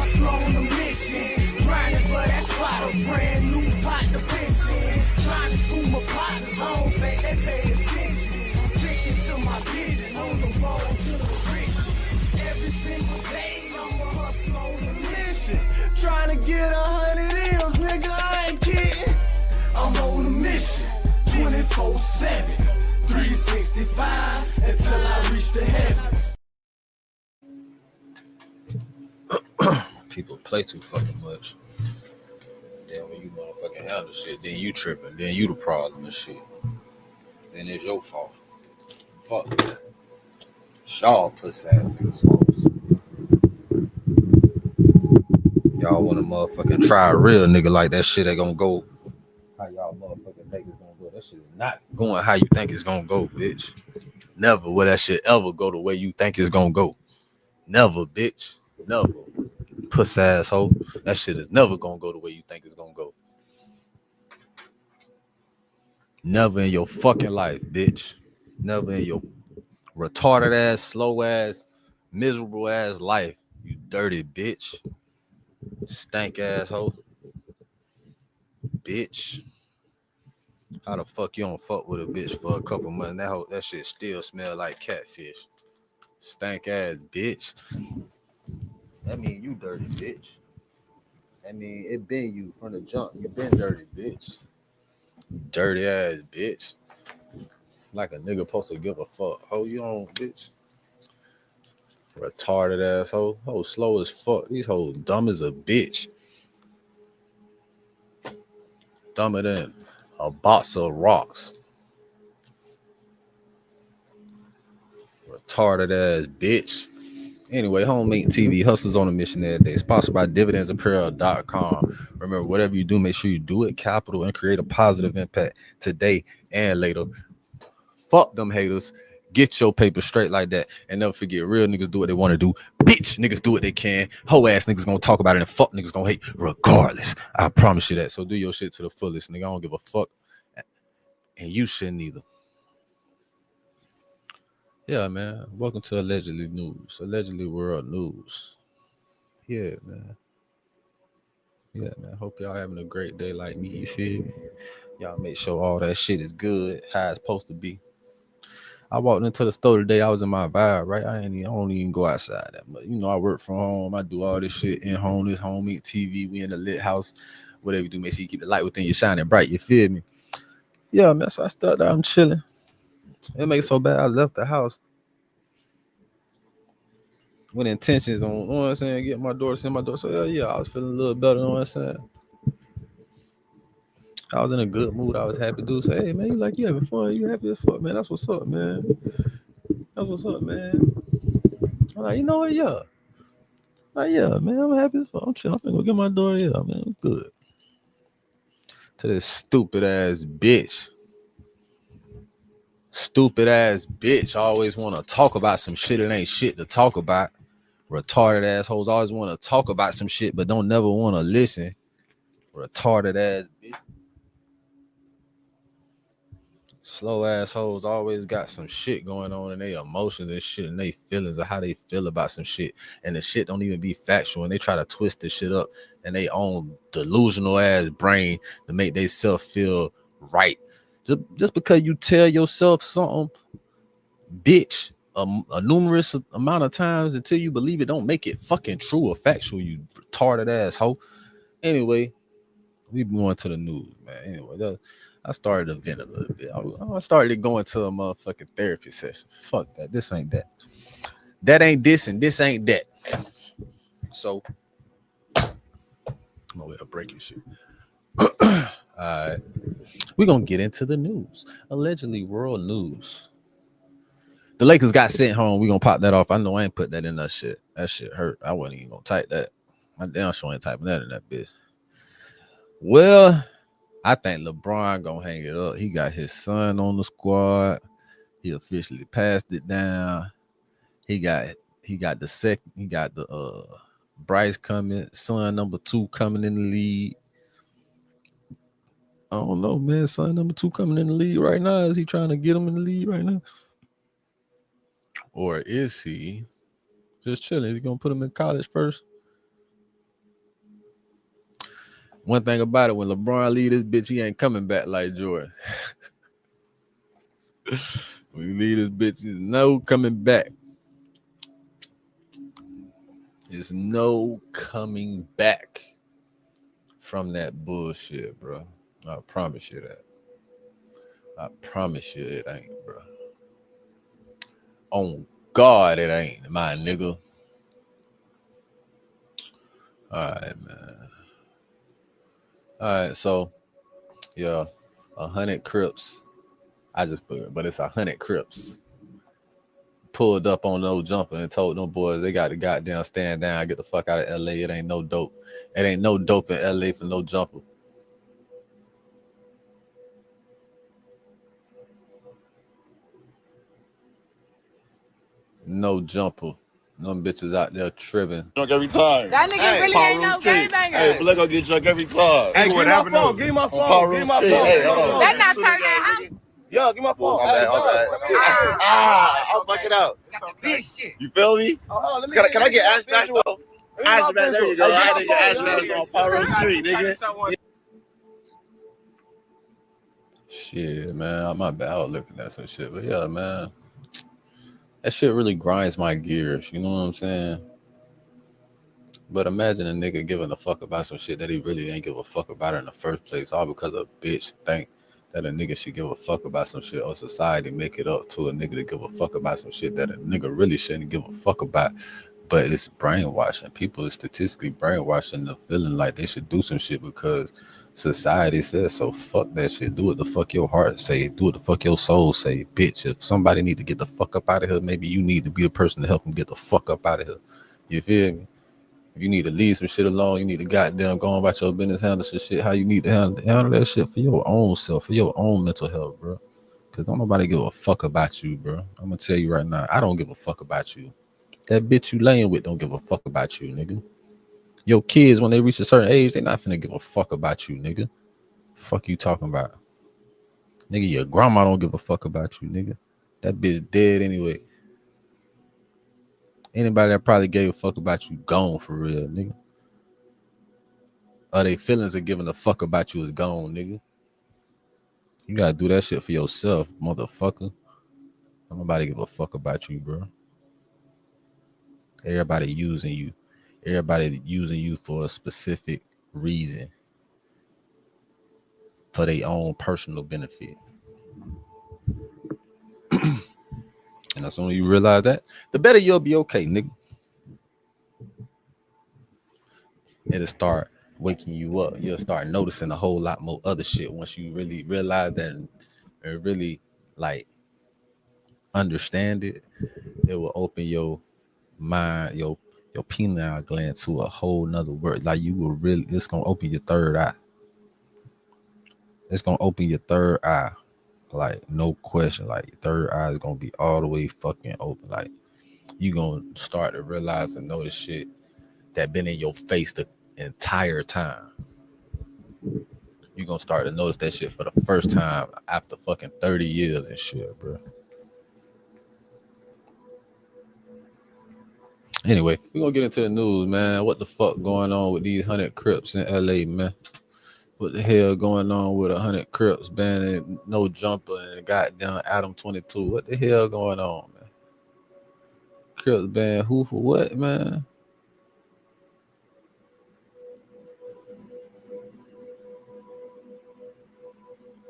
hustle on the mission. Grinding for that spot, a brand new pot to piss in. Trying to school my partners, I don't think they pay attention. I'm sticking to my vision, on the road to the riches. Every single day, I'm a hustle on the mission. Trying to get 100 M's, nigga, I ain't kidding. I'm on a mission, 24/7, 365, until I reach the heavens. People play too fucking much. Then when you motherfucking handle shit, then you tripping. Then you the problem and shit. Then it's your fault. Fuck that. Y'all pussy ass niggas faults. Y'all wanna motherfucking try a real nigga like that shit ain't gonna go how y'all motherfucking think it's gonna go. That shit is not going how you think it's gonna go, bitch. Never will that shit ever go the way you think it's gonna go. Never, bitch. Never. Puss asshole. That shit is never gonna go the way you think it's gonna go. Never in your fucking life, bitch. Never in your retarded ass, slow ass, miserable ass life. You dirty bitch. Stank asshole. Bitch. How the fuck you don't fuck with a bitch for a couple months? That shit still smell like catfish. Stank ass bitch. That mean you dirty bitch. I mean, it been you from the jump. You been dirty, bitch. Dirty ass bitch. Like a nigga supposed to give a fuck. Ho, you on, bitch. Retarded asshole. Ho, slow as fuck. These hoes dumb as a bitch. Dumber than a box of rocks. Retarded ass bitch. Anyway, Homemade TV hustles on a mission every day. Sponsored by dividendsapparel.com. Remember, whatever you do, make sure you do it capital and create a positive impact today and later. Fuck them haters. Get your paper straight like that. And never forget, real niggas do what they want to do. Bitch niggas do what they can. Hoe ass niggas gonna talk about it and fuck niggas gonna hate regardless. I promise you that. So do your shit to the fullest, nigga. I don't give a fuck. And you shouldn't either. Yeah, man. Welcome to Allegedly News. Allegedly World News. Yeah, man. Yeah, man. Hope y'all having a great day like me. You feel me? Y'all make sure all that shit is good, how it's supposed to be. I walked into the store today. I was in my vibe, right? I don't even go outside that much. You know, I work from home. I do all this shit in home. This Homemade TV. We in the lit house. Whatever you do, make sure you keep the light within you shining bright. You feel me? Yeah, man. So I started out. I'm chilling. It makes it so bad. I left the house with intentions on, you know what I'm saying, get my daughter, send my daughter. So yeah, I was feeling a little better, you know what I'm saying? I was in a good mood. I was happy. Dude say, hey man, you having fun? You happy as fuck, man? That's what's up, man. That's what's up, man. I'm like, you know what? Yeah. Like, yeah, man, I'm happy as fuck. I'm chilling. I'm finna go get my daughter. Yeah, man, I'm good. To this stupid ass bitch. Stupid ass bitch always want to talk about some shit that ain't shit to talk about. Retarded assholes always want to talk about some shit but don't never want to listen. Retarded ass bitch. Slow assholes always got some shit going on in their emotions and shit and their feelings of how they feel about some shit. And the shit don't even be factual. And they try to twist this shit up in their own delusional ass brain to make themselves feel right. Just because you tell yourself something, bitch, a numerous amount of times until you believe it, don't make it fucking true or factual, you retarded asshole. Anyway, we going to the news, man. Anyway, I started to vent a little bit. I started going to a motherfucking therapy session. Fuck that. This ain't that. That ain't this and this ain't that. So, I'm gonna break your shit. All right. We're gonna get into the news. Allegedly world news. The Lakers got sent home. We're gonna pop that off. I know I ain't put that in that shit. That shit hurt. I wasn't even gonna type that. My damn sure ain't typing that in that bitch. Well, I think LeBron gonna hang it up. He got his son on the squad. He officially passed it down. He got the second. He got the Bryce coming, son number 2 coming in the league. I don't know, man. Son number 2 coming in the league right now. Is he trying to get him in the league right now? Or is he just chilling? Is he gonna put him in college first? One thing about it, when LeBron leave this bitch, he ain't coming back like Jordan. When he leave this bitch, there's no coming back. There's no coming back from that bullshit, bro. I promise you that. I promise you it ain't, bro. On God, it ain't, my nigga. All right, man. All right, so, yeah, 100 Crips. I just put it, but it's 100 Crips. Pulled up on no jumper and told them boys they got to goddamn stand down, get the fuck out of LA. It ain't no dope. It ain't no dope in LA for no jumper. No jumper. Them bitches out there tripping. Drunk every time. That nigga really ain't no gangbanger. Hey, Black gonna get drunk every time. Hey, give me my phone. Give me my phone. Give me my phone. Hey, hold on. That not turn that house. Yo, give me my phone. I'll fuck it out. Big shit. You feel me? Can I get Ash back though? Ash back, there you go. I didn't get Ash back on Power Street, nigga. Shit, man. My bad. I was looking at some shit. But yeah, man. That shit really grinds my gears. You know what I'm saying? But imagine a nigga giving a fuck about some shit that he really ain't give a fuck about in the first place, all because a bitch think that a nigga should give a fuck about some shit, or society make it up to a nigga to give a fuck about some shit that a nigga really shouldn't give a fuck about. But it's brainwashing. People are statistically brainwashing the feeling like they should do some shit because society says so. Fuck that shit. Do what the fuck your heart say. Do what the fuck your soul say. Bitch, if somebody need to get the fuck up out of here, maybe you need to be a person to help them get the fuck up out of here. You feel me? If you need to leave some shit alone, you need to goddamn go on about your business, handle some shit how you need to handle that shit for your own self, for your own mental health, bro. Because don't nobody give a fuck about you, bro. I'm going to tell you right now, I don't give a fuck about you. That bitch you laying with don't give a fuck about you, nigga. Your kids, when they reach a certain age, they not finna give a fuck about you, nigga. Fuck you talking about? Nigga, your grandma don't give a fuck about you, nigga. That bitch dead anyway. Anybody that probably gave a fuck about you gone for real, nigga. Or they feelings of giving a fuck about you is gone, nigga. You gotta do that shit for yourself, motherfucker. Don't nobody give a fuck about you, bro. Everybody using you. Everybody using you for a specific reason. For their own personal benefit. And as soon as you realize that, the better you'll be okay, nigga. It'll start waking you up. You'll start noticing a whole lot more other shit once you really realize that and really like understand it. It will open your mind, your pineal gland to a whole nother world. Like you will really, it's gonna open your third eye. It's gonna open your third eye. Like no question, like your third eye is gonna be all the way fucking open. Like you gonna start to realize and notice shit that been in your face the entire time. You gonna start to notice that shit for the first time after fucking 30 years and shit, bro. Anyway, we're gonna get into the news, man. What the fuck going on with these 100 Crips in LA, man? What the hell going on with 100 Crips banning no jumper and goddamn Adam 22? What the hell going on, man? Crips ban who for what, man?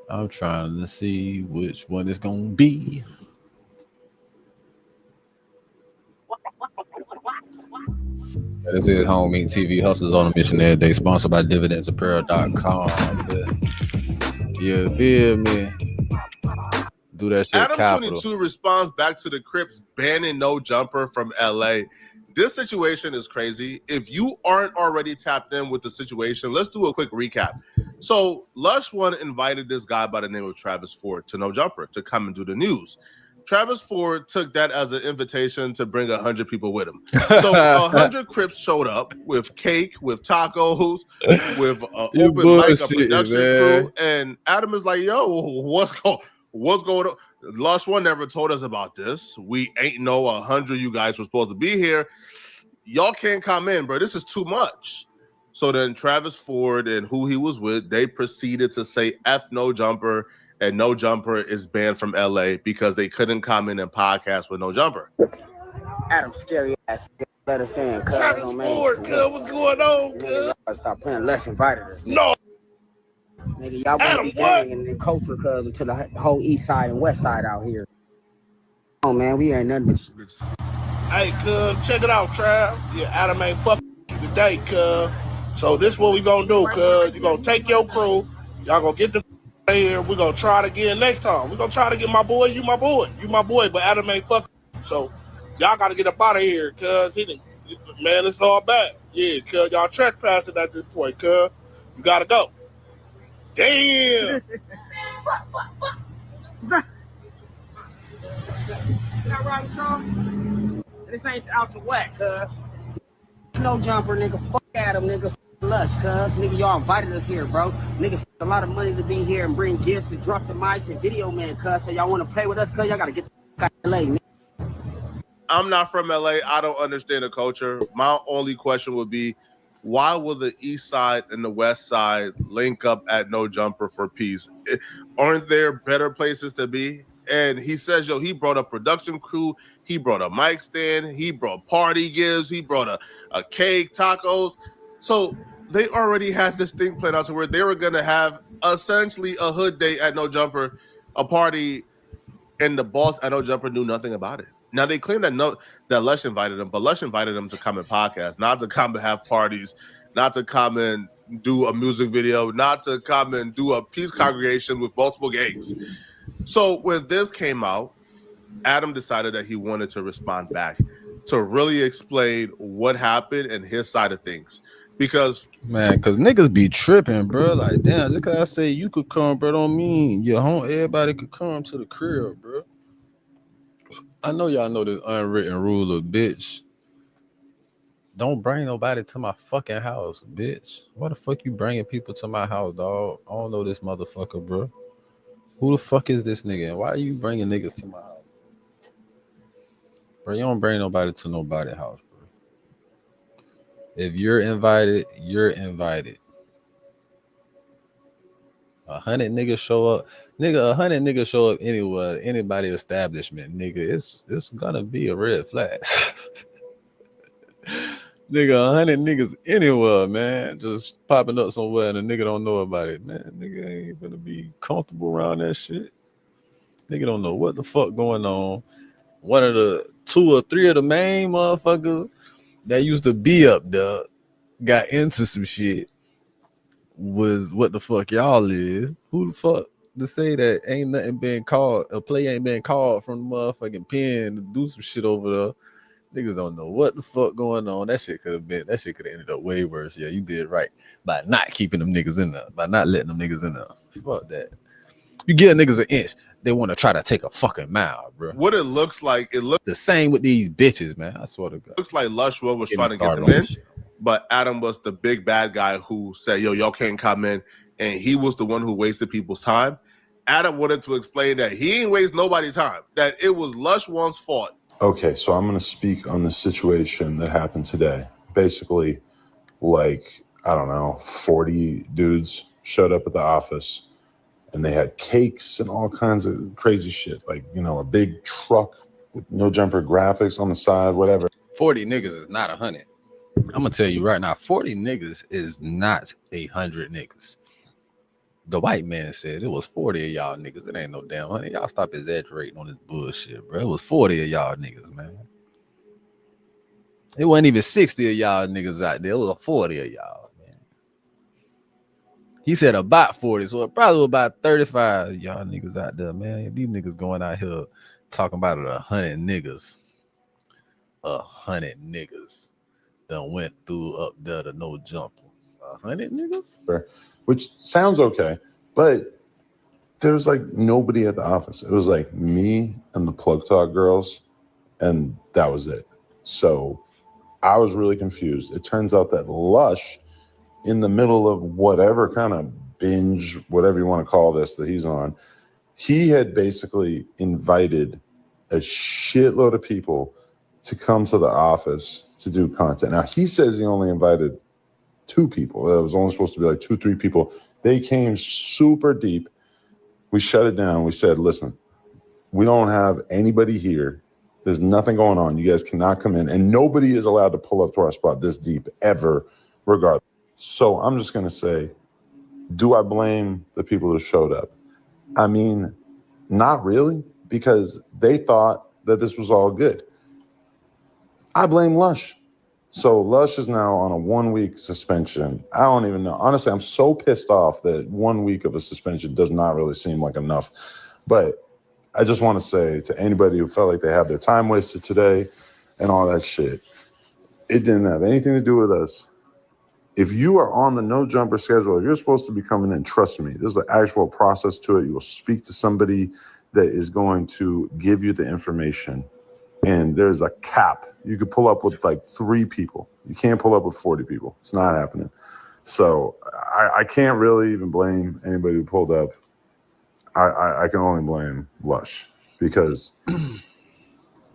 I'm trying to see which one it's gonna be. This is Home Meat TV Hustlers on a Mission every day, sponsored by DividendsApparel.com. You feel me? Do that shit. Adam capital. 22 responds back to the Crips banning no jumper from LA. This situation is crazy. If you aren't already tapped in with the situation, let's do a quick recap. So Lush One invited this guy by the name of Travis Ford to No Jumper to come and do the news. Travis Ford took that as an invitation to bring 100 people with him. So 100 Crips showed up with cake, with tacos, with an open mic, a production crew. And Adam is like, yo, what's going on? Lush One never told us about this. We ain't know 100 you guys were supposed to be here. Y'all can't come in, bro. This is too much. So then Travis Ford and who he was with, they proceeded to say F No Jumper, and No Jumper is banned from LA because they couldn't comment and podcast with No Jumper. Adam, scary ass. Let us in. Travis Ford, what's going on, cuz? Stop playing. Less invited us. No. Nigga, y'all want to be gang and culture cuz to the whole east side and west side out here. Oh man, we ain't nothing but Hey, cuz, check it out, Trav. Yeah, Adam ain't fucking today, cuz. So this what we gonna do, cuz. You gonna take your crew. Y'all gonna get the here. We gonna try it again next time. We gonna try to get my boy. You my boy. But Adam ain't fucking. So y'all gotta get up out of here, cuz. Man, it's all bad. Yeah, cuz y'all trespassing at this point, cuz. You gotta go. Damn. that right, Tom? This ain't out to whack, cuz. No Jumper, nigga. Fuck Adam, nigga. Lush, cuz. Nigga, y'all invited us here, bro. Niggas spent a lot of money to be here and bring gifts and drop the mics and video man, cuz. So y'all want to play with us, cuz? Y'all gotta get the fuck out of LA, nigga. I'm not from LA. I don't understand the culture. My only question would be, why will the east side and the west side link up at No Jumper for peace? Aren't there better places to be? And he says, yo, he brought a production crew. He brought a mic stand. He brought party gifts. He brought a cake, tacos. So they already had this thing planned out to where they were going to have essentially a hood day at No Jumper, a party, and the boss at No Jumper knew nothing about it. Now, they claim that Lush invited them, but Lush invited them to come and podcast, not to come and have parties, not to come and do a music video, not to come and do a peace congregation with multiple gangs. So when this came out, Adam decided that he wanted to respond back to really explain what happened and his side of things. Because niggas be tripping, bro. Like, damn, look how I say you could come, bro. Don't mean your home. Everybody could come to the crib, bro. I know y'all know this unwritten rule of bitch. Don't bring nobody to my fucking house, bitch. Why the fuck you bringing people to my house, dog? I don't know this motherfucker, bro. Who the fuck is this nigga? And why are you bringing niggas to my house? Bro, you don't bring nobody to nobody's house, bro. If you're invited, you're invited. 100 niggas show up. Nigga, 100 niggas show up anywhere, anybody establishment, nigga. It's gonna be a red flag. Nigga, 100 niggas anywhere, man. Just popping up somewhere and a nigga don't know about it. Man, nigga ain't gonna be comfortable around that shit. Nigga don't know what the fuck going on. One of the 2 or 3 of the main motherfuckers that used to be up there got into some shit. Was what the fuck y'all is? Who the fuck to say that ain't nothing been called? A play ain't been called from the motherfucking pen to do some shit over there. Niggas don't know what the fuck going on. That shit could have ended up way worse. Yeah, you did right by not keeping them niggas in there, by not letting them niggas in there. Fuck that. You give niggas an inch, they want to try to take a fucking mile, bro. What it looks like, it looks the same with these bitches, man. I swear to God. Looks like Lushwell was trying to get them in. But Adam was the big bad guy who said, yo, y'all can't come in. And he was the one who wasted people's time. Adam wanted to explain that he ain't waste nobody's time, that it was Lush One's fault. Okay, so I'm going to speak on the situation that happened today. Basically, like, I don't know, 40 dudes showed up at the office and they had cakes and all kinds of crazy shit. Like, you know, a big truck with No Jumper graphics on the side, whatever. 40 niggas is not 100. I'm gonna tell you right now, 40 niggas is not 100 niggas. The white man said it was 40 of y'all niggas. It ain't no damn 100. Y'all stop exaggerating on this bullshit, bro. It was 40 of y'all niggas, man. It wasn't even 60 of y'all niggas out there. It was 40 of y'all, man. He said about 40, so it probably was about 35 of y'all niggas out there, man. These niggas going out here talking about 100 niggas. 100 niggas. Done went through up there to No Jumper. 100 niggas? Which sounds okay, but there was like nobody at the office. It was like me and the Plug Talk girls, and that was it. So I was really confused. It turns out that Lush, in the middle of whatever kind of binge, whatever you want to call this that he's on, he had basically invited a shitload of people to come to the office to do content. Now, he says he only invited 2 people. It was only supposed to be like 2, 3 people. They came super deep. We shut it down. We said, listen, we don't have anybody here. There's nothing going on. You guys cannot come in. And nobody is allowed to pull up to our spot this deep ever, regardless. So I'm just going to say, do I blame the people who showed up? I mean, not really, because they thought that this was all good. I blame Lush. So Lush is now on a 1-week suspension. I don't even know. Honestly, I'm so pissed off that 1 week of a suspension does not really seem like enough. But I just want to say to anybody who felt like they had their time wasted today and all that shit, it didn't have anything to do with us. If you are on the no jumper schedule, if you're supposed to be coming in, trust me, there's an actual process to it. You will speak to somebody that is going to give you the information. And there's a cap. You could pull up with like 3 people. You can't pull up with 40 people. It's not happening. So I can't really even blame anybody who pulled up. I can only blame Lush because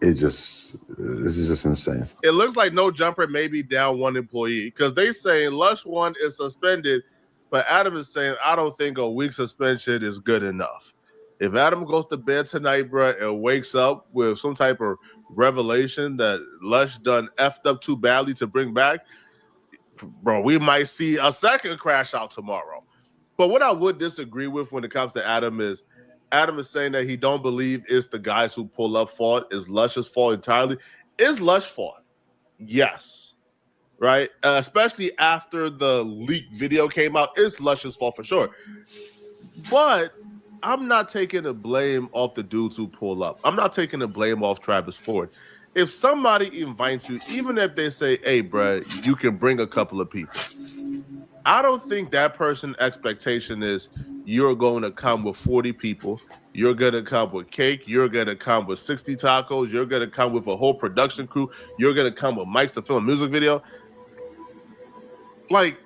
this is just insane. It looks like no jumper may be down 1 employee because they saying Lush 1 is suspended, but Adam is saying, I don't think a week suspension is good enough. If Adam goes to bed tonight, bro, and wakes up with some type of revelation that Lush done effed up too badly to bring back, bro, we might see a second crash out tomorrow. But what I would disagree with when it comes to Adam is saying that he don't believe it's the guys who pull up fault. It's Lush's fault entirely. Is Lush fault? Yes. Right? Especially after the leaked video came out. It's Lush's fault for sure. But I'm not taking the blame off the dudes who pull up. I'm not taking the blame off Travis Ford. If somebody invites you, even if they say, hey, bro, you can bring a couple of people, I don't think that person's expectation is you're going to come with 40 people. You're going to come with cake. You're going to come with 60 tacos. You're going to come with a whole production crew. You're going to come with mics to film a music video. Like,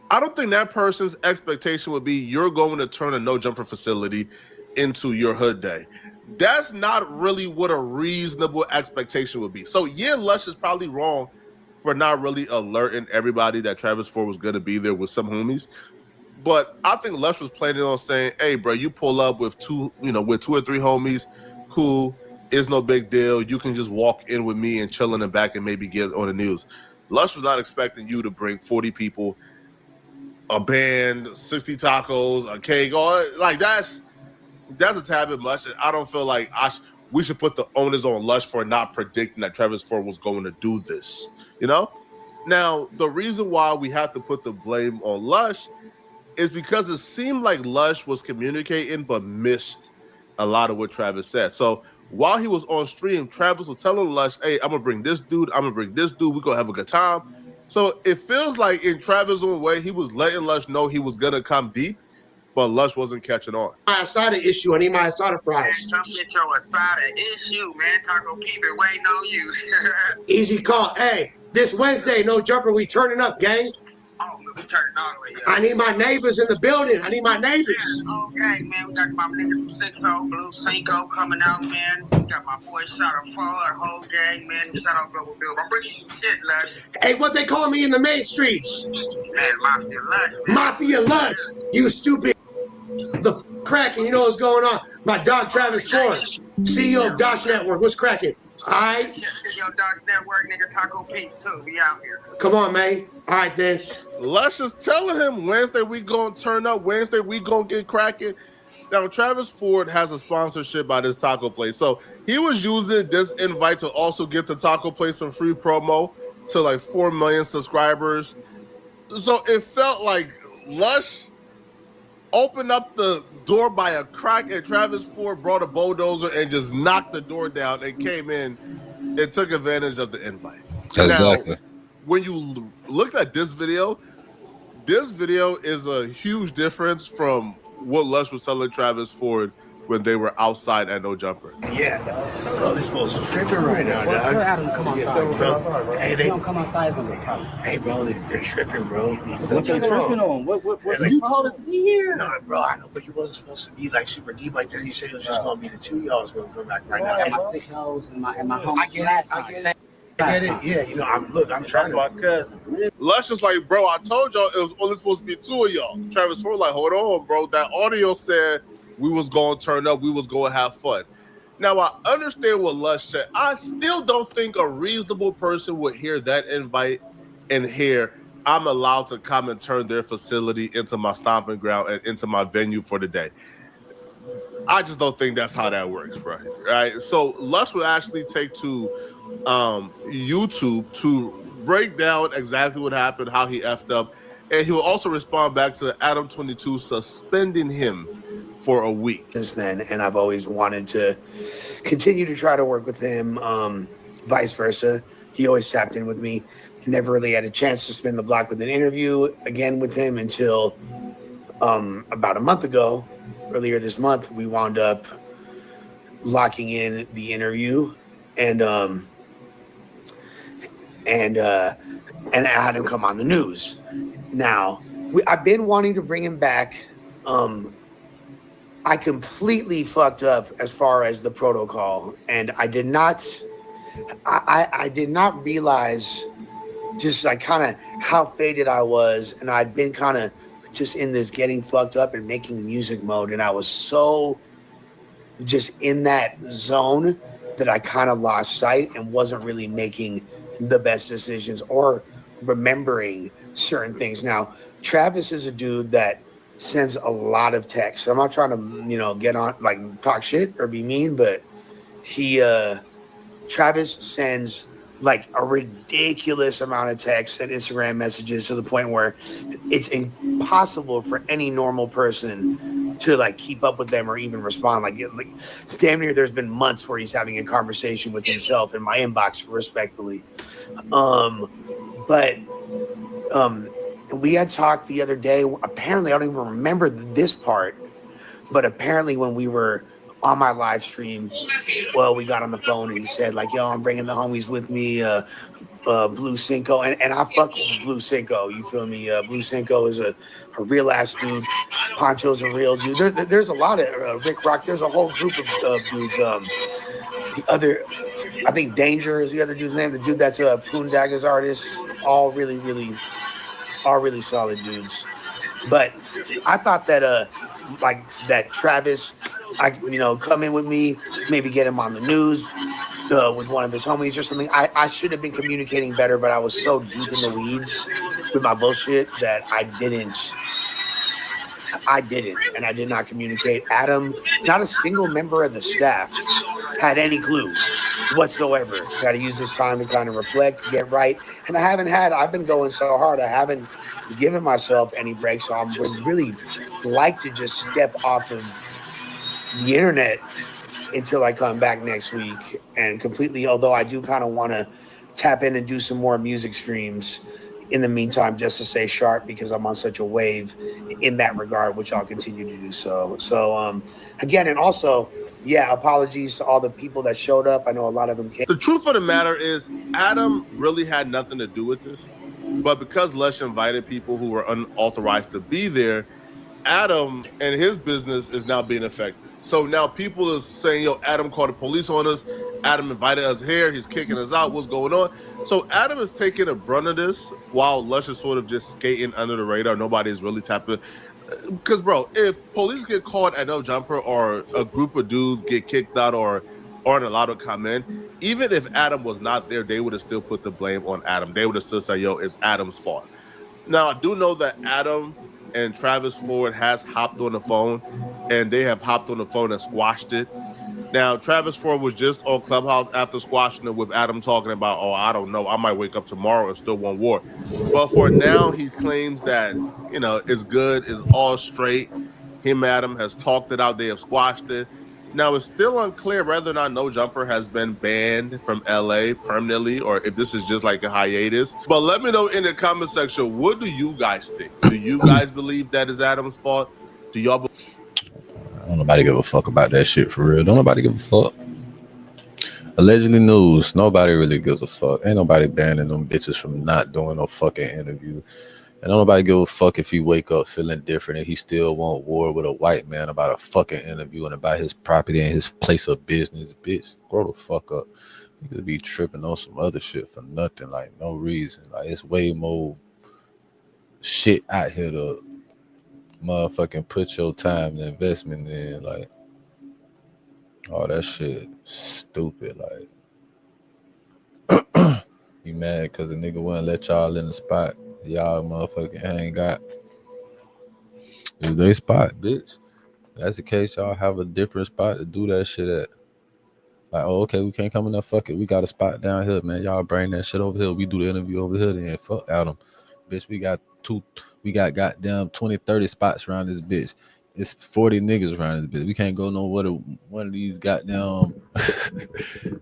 I don't think that person's expectation would be you're going to turn a no-jumper facility into your hood day. That's not really what a reasonable expectation would be. So, yeah, Lush is probably wrong for not really alerting everybody that Travis Ford was going to be there with some homies. But I think Lush was planning on saying, hey, bro, you pull up with 2 or 3 homies, cool, it's no big deal. You can just walk in with me and chill in the back and maybe get on the news. Lush was not expecting you to bring 40 people, a band, 60 tacos, a cake, or like that's a tad bit much. And I don't feel like we should put the onus on Lush for not predicting that Travis Ford was going to do this. You know? Now, the reason why we have to put the blame on Lush is because it seemed like Lush was communicating but missed a lot of what Travis said. So while he was on stream, Travis was telling Lush, hey, I'm going to bring this dude. I'm going to bring this dude. We're going to have a good time. So it feels like in Travis' own way, he was letting Lush know he was going to come deep, but Lush wasn't catching on. My asada issue. I need my asada fries. Man, come get your asada issue, man. Taco Pete been waiting on you. Easy call. Hey, this Wednesday, no jumper, we turning up, gang. Oh, we turning all the way up. I need my neighbors in the building. I need my neighbors. Okay, man. We got my niggas from 6-0, Blue Cinco coming out, man. We got my boy Shadow Fall, our whole gang, man. Shout out Global Bill. I'm bringing some shit, Lush. Hey, what they call me in the main streets? Man, Mafia Lush, man. Mafia Lush. You stupid. The cracking, you know what's going on. My dog Travis Ford, CEO of Dosh Network. What's cracking? All right. Yo, Dosh Network, nigga, Taco Pete's too. We out here. Come on, man. All right, then. Lush is telling him Wednesday we gonna turn up. Wednesday we gonna get cracking. Now, Travis Ford has a sponsorship by this taco place. So he was using this invite to also get the taco place some free promo to like 4 million subscribers. So it felt like Lush opened up the door by a crack, and Travis Ford brought a bulldozer and just knocked the door down and came in and took advantage of the invite. Exactly. Now, when you look at this video is a huge difference from what Lush was telling Travis Ford when they were outside at No Jumper. Yeah, dog. Bro, these folks are tripping right now, dog. We're Adam, come outside. Bro, hey, They don't come outside, it's gonna be a problem. Hey, bro, they're tripping, bro. What you tripping on? What You told us to be here. Nah, bro, I know, but you wasn't supposed to be like super deep like that. You said it was just gonna be the 2 y'all was gonna come back right And now. my 6 hoes and my home. I get it. I get it. Yeah, you know, I'm trying to. My cousin. Lush is like, bro, I told y'all it was only supposed to be 2 of y'all. Travis Ford like, hold on, bro. That audio said we was going to turn up. We was going to have fun. Now, I understand what Lush said. I still don't think a reasonable person would hear that invite and hear, I'm allowed to come and turn their facility into my stomping ground and into my venue for the day. I just don't think that's how that works, bro. Right? So Lush will actually take to YouTube to break down exactly what happened, how he effed up, and he will also respond back to Adam 22 suspending him for a week. Since then, and I've always wanted to continue to try to work with him. Vice versa, he always tapped in with me. Never really had a chance to spin the block with an interview again with him until about a month ago. Earlier this month, we wound up locking in the interview, and I had him come on the news. Now, I've been wanting to bring him back. I completely fucked up as far as the protocol, and I did not realize just like kind of how faded I was, and I'd been kind of just in this getting fucked up and making music mode, and I was so just in that zone that I kind of lost sight and wasn't really making the best decisions or remembering certain things. Now, Travis is a dude that sends a lot of texts. I'm not trying to, you know, get on like talk shit or be mean, but Travis sends like a ridiculous amount of texts and Instagram messages to the point where it's impossible for any normal person to like keep up with them or even respond. Like it's damn near there's been months where he's having a conversation with himself in my inbox, respectfully. But we had talked the other day. Apparently, I don't even remember this part, but apparently when we were on my live stream, well, we got on the phone and he said like, yo, I'm bringing the homies with me, Blue Cinco, and I fuck with Blue Cinco, you feel me? Blue Cinco is a real ass dude. Poncho's a real dude. There's a lot of Rick Rock. There's a whole group of dudes. The other, I think Danger is the other dude's name. The dude that's a Poondaga's artist. All really solid dudes. But I thought that like that Travis, come in with me, maybe get him on the news with one of his homies or something. I should have been communicating better, but I was so deep in the weeds with my bullshit that I didn't, and I did not communicate. Adam, not a single member of the staff had any clue whatsoever. Got to use this time to kind of reflect, get right. And I've been going so hard, I haven't given myself any breaks. So I would really like to just step off of the internet until I come back next week and completely, although I do kind of want to tap in and do some more music streams in the meantime, just to stay sharp, because I'm on such a wave in that regard, which I'll continue to do so. So again, and also, yeah, apologies to all the people that showed up. I know a lot of them came. The truth of the matter is Adam really had nothing to do with this, but because Lush invited people who were unauthorized to be there, Adam and his business is now being affected. So now people are saying, yo, Adam called the police on us. Adam invited us here. He's kicking us out. What's going on? So Adam is taking a brunt of this while Lush is sort of just skating under the radar. Nobody's really tapping. Because, bro, if police get caught at no jumper or a group of dudes get kicked out or aren't allowed to come in, even if Adam was not there, they would have still put the blame on Adam. They would have still said, yo, it's Adam's fault. Now, I do know that Adam and Travis Ford has hopped on the phone, and they have hopped on the phone and squashed it. Now, Travis Ford was just on Clubhouse after squashing it with Adam talking about, oh, I don't know, I might wake up tomorrow and still want war. But for now, he claims that, it's good, it's all straight. Him and Adam has talked it out, they have squashed it. Now, it's still unclear whether or not No Jumper has been banned from LA permanently or if this is just like a hiatus. But let me know in the comment section, what do you guys think? Do you guys believe that is Adam's fault? Do y'all Don't nobody give a fuck about that shit for real. Don't nobody give a fuck. Allegedly news. Nobody really gives a fuck. Ain't nobody banning them bitches from not doing no fucking interview. And don't nobody give a fuck if he wake up feeling different and he still want war with a white man about a fucking interview and about his property and his place of business. Bitch, grow the fuck up. Niggas be tripping on some other shit for nothing, like no reason. Like it's way more shit out here to motherfucking put your time and investment in. Like all that shit stupid. Like you mad because the nigga wouldn't let y'all in the spot y'all motherfucking ain't got. Is they spot, bitch. That's the case. Y'all have a different spot to do that shit at. Like, oh, okay, we can't come in there. Fuck it. We got a spot down here, man. Y'all bring that shit over here. We do the interview over here. Then fuck Adam. Bitch, we got goddamn 20, 30 spots around this bitch. It's 40 niggas around this bitch. We can't go nowhere to one of these goddamn.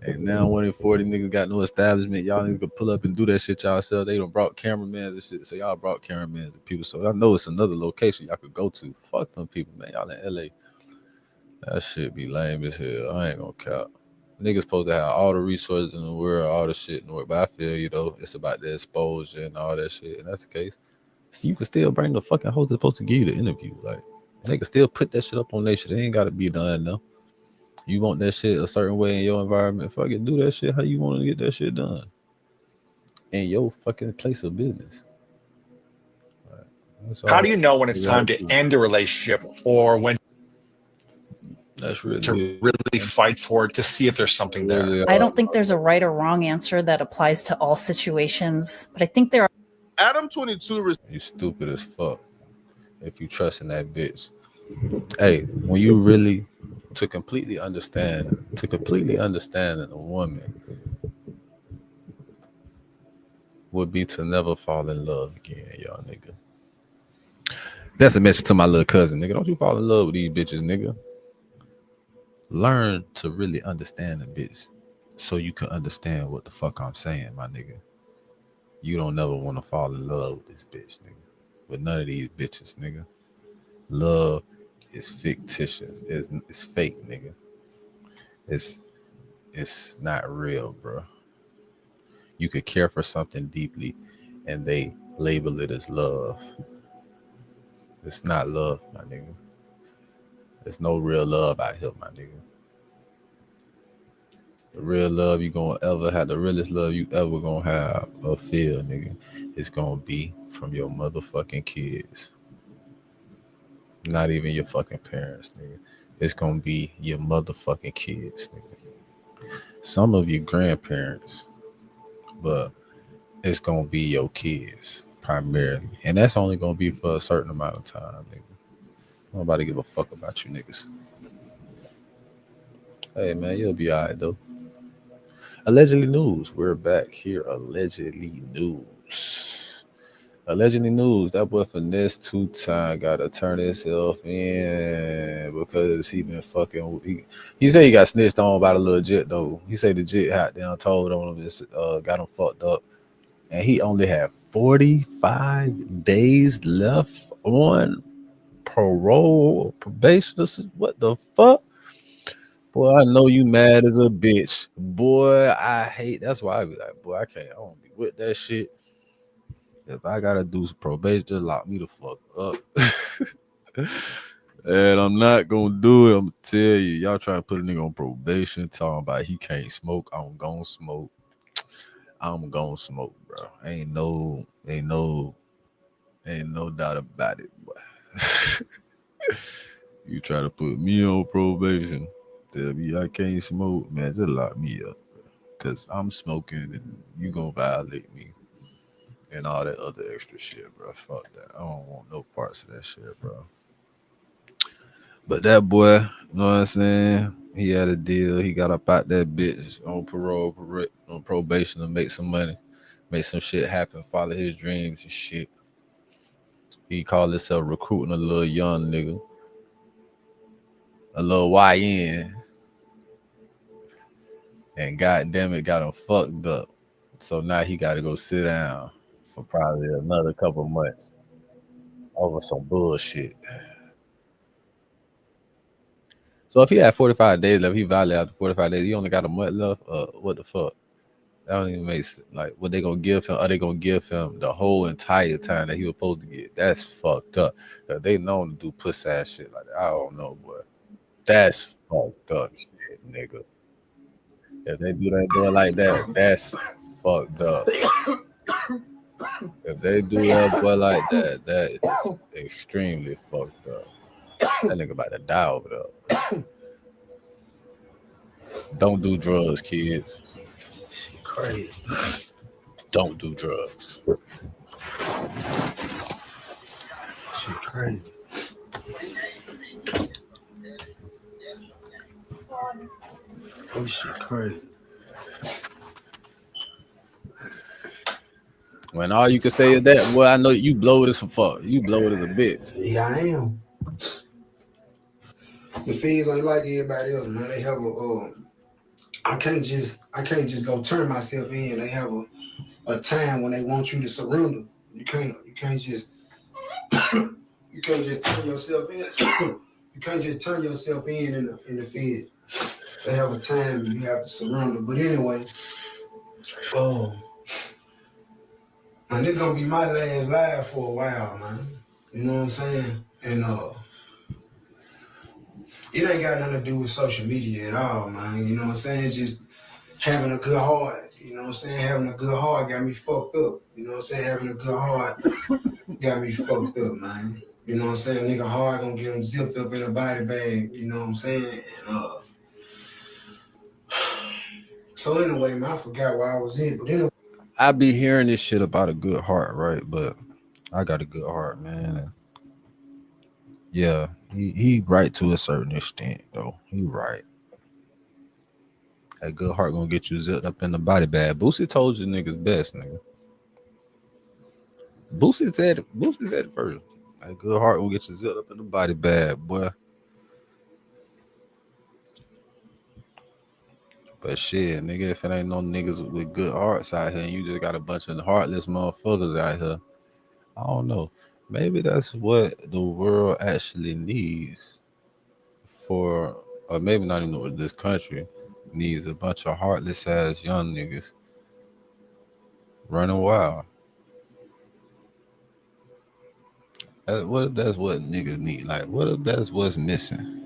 And now one of 40 niggas got no establishment. Y'all niggas could pull up and do that shit y'all. They done brought cameramans and shit. So y'all brought cameramans and people. So I know it's another location y'all could go to. Fuck them people, man. Y'all in LA. That shit be lame as hell. I ain't gonna count. Niggas supposed to have all the resources in the world, all the shit in the world. But I feel, you know, it's about the exposure and all that shit. And that's the case. So you can still bring the fucking host that's supposed to give you the interview. Like, they can still put that shit up on their shit. It ain't gotta be done now. You want that shit a certain way in your environment. Fucking do that shit how you want to get that shit done. In your fucking place of business. Like, how do you know when it's time to end a relationship or when that's really to really fight for it to see if there's something there? I don't think there's a right or wrong answer that applies to all situations, but I think there are. Adam 22. You stupid as fuck if you trust in that bitch. Hey, when you really to completely understand a woman would be to never fall in love again, y'all nigga. That's a message to my little cousin, nigga. Don't you fall in love with these bitches, nigga. Learn to really understand a bitch so you can understand what the fuck I'm saying, my nigga. You don't never want to fall in love with this bitch, nigga. With none of these bitches, nigga. Love is fictitious. It's fake, nigga. It's not real, bro. You could care for something deeply and they label it as love. It's not love, my nigga. There's no real love out here, my nigga. The real love you gonna ever have, the realest love you ever gonna have or feel, nigga, is gonna be from your motherfucking kids. Not even your fucking parents, nigga. It's gonna be your motherfucking kids, nigga. Some of your grandparents, but it's gonna be your kids primarily. And that's only gonna be for a certain amount of time, nigga. Nobody give a fuck about you niggas. Hey man, you'll be alright though. Allegedly news. We're back here. Allegedly news. Allegedly news. That boy FINESSE2TYMES gotta turn himself in because he been fucking. He said he got snitched on by the little jit though. He said the jit hot down told on him, got him fucked up, and he only had 45 days left on parole or probation. What the fuck? Boy, I know you mad as a bitch. Boy, I hate. That's why I be like, boy, I don't be with that shit. If I gotta do some probation, just lock me the fuck up. And I'm not gonna do it. I'm gonna tell you, y'all trying to put a nigga on probation, talking about he can't smoke. I'm gonna smoke. I'm gonna smoke, bro. Ain't no doubt about it, boy. You try to put me on probation, tell me I can't smoke, man, just lock me up, bro. Cause I'm smoking and you gonna violate me and all that other extra shit, bro. Fuck that. I don't want no parts of that shit, bro. But that boy, you know what I'm saying? He had a deal. He got up out that bitch on parole, on probation to make some money, make some shit happen, follow his dreams and shit. He called himself recruiting a little young nigga, a little YN. And goddamn it, got him fucked up. So now he got to go sit down for probably another couple months over some bullshit. So if he had 45 days left, he violated after 45 days. He only got a month left. What the fuck? That don't even make sense. Like, what they gonna give him? Are they gonna give him the whole entire time that he was supposed to get? That's fucked up. They known to do puss ass shit like that. I don't know, boy. That's fucked up shit, nigga. If they do that boy like that, that's fucked up. If they do that boy like that, that is extremely fucked up. That nigga about to die over there. Don't do drugs, kids. Crazy. Don't do drugs. Shit crazy. Oh shit crazy. When all you can say is that, well, I know you blow it as a fuck. You blow it as a bitch. Yeah, I am. The feds ain't like everybody else, man. They have a I can't just go turn myself in. They have a time when they want you to surrender. You can't just you can't just turn yourself in. You can't just turn yourself in the Fed. They have a time you have to surrender. But anyway, man, this gonna be my last live for a while, man. You know what I'm saying? And it ain't got nothing to do with social media at all, man. You know what I'm saying? Just having a good heart. You know what I'm saying? Having a good heart got me fucked up. You know what I'm saying? Having a good heart got me fucked up, man. You know what I'm saying? Nigga hard gonna get him zipped up in a body bag. You know what I'm saying? And so anyway, man, I forgot where I was at. But anyway, I be hearing this shit about a good heart, right? But I got a good heart, man. And yeah, he right to a certain extent, though. He right. That good heart gonna get you zipped up in the body bag. Boosie told you niggas best, nigga. Boosie said it first. That good heart gonna get you zipped up in the body bag, boy. But shit, nigga, if it ain't no niggas with good hearts out here and you just got a bunch of heartless motherfuckers out here, I don't know. Maybe that's what the world actually needs for, or maybe not even what this country needs, a bunch of heartless ass young niggas running wild. What if that's what niggas need? Like, what if that's what's missing?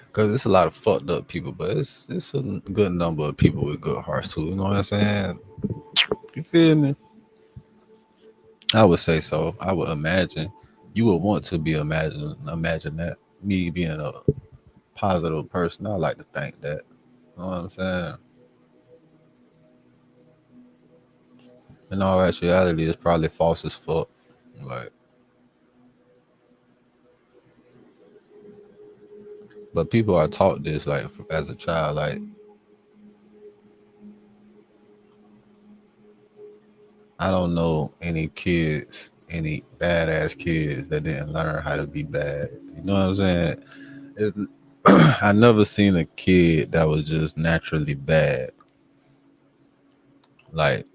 Because it's a lot of fucked up people, but it's a good number of people with good hearts too. You know what I'm saying? You feel me? I would say so. I would imagine. You would want to be imagine that. Me being a positive person, I like to think that. You know what I'm saying? In all actuality, it's probably false as fuck. Like, but people are taught this like as a child. Like, I don't know any kids, any badass kids that didn't learn how to be bad. You know what I'm saying? I never seen a kid that was just naturally bad. Like,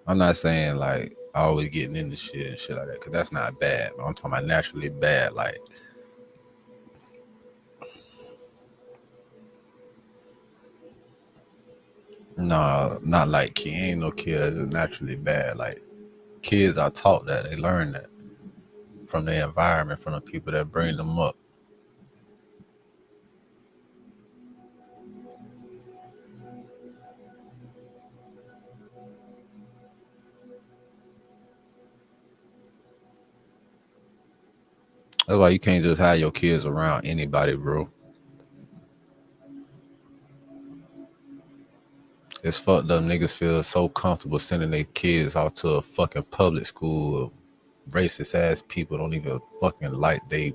I'm not saying like always getting into shit and shit like that, because that's not bad. But I'm talking about naturally bad. Like, no, not like he ain't no kid that's naturally bad. Like, kids are taught that. They learn that from their environment, from the people that bring them up. That's why you can't just have your kids around anybody, bro. It's fucked up. Niggas feel so comfortable sending their kids out to a fucking public school. Racist ass people don't even fucking like they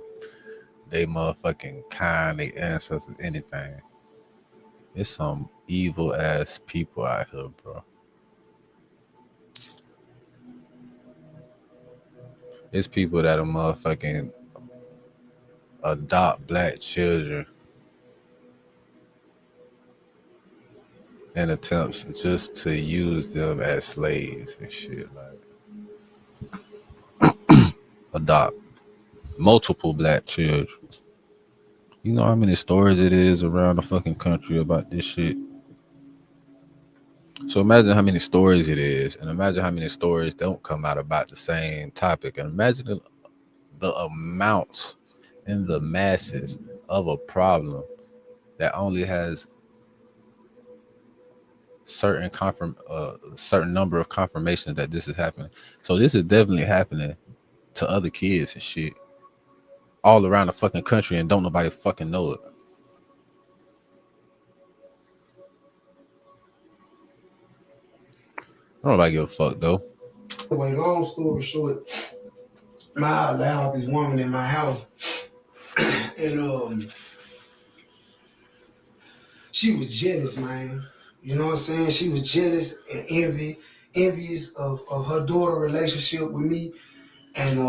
motherfucking kind, they ancestors, anything. It's some evil ass people out here, bro. It's people that are motherfucking adopt black children in attempts just to use them as slaves and shit. Like, adopt multiple black children. You know how many stories it is around the fucking country about this shit? So imagine how many stories it is, and imagine how many stories don't come out about the same topic, and imagine the amounts in the masses of a problem that only has certain number of confirmations that this is happening. So this is definitely happening to other kids and shit all around the fucking country, and don't nobody fucking know it. I don't nobody give a fuck though. Anyway, long story short, I allowed this woman in my house, and she was jealous, man. You know what I'm saying? She was jealous and envious of her daughter relationship with me, and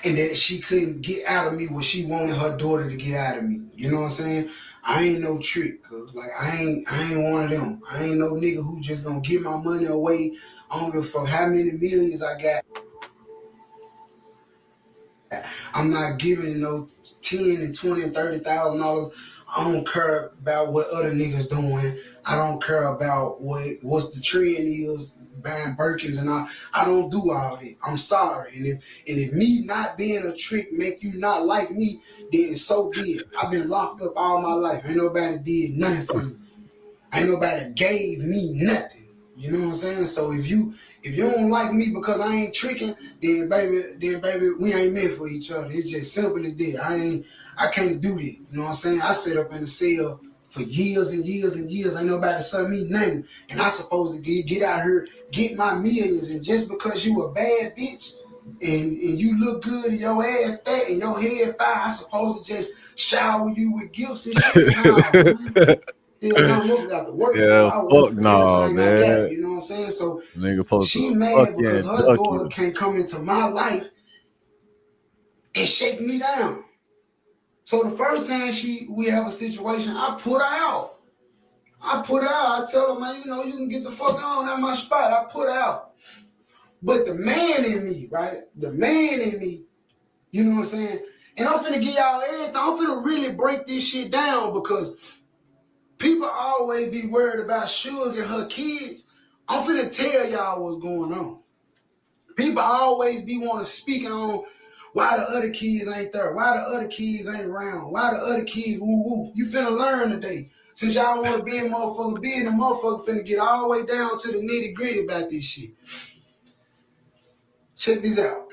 that she couldn't get out of me what she wanted her daughter to get out of me. You know what I'm saying? I ain't no trick, cause like I ain't one of them. I ain't no nigga who just gonna give my money away. I don't give a fuck how many millions I got. I'm not giving no 10 and 20 and $30,000. I don't care about what other niggas doing. I don't care about what's the trend is, buying Birkins and all. I don't do all that. I'm sorry. And if me not being a trick make you not like me, then so be it. I've been locked up all my life. Ain't nobody did nothing for me. Ain't nobody gave me nothing. You know what I'm saying? So if you don't like me because I ain't tricking, then baby, we ain't meant for each other. It's just simple as that. I can't do that. You know what I'm saying? I sit up in the cell for years and years and years. Ain't nobody sent me nothing. And I supposed to get out here, get my millions. And just because you a bad bitch and you look good and your ass fat and your head fine, I supposed to just shower you with gifts and shit? No, man. Fuck no, man. You know what I'm saying? So nigga she mad because her daughter can't come into my life and shake me down. So the first time we have a situation, I put her out. I tell her, man, you can get the fuck on at my spot. I put her out. But the man in me, right? The man in me, you know what I'm saying? And I'm finna give y'all everything. I'm finna really break this shit down because people always be worried about Sugar and her kids. I'm finna tell y'all what's going on. People always be wanting to speak on why the other kids ain't there, why the other kids ain't around, why the other kids woo. You finna learn today. Since y'all want to be a motherfucker, being a motherfucker finna get all the way down to the nitty gritty about this shit. Check this out.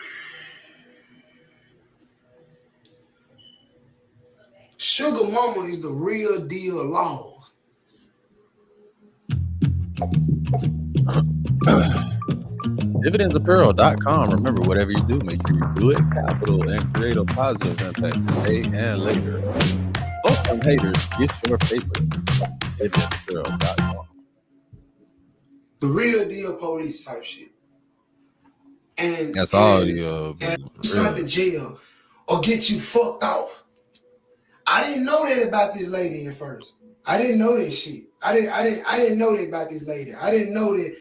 Sugar mama is the real deal laws. Dividendsapparel.com. Remember, whatever you do, make sure you do it capital and create a positive impact today and later. Fuck them haters. Get your paper. Dividendsapparel.com. The real deal police type shit. And that's all you sent to jail or get you fucked off. I didn't know that about this lady at first. I didn't know that shit. I didn't know that about this lady. I didn't know that,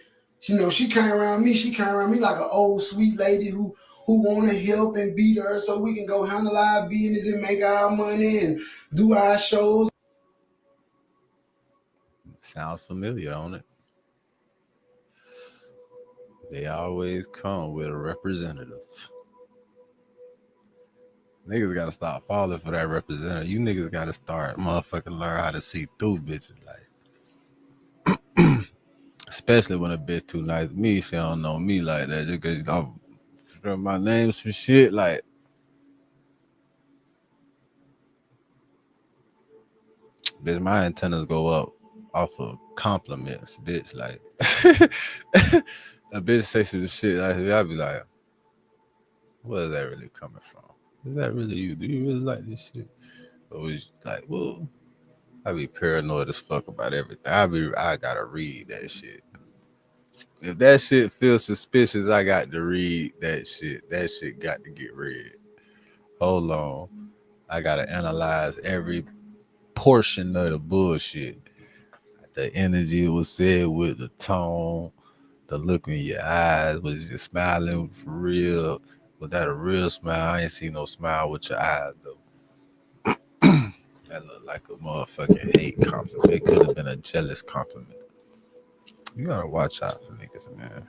she came around me. She came around me like an old sweet lady who want to help and be there so we can go handle our business and make our money and do our shows. Sounds familiar, don't it? They always come with a representative. Niggas gotta stop falling for that representative. You niggas gotta start motherfucking learn how to see through bitches. Like, especially when a bitch too nice to me, she don't know me like that. Just cause I'm my name some shit like. Bitch, my antennas go up off of compliments, bitch. Like, a bitch say some shit, I'll be like, where is that really coming from? Is that really you? Do you really like this shit? Or is like, well, I be paranoid as fuck about everything. I gotta read that shit. If that shit feels suspicious, I got to read that shit. That shit got to get read. Hold on. I gotta analyze every portion of the bullshit. The energy was said with, the tone, the look in your eyes. Was you smiling for real? Was that a real smile? I ain't seen no smile with your eyes though. That looked like a motherfucking hate compliment. It could have been a jealous compliment. You gotta watch out for niggas, man.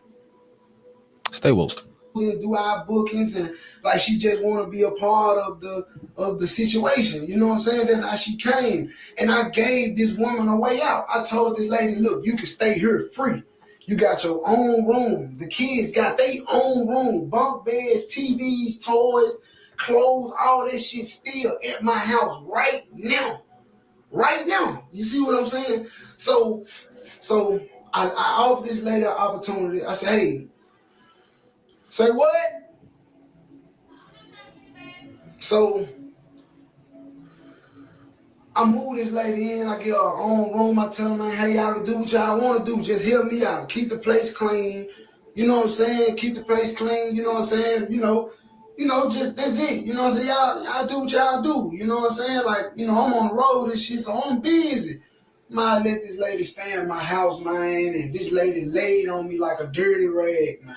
Stay woke. and do our bookings, and like she just want to be a part of the situation. You know what I'm saying? That's how she came. And I gave this woman a way out. I told this lady, look, you can stay here free. You got your own room. The kids got their own room. Bunk beds, TVs, toys, clothes, all that shit still at my house right now. Right now. You see what I'm saying? So I offered this lady an opportunity. I said, hey, say what? So I move this lady in. I get her own room. I tell her, hey, y'all can do what y'all want to do. Just help me out. Keep the place clean. You know what I'm saying? Keep the place clean. You know what I'm saying? You know, just that's it. You know what I'm saying? Y'all do what y'all do. You know what I'm saying? Like, I'm on the road and shit, so I'm busy. Man, let this lady stay in my house, man, and this lady laid on me like a dirty rag, man.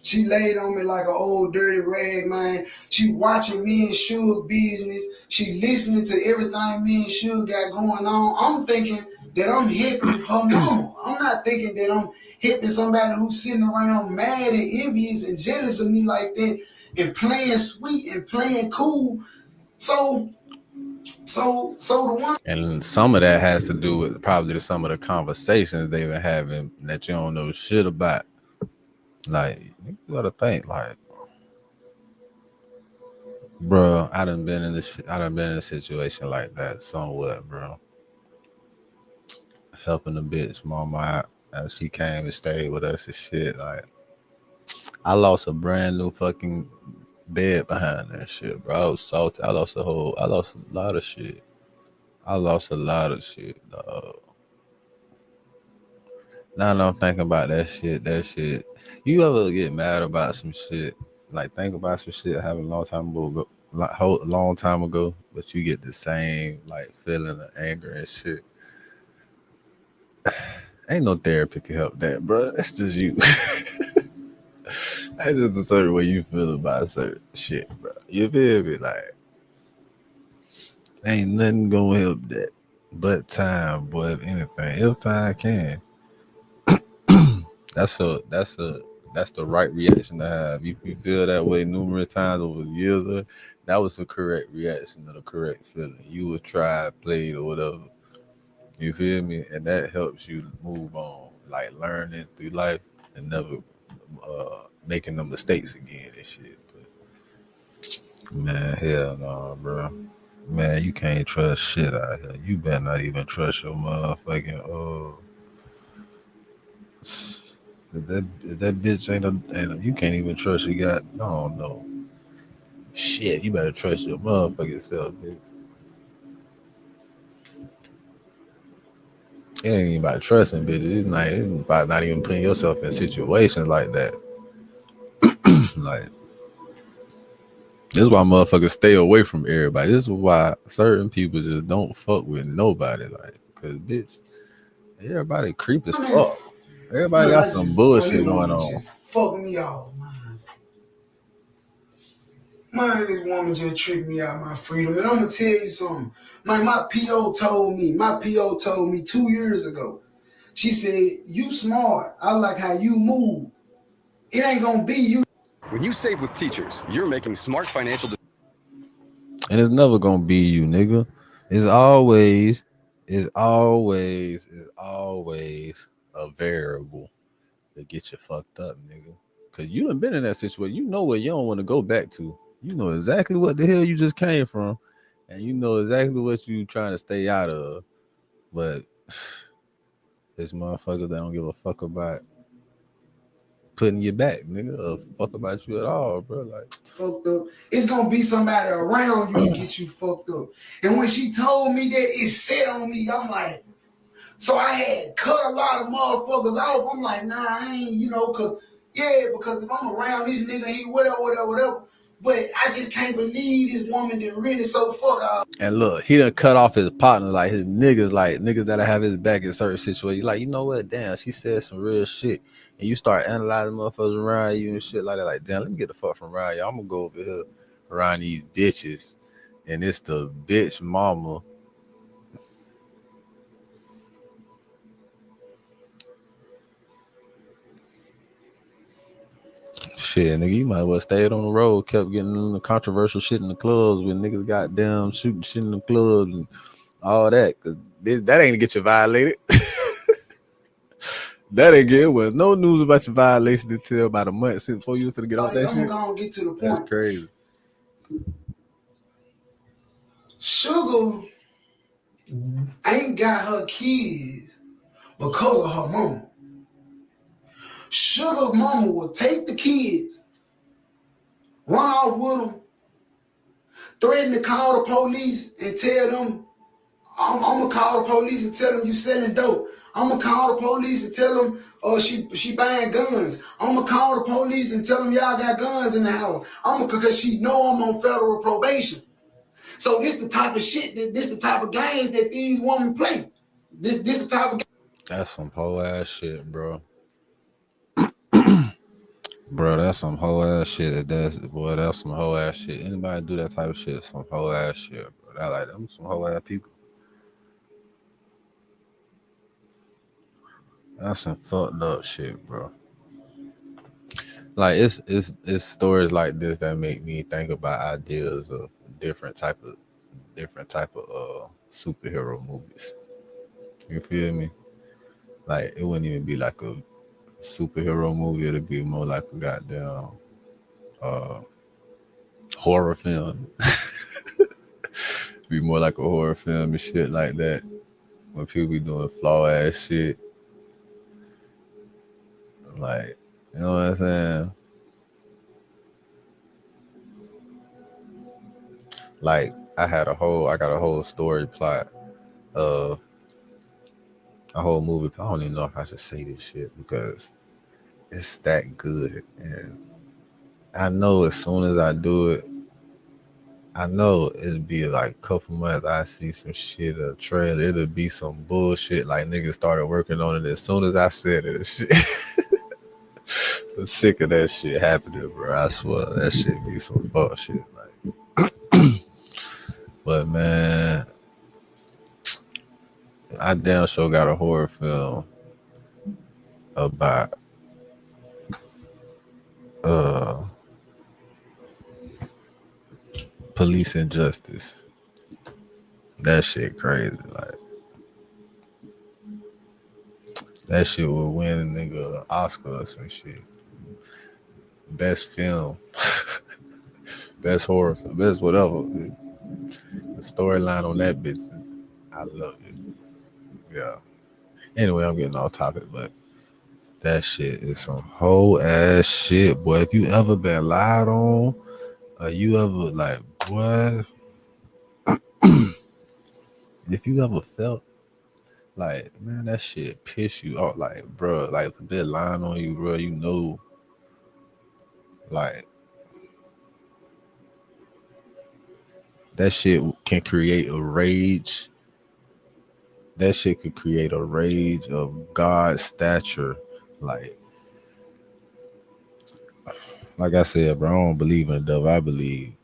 She laid on me like an old dirty rag, man. She watching me and Suge business. She listening to everything me and Suge got going on. I'm thinking that I'm hipping her mama. I'm not thinking that I'm hipping somebody who's sitting around mad and envious and jealous of me like that and playing sweet and playing cool. So the one. And some of that has to do with probably some of the conversations they've been having that you don't know shit about. Like, you gotta think, like, bro, I done been in a situation like that somewhat, bro. Helping the bitch mama out as she came and stayed with us and shit. Like, I lost a brand new fucking bed behind that shit, bro. I was salty. I lost a lot of shit. Dog. Now that I'm thinking about that shit. You ever get mad about some shit? Like, think about some shit happened a long time ago, but you get the same like feeling of anger and shit. Ain't no therapy can help that, bro. That's just you. That's just a certain way you feel about certain shit, bro. You feel me? Like, ain't nothing gonna help that but time, boy. If anything, if time can. That's the right reaction to have. If you feel that way numerous times over the years, that was the correct reaction to the correct feeling. You was tried, played, or whatever. You feel me? And that helps you move on, like learning through life and never making the mistakes again and shit. But man, hell no, bro. Man, you can't trust shit out here. You better not even trust your motherfucking If that bitch ain't you can't even trust you got no shit. You better trust your motherfucking self, bitch. It ain't even about trusting bitches. It's about not even putting yourself in situations like that. Like, this is why motherfuckers stay away from everybody. This is why certain people just don't fuck with nobody. Like, cause bitch, everybody creep as fuck. Everybody got some bullshit going on. Just fuck me off, man. Man, this woman just tricked me out of my freedom. And I'm gonna tell you something. Man, my PO told me 2 years ago. She said, you smart. I like how you move. It ain't gonna be you. When you save with Teachers, you're making smart financial decisions. And it's never gonna be you, nigga. It's always a variable that get you fucked up, nigga. Cause you done been in that situation. You know what you don't want to go back to. You know exactly what the hell you just came from, and you know exactly what you trying to stay out of. But this motherfucker that don't give a fuck about putting you back, nigga, or fuck about you at all, bro. Like, fucked up. It's gonna be somebody around you to get you fucked up. And when she told me that, it set on me. I'm like, so I had cut a lot of motherfuckers off. I'm like, nah, I ain't, because if I'm around this nigga, he whatever. But I just can't believe this woman didn't really so fuck up. and look, he done cut off his partner, like his niggas that have his back in certain situations. Like, you know what? Damn, she said some real shit. And you start analyzing motherfuckers around you and shit like that. Like, damn, let me get the fuck from around you. I'm gonna go over here around these bitches. And it's the bitch mama. Shit, nigga, you might as well stayed on the road, kept getting in the controversial shit in the clubs when niggas goddamn shooting shit in the clubs and all that. Cause that ain't get you violated. That ain't good. Well, no news about your violation until about a month since before you was finna get off that I'm shit. gonna get to the point. That's crazy. Sugar ain't got her kids because of her mama. Sugar mama will take the kids, run off with them, threaten to call the police and tell them, I'm gonna call the police and tell them you selling dope. I'm gonna call the police and tell them she buying guns. I'm gonna call the police and tell them y'all got guns in the house. Because she know I'm on federal probation. So this the type of shit this the type of games that these women play. This the type of. That's some whole ass shit, bro. Bro, that's some whole ass shit. That's some whole ass shit. Anybody do that type of shit, some whole ass shit, bro. That like them some whole ass people. That's some fucked up shit, bro. Like it's stories like this that make me think about ideas of different type of superhero movies. You feel me? Like it wouldn't even be like a superhero movie, it'd be more like a goddamn horror film. Be more like a horror film and shit like that. When people be doing flaw ass shit. Like, you know what I'm saying? Like I got a whole story plot of a whole movie. I don't even know if I should say this shit because it's that good. And I know as soon as I do it, I know it'll be like a couple months. I see some shit, a trailer. It'll be some bullshit. Like niggas started working on it as soon as I said it. Shit. I'm sick of that shit happening, bro. I swear that shit be some fuck shit. Like, but man, I damn sure got a horror film about police injustice. That shit crazy. Like that shit will win a nigga Oscars and shit. Best film, best horror film, best whatever. The storyline on that bitch is, I love it. Yeah. Anyway, I'm getting off topic, but that shit is some whole ass shit, boy. If you ever been lied on, or you ever like, boy, if you ever felt like, man, that shit piss you off, like, bro, like if they're lying on you, bro, you know, like that shit can create a rage. That shit could create a rage of God's stature. Like I said, bro, I don't believe in the devil. I believe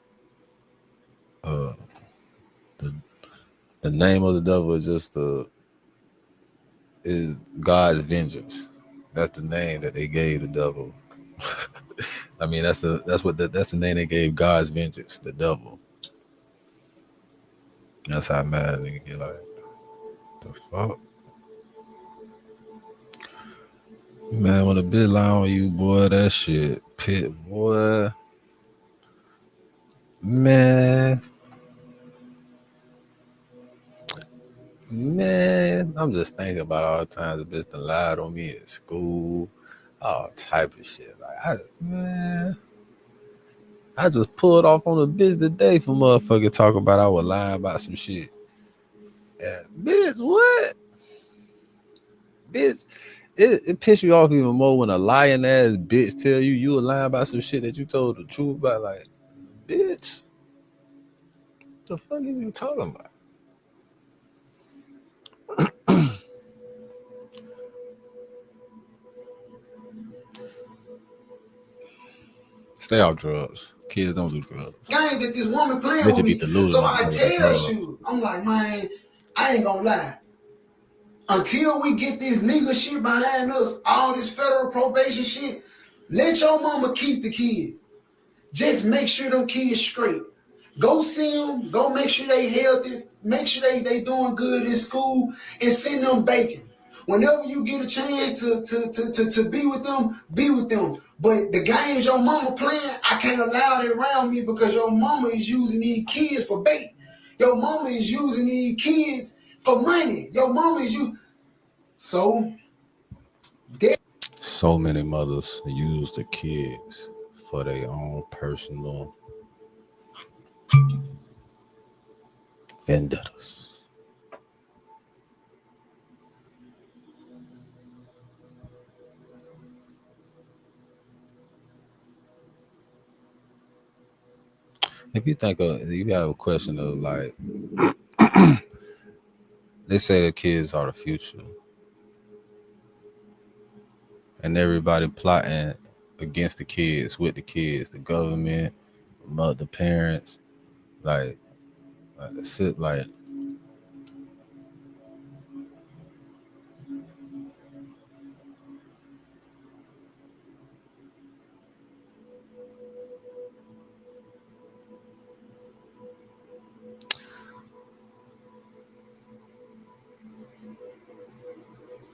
the name of the devil is just is God's vengeance. That's the name that they gave the devil. I mean, that's the name they gave God's vengeance, the devil. That's how mad nigga get. Like, the fuck, man. When a bitch lie on you, boy, that shit pit, boy. Man, I'm just thinking about all the times the bitch done lied on me at school, all type of shit. Like, I just pulled off on a bitch today for motherfucker talking about I was lying about some shit. And bitch, what? Bitch, it piss you off even more when a lying ass bitch tell you were lying about some shit that you told the truth about. Like, bitch, the fuck are you talking about? Stay off drugs. Kids don't do drugs. Game that this woman playing with me. So I tell you, I'm like, man, I ain't gonna lie. Until we get this legal shit behind us, all this federal probation shit, Let your mama keep the kids. Just make sure them kids straight. Go see them. Go make sure they healthy. Make sure they doing good in school, and send them bacon. Whenever you get a chance to be with them, be with them. But the games your mama playing, I can't allow it around me because your mama is using these kids for bait. Your mama is using these kids for money. Your mama is you. So many mothers use the kids for their own personal vendettas. If you think you have a question of like, they say the kids are the future, and everybody plotting against the kids, with the kids, the government, the parents, like sit like.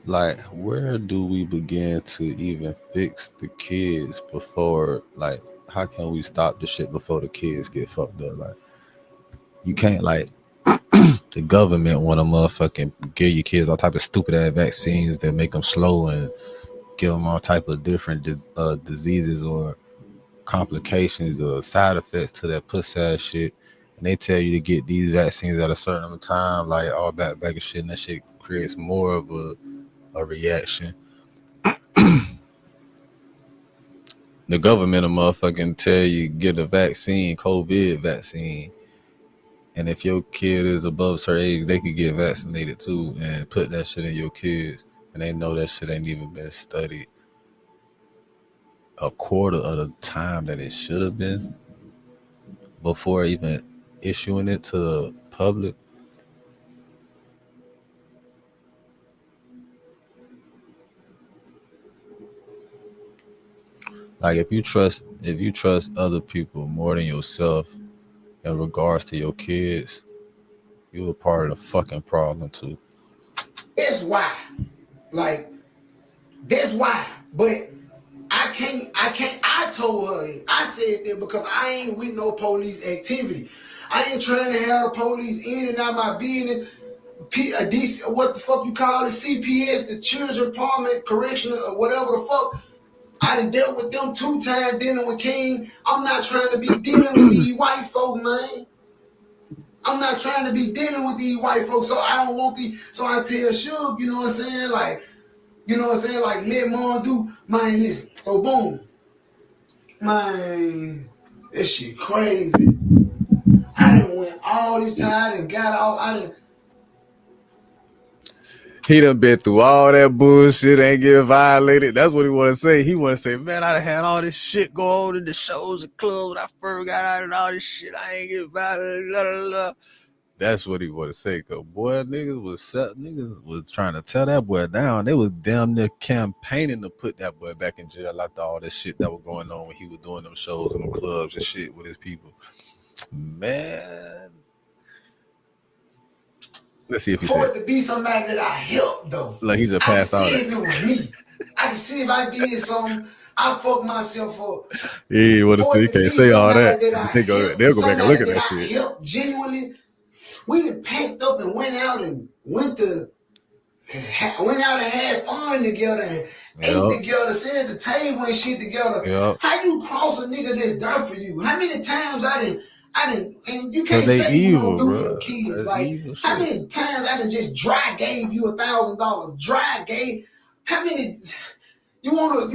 Like, where do we begin to even fix the kids before, like, how can we stop the shit before the kids get fucked up? Like, you can't, like, the government want to motherfucking give your kids all type of stupid ass vaccines that make them slow and give them all type of different diseases or complications or side effects to that pussy ass shit. And they tell you to get these vaccines at a certain time, like all that bag of shit, and that shit creates more of a reaction. The government will motherfucking tell you get a vaccine, COVID vaccine, and if your kid is above a certain age, they could get vaccinated too, and put that shit in your kids, and they know that shit ain't even been studied a quarter of the time that it should have been before even issuing it to the public. Like, if you trust other people more than yourself in regards to your kids, you're a part of the fucking problem too. That's why. Like, that's why. But I can't. I told her that. I said that because I ain't with no police activity. I ain't trying to have police in and out my business. What the fuck you call it? CPS, the Children's Department, Correctional, or whatever the fuck. I done dealt with them 2 times dealing with King. I'm not trying to be dealing with these white folk, man. I'm not trying to be dealing with these white folks, so I don't want these. So I tell Suge, you know what I'm saying? Like, you know what I'm saying? Like, let mom do, man, listen. So boom. Man, this shit crazy. I done went all this time and got off. He done been through all that bullshit, ain't get violated. That's what he want to say. He want to say, man, I done had all this shit go on in the shows and clubs when I first got out and all this shit. I ain't get violated. Blah, blah, blah. That's what he want to say. Cause boy, niggas was trying to tear that boy down. They was damn near campaigning to put that boy back in jail after all this shit that was going on when he was doing them shows in them clubs and shit with his people. Man. Let's see if for it to be somebody that I helped though. Like, he just passed out. I can see if it was me. I can see if I did something. I fucked myself up. Yeah, what you can't say all that. They'll go back and look at that shit. Helped genuinely. We done packed up and went out and went out and had fun together and ate together, sat at the table and shit together. Yep. How you cross a nigga that's done for you? How many times I didn't, and you can't say evil, you don't do for the kids. That's like, how many times I done just dry gave you $1,000? Dry gave, how many, you want us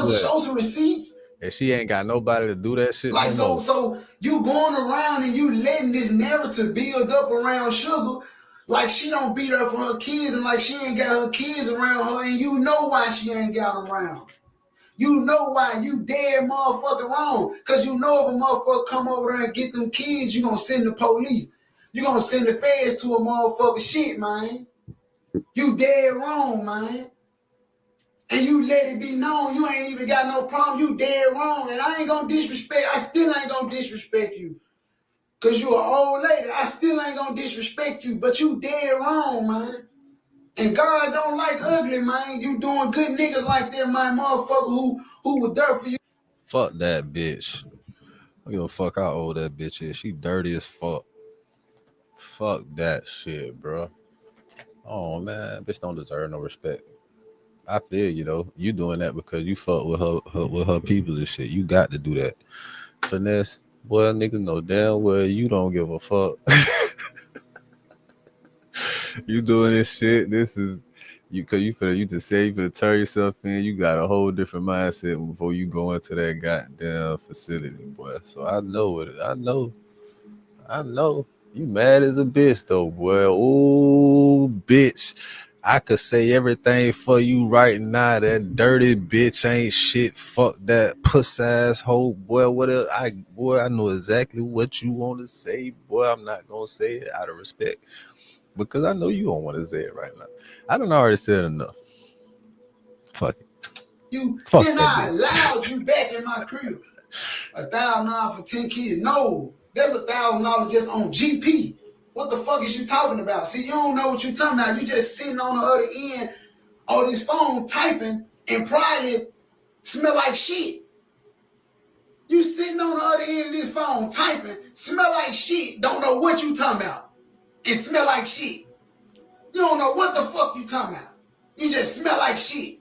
to show some receipts? And she ain't got nobody to do that shit. Like, so you going around and you letting this narrative build up around Sugar, like she don't be there for her kids and like she ain't got her kids around her, and you know why she ain't got them around. You know why. You dead motherfucker wrong. Because you know if a motherfucker come over there and get them kids, you gonna send the police. You gonna send the feds to a motherfucker shit, man. You dead wrong, man. and you let it be known you ain't even got no problem, you dead wrong. And I ain't gonna disrespect, I still ain't gonna disrespect you. Cause you an old lady, I still ain't gonna disrespect you, but you dead wrong, man. And God don't like ugly, man. You doing good niggas like that, my motherfucker who was there for you. Fuck that bitch. I don't give a fuck how old that bitch is. She dirty as fuck. Fuck that shit, bro. Oh man, bitch don't deserve no respect. I feel you though. You doing that because you fuck with her people and shit. You got to do that. Finesse, boy, niggas know damn well you don't give a fuck. You doing this shit. This is you cause you just say you finna turn yourself in. You got a whole different mindset before you go into that goddamn facility, boy. So I know it. I know. You mad as a bitch though, boy. Oh, bitch. I could say everything for you right now. That dirty bitch ain't shit. Fuck that puss ass hoe, boy. Whatever. I know exactly what you want to say, boy. I'm not gonna say it out of respect because I know you don't want to say it right now. I done already said enough. Fuck it. Fuck Then that I allowed you back in my crib. $1,000 for 10 kids. No, there's $1,000 just on GP. What the fuck is you talking about? See, you don't know what you talking about. You just sitting on the other end of this phone typing and probably smell like shit. You sitting on the other end of this phone typing, smell like shit, don't know what you talking about, and smell like shit. You don't know what the fuck you talking about. You just smell like shit.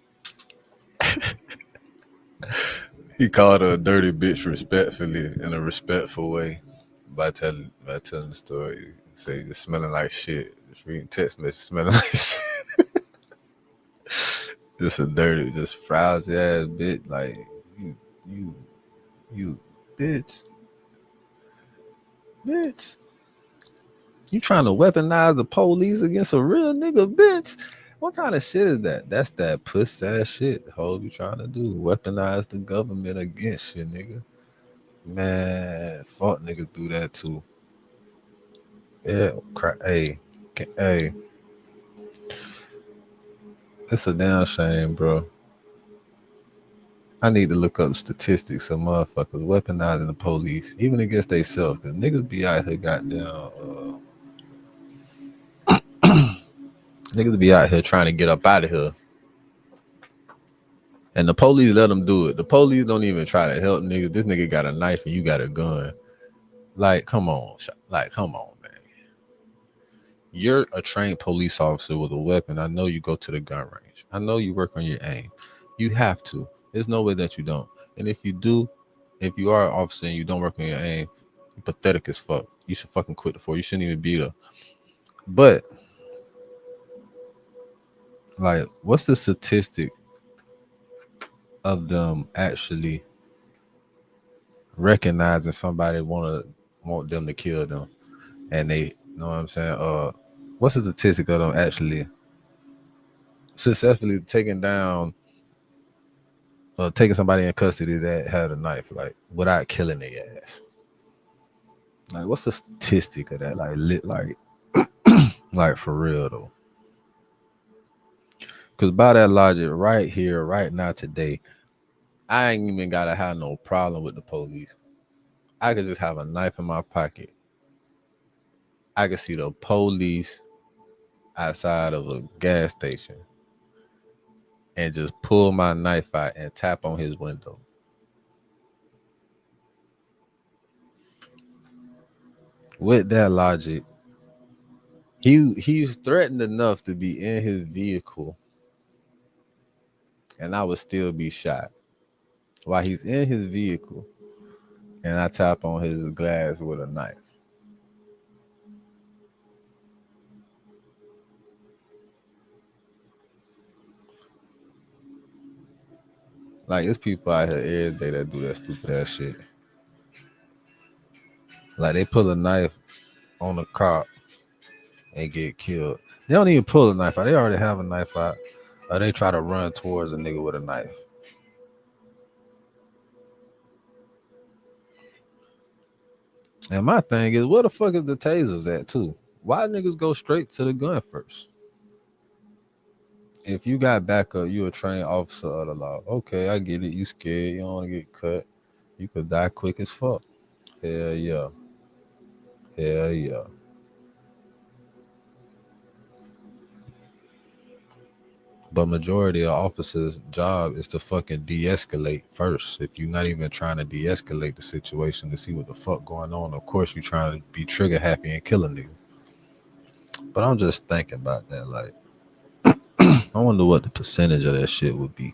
He called her a dirty bitch respectfully, in a respectful way, by telling the story. Say you're smelling like shit. Just reading text message, smelling like shit. Just a dirty, just frowsy ass bitch. Like you, bitch. You trying to weaponize the police against a real nigga, bitch? What kind of shit is that? That's that puss ass shit. Ho, you trying to do? Weaponize the government against you, nigga. Man, fuck niggas do that too. Yeah, hey, it's a damn shame, bro. I need to look up statistics of motherfuckers weaponizing the police, even against themselves, because niggas be out here goddamn. Niggas be out here trying to get up out of here. And the police let them do it. The police don't even try to help niggas. This nigga got a knife and you got a gun. Like, come on. Come on, man. You're a trained police officer with a weapon. I know you go to the gun range. I know you work on your aim. You have to. There's no way that you don't. And if you do, if you are an officer and you don't work on your aim, you're pathetic as fuck. You should fucking quit the force. You shouldn't even be there. But, like, what's the statistic of them actually recognizing somebody want them to kill them, and they, you know what I'm saying? What's the statistic of them actually successfully taking somebody in custody that had a knife, like without killing their ass? Like, what's the statistic of that? Like for real though. Because by that logic, right here, right now, today, I ain't even gotta have no problem with the police. I could just have a knife in my pocket. I could see the police outside of a gas station and just pull my knife out and tap on his window. With that logic, he's threatened enough to be in his vehicle and I would still be shot while he's in his vehicle and I tap on his glass with a knife. Like, there's people out here every day that do that stupid ass shit. Like, they pull a knife on a cop and get killed. They don't even pull a knife out. They already have a knife out. Or they try to run towards a nigga with a knife. And my thing is, where the fuck is the tasers at too? Why niggas go straight to the gun first? if you got backup, you a trained officer of the law. Okay, I get it. You scared. You don't want to get cut. You could die quick as fuck. Hell yeah. Hell yeah. But majority of officers' job is to fucking de-escalate first. If you're not even trying to de-escalate the situation to see what the fuck going on, of course you're trying to be trigger happy and kill a nigga. But I'm just thinking about that, like, I wonder what the percentage of that shit would be.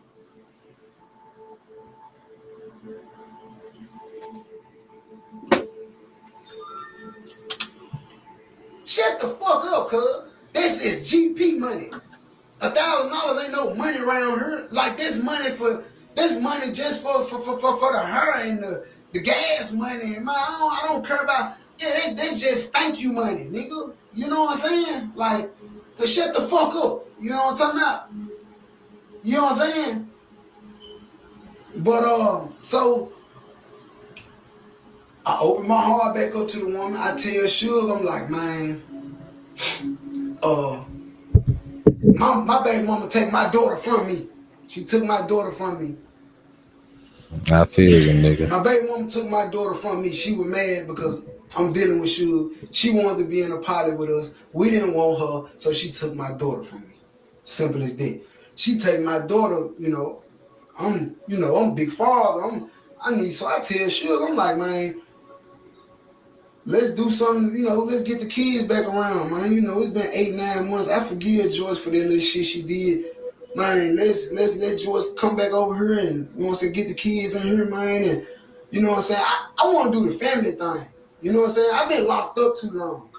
Shut the fuck up, cuz. This is GP money. $1,000 ain't no money around here. Like this money just for the hair and the gas money. Man, I don't care about. Yeah, they just thank you money, nigga. You know what I'm saying? Like, to shut the fuck up. You know what I'm talking about? You know what I'm saying? But so I open my heart back up to the woman. I tell Suge, I'm like, man, my baby mama take my daughter from me. She took my daughter from me. I feel you, nigga. My baby mama took my daughter from me. She was mad because I'm dealing with Suge. She wanted to be in a pilot with us. We didn't want her, so she took my daughter from me. Simple as that. She take my daughter, I'm big father. So I tell Suge, I'm like, man, let's do something, let's get the kids back around, man. It's been 8-9 months. I forgive Joyce for that little shit she did. Man, let's let Joyce come back over here and get the kids in here, man. And you know what I'm saying? I want to do the family thing. You know what I'm saying? I've been locked up too long.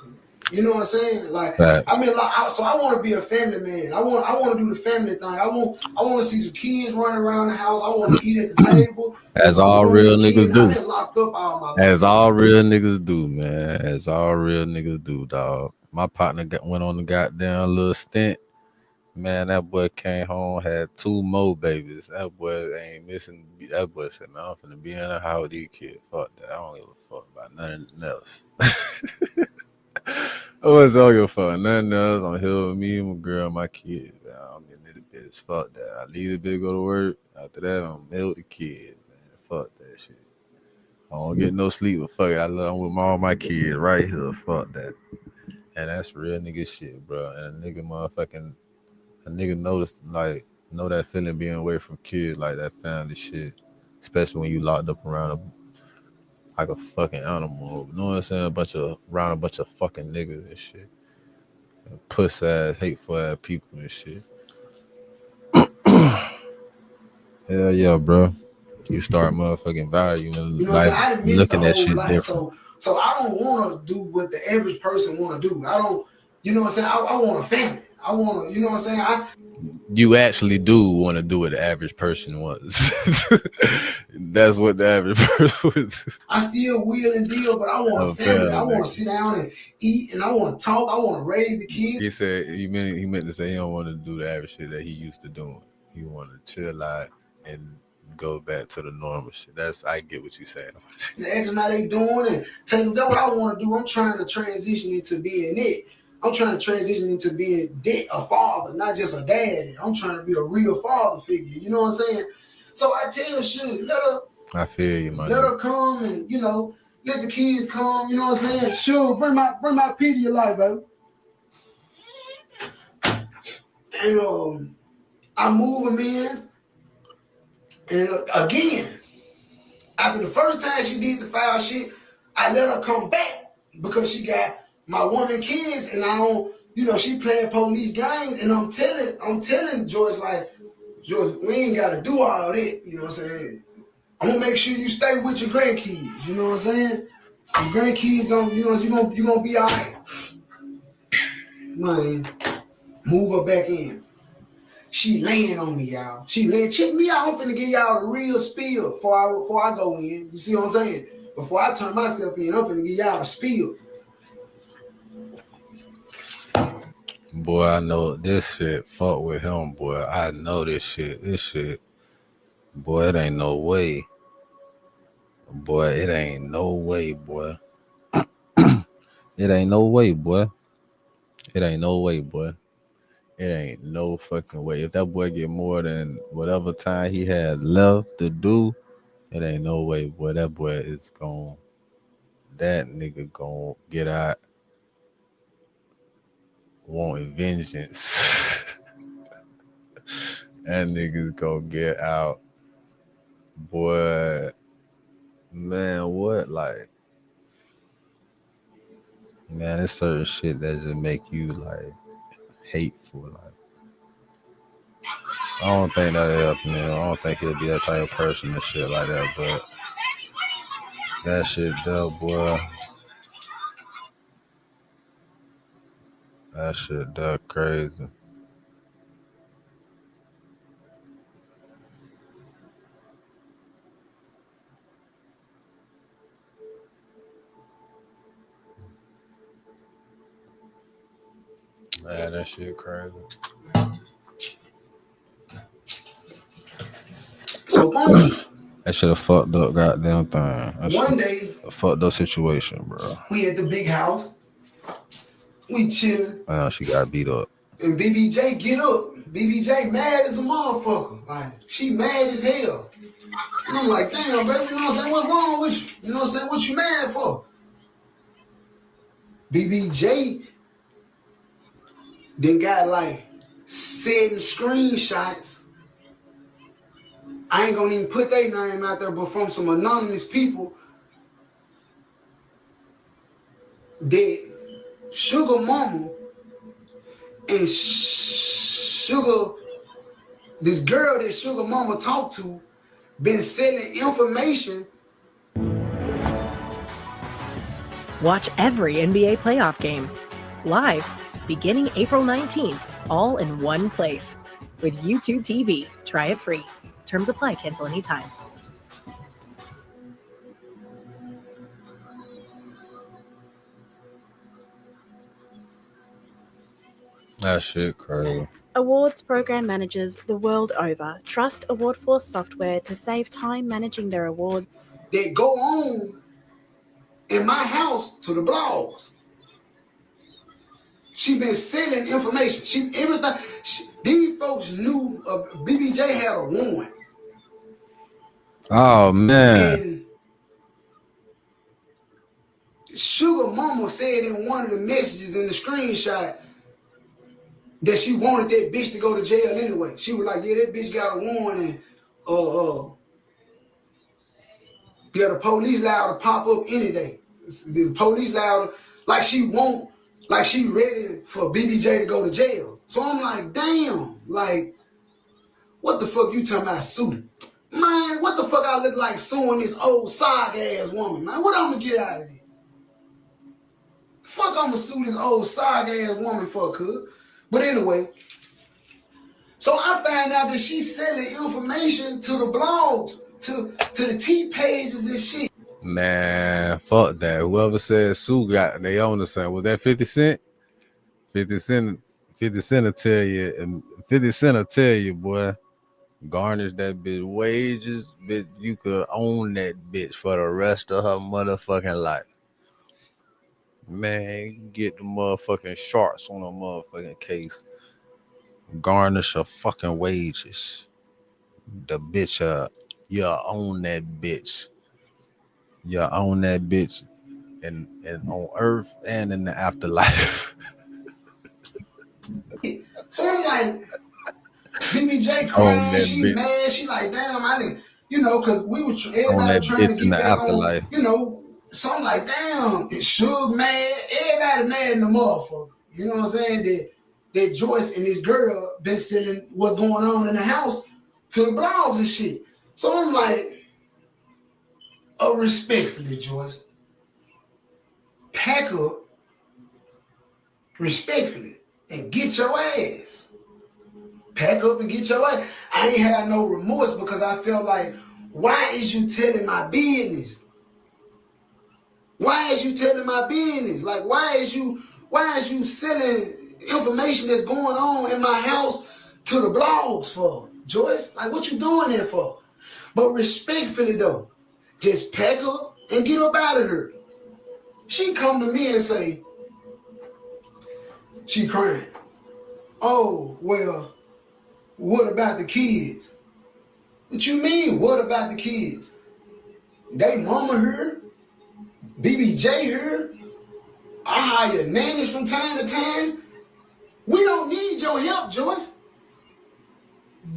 You know what I'm saying? Like, right. I've been locked out, so I want to be a family man. I want to do the family thing. I want to see some kids running around the house. I want to eat at the table. As all real niggas do. I've been locked up all my life. As all real niggas do, man. As all real niggas do, dog. My partner went on the goddamn little stint. Man, that boy came home, had 2 more babies. That boy ain't missing. That boy said, man, I'm finna be in a house with these kids. Fuck that. I don't give a fuck about nothing else. I wasn't on your fuck nothing else. I'm here with me and my girl and my kids, man. I'm in this bitch. Fuck that. I leave the bitch, go to work. After that, I'm here with the kids, man. Fuck that shit. I don't get no sleep, but fuck it. I'm with all my kids right here. Fuck that. And that's real nigga shit, bro. And a nigga know that feeling being away from kids, like that family shit. Especially when you locked up around like a fucking animal. You know what I'm saying? Around a bunch of fucking niggas and shit. And puss ass, hateful ass people and shit. Hell yeah, bro. You start motherfucking valuing life, looking at shit different. So I don't want to do what the average person want to do. I don't, you know what I'm saying? I want a family. I want to, you know what I'm saying? You actually do want to do what the average person wants. That's what the average person was. I still wheel and deal, but I want a family. I want to sit down and eat, and I want to talk. I want to raise the kids. He said he meant to say he don't want to do the average shit that he used to doing. He want to chill out and go back to the normal shit. I get what you're saying. Ask them how they doing and tell them that's what I want to do. I'm trying to transition into being it. I'm trying to transition into being a father, not just a daddy. I'm trying to be a real father figure. You know what I'm saying? So I tell shit, let her. I feel you, man. Let her come and let the kids come. You know what I'm saying? Sure, bring my P to your life, baby. And I move them in. And again, after the first time she did the foul shit, I let her come back because she got my woman kids, and I don't, she playing police games, and I'm telling George, like, George, we ain't gotta do all that, you know what I'm saying? I'm gonna make sure you stay with your grandkids, you know what I'm saying? Your grandkids you gonna be all right. Man, move her back in. She laying on me, y'all. Check me out. I'm finna give y'all the real spiel before I go in. You see what I'm saying? Before I turn myself in, I'm finna give y'all the spiel. Boy, I know this shit. Fuck with him, boy. I know this shit. This shit. Boy, it ain't no way. Boy, it ain't no way, boy. It ain't no way, boy. It ain't no way, boy. It ain't no fucking way. If that boy get more than whatever time he had left to do, it ain't no way, boy. That boy is gon' that nigga gon' get out wanting vengeance. That nigga's gon' get out. Boy, man, what? Like, man, it's certain shit that just make you like hateful. Like, I don't think that'll help me. I don't think he'll be that type of person and shit like that, but that shit though, boy. That shit that crazy. Man, that shit crazy. So that should have fucked up goddamn thing. One day, a fucked up situation, bro. We at the big house. We chilling. She got beat up. And BBJ get up. BBJ mad as a motherfucker. Like, she mad as hell. And I'm like, damn, baby, you know what I'm saying? What's wrong with you? You know what I'm saying? What you mad for? BBJ then got like 7 screenshots. I ain't gonna even put their name out there, but from some anonymous people that Sugar Mama and Sugar, this girl that Sugar Mama talked to, been selling information. Watch every NBA playoff game live beginning April 19th, all in one place. With YouTube TV, try it free. Terms apply, cancel anytime. That shit crazy. Awards program managers the world over trust AwardForce software to save time managing their awards. They go on in my house to the blogs. She been selling information. These folks knew BBJ had a warrant. Oh man. And Sugar Mama said in one of the messages in the screenshot that she wanted that bitch to go to jail anyway. She was like, yeah, that bitch got a warrant and yeah, the police liable to pop up any day. The police liable, like she ready for BBJ to go to jail. So I'm like, damn, like, what the fuck you talking about suing? Man, what the fuck I look like suing this old sog ass woman, man? What I'm gonna get out of it? Fuck I'm gonna sue this old sog ass woman for, cuz. But anyway, so I found out that she's selling information to the blogs, to the T pages and shit. Man, fuck that. Whoever said Sue got they own the son. Was that 50 Cent? 50 Cent will tell you, and 50 Cent will tell you, boy, garnish that bitch wages, bitch. You could own that bitch for the rest of her motherfucking life. Man, you get the motherfucking sharks on a motherfucking case. Garnish her fucking wages. The bitch, you own that bitch. You own that bitch and on earth and in the afterlife. So I'm like, BBJ crying, she bitch. Mad, she like, damn, I didn't, you know, because we were everybody trying to get back on, you know. So I'm like, damn, it's Suge mad, everybody mad in the motherfucker. You know what I'm saying? That Joyce and this girl been selling what's going on in the house to the blogs and shit. So I'm like, respectfully, Joyce, pack up respectfully and get your ass. Pack up and get your ass. I ain't had no remorse because I felt like, why is you telling my business? Why is you telling my business? Like, why is you selling information that's going on in my house to the blogs for, Joyce? Like, what you doing there for? But respectfully though, just pack up and get up out of here. She come to me and say, she crying. Oh, well, what about the kids? What you mean, what about the kids? They mama here, BBJ here. I hire nannies from time to time. We don't need your help, Joyce.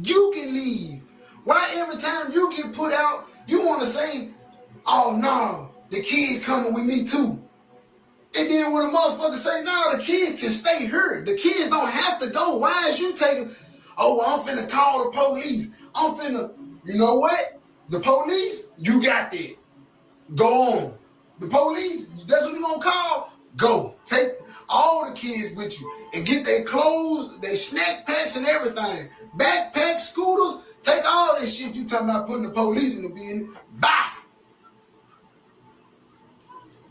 You can leave. Why every time you get put out, you want to say, oh no, the kids coming with me too. And then when a motherfucker say, no, the kids can stay here. The kids don't have to go. Why is you taking, oh, well, I'm finna call the police. I'm finna, you know what? The police, you got that. Go on. The police, that's what you gonna call? Go. Take all the kids with you and get their clothes, their snack packs and everything. Backpacks, scooters, take all this shit you talking about putting the police in the bin. Bye.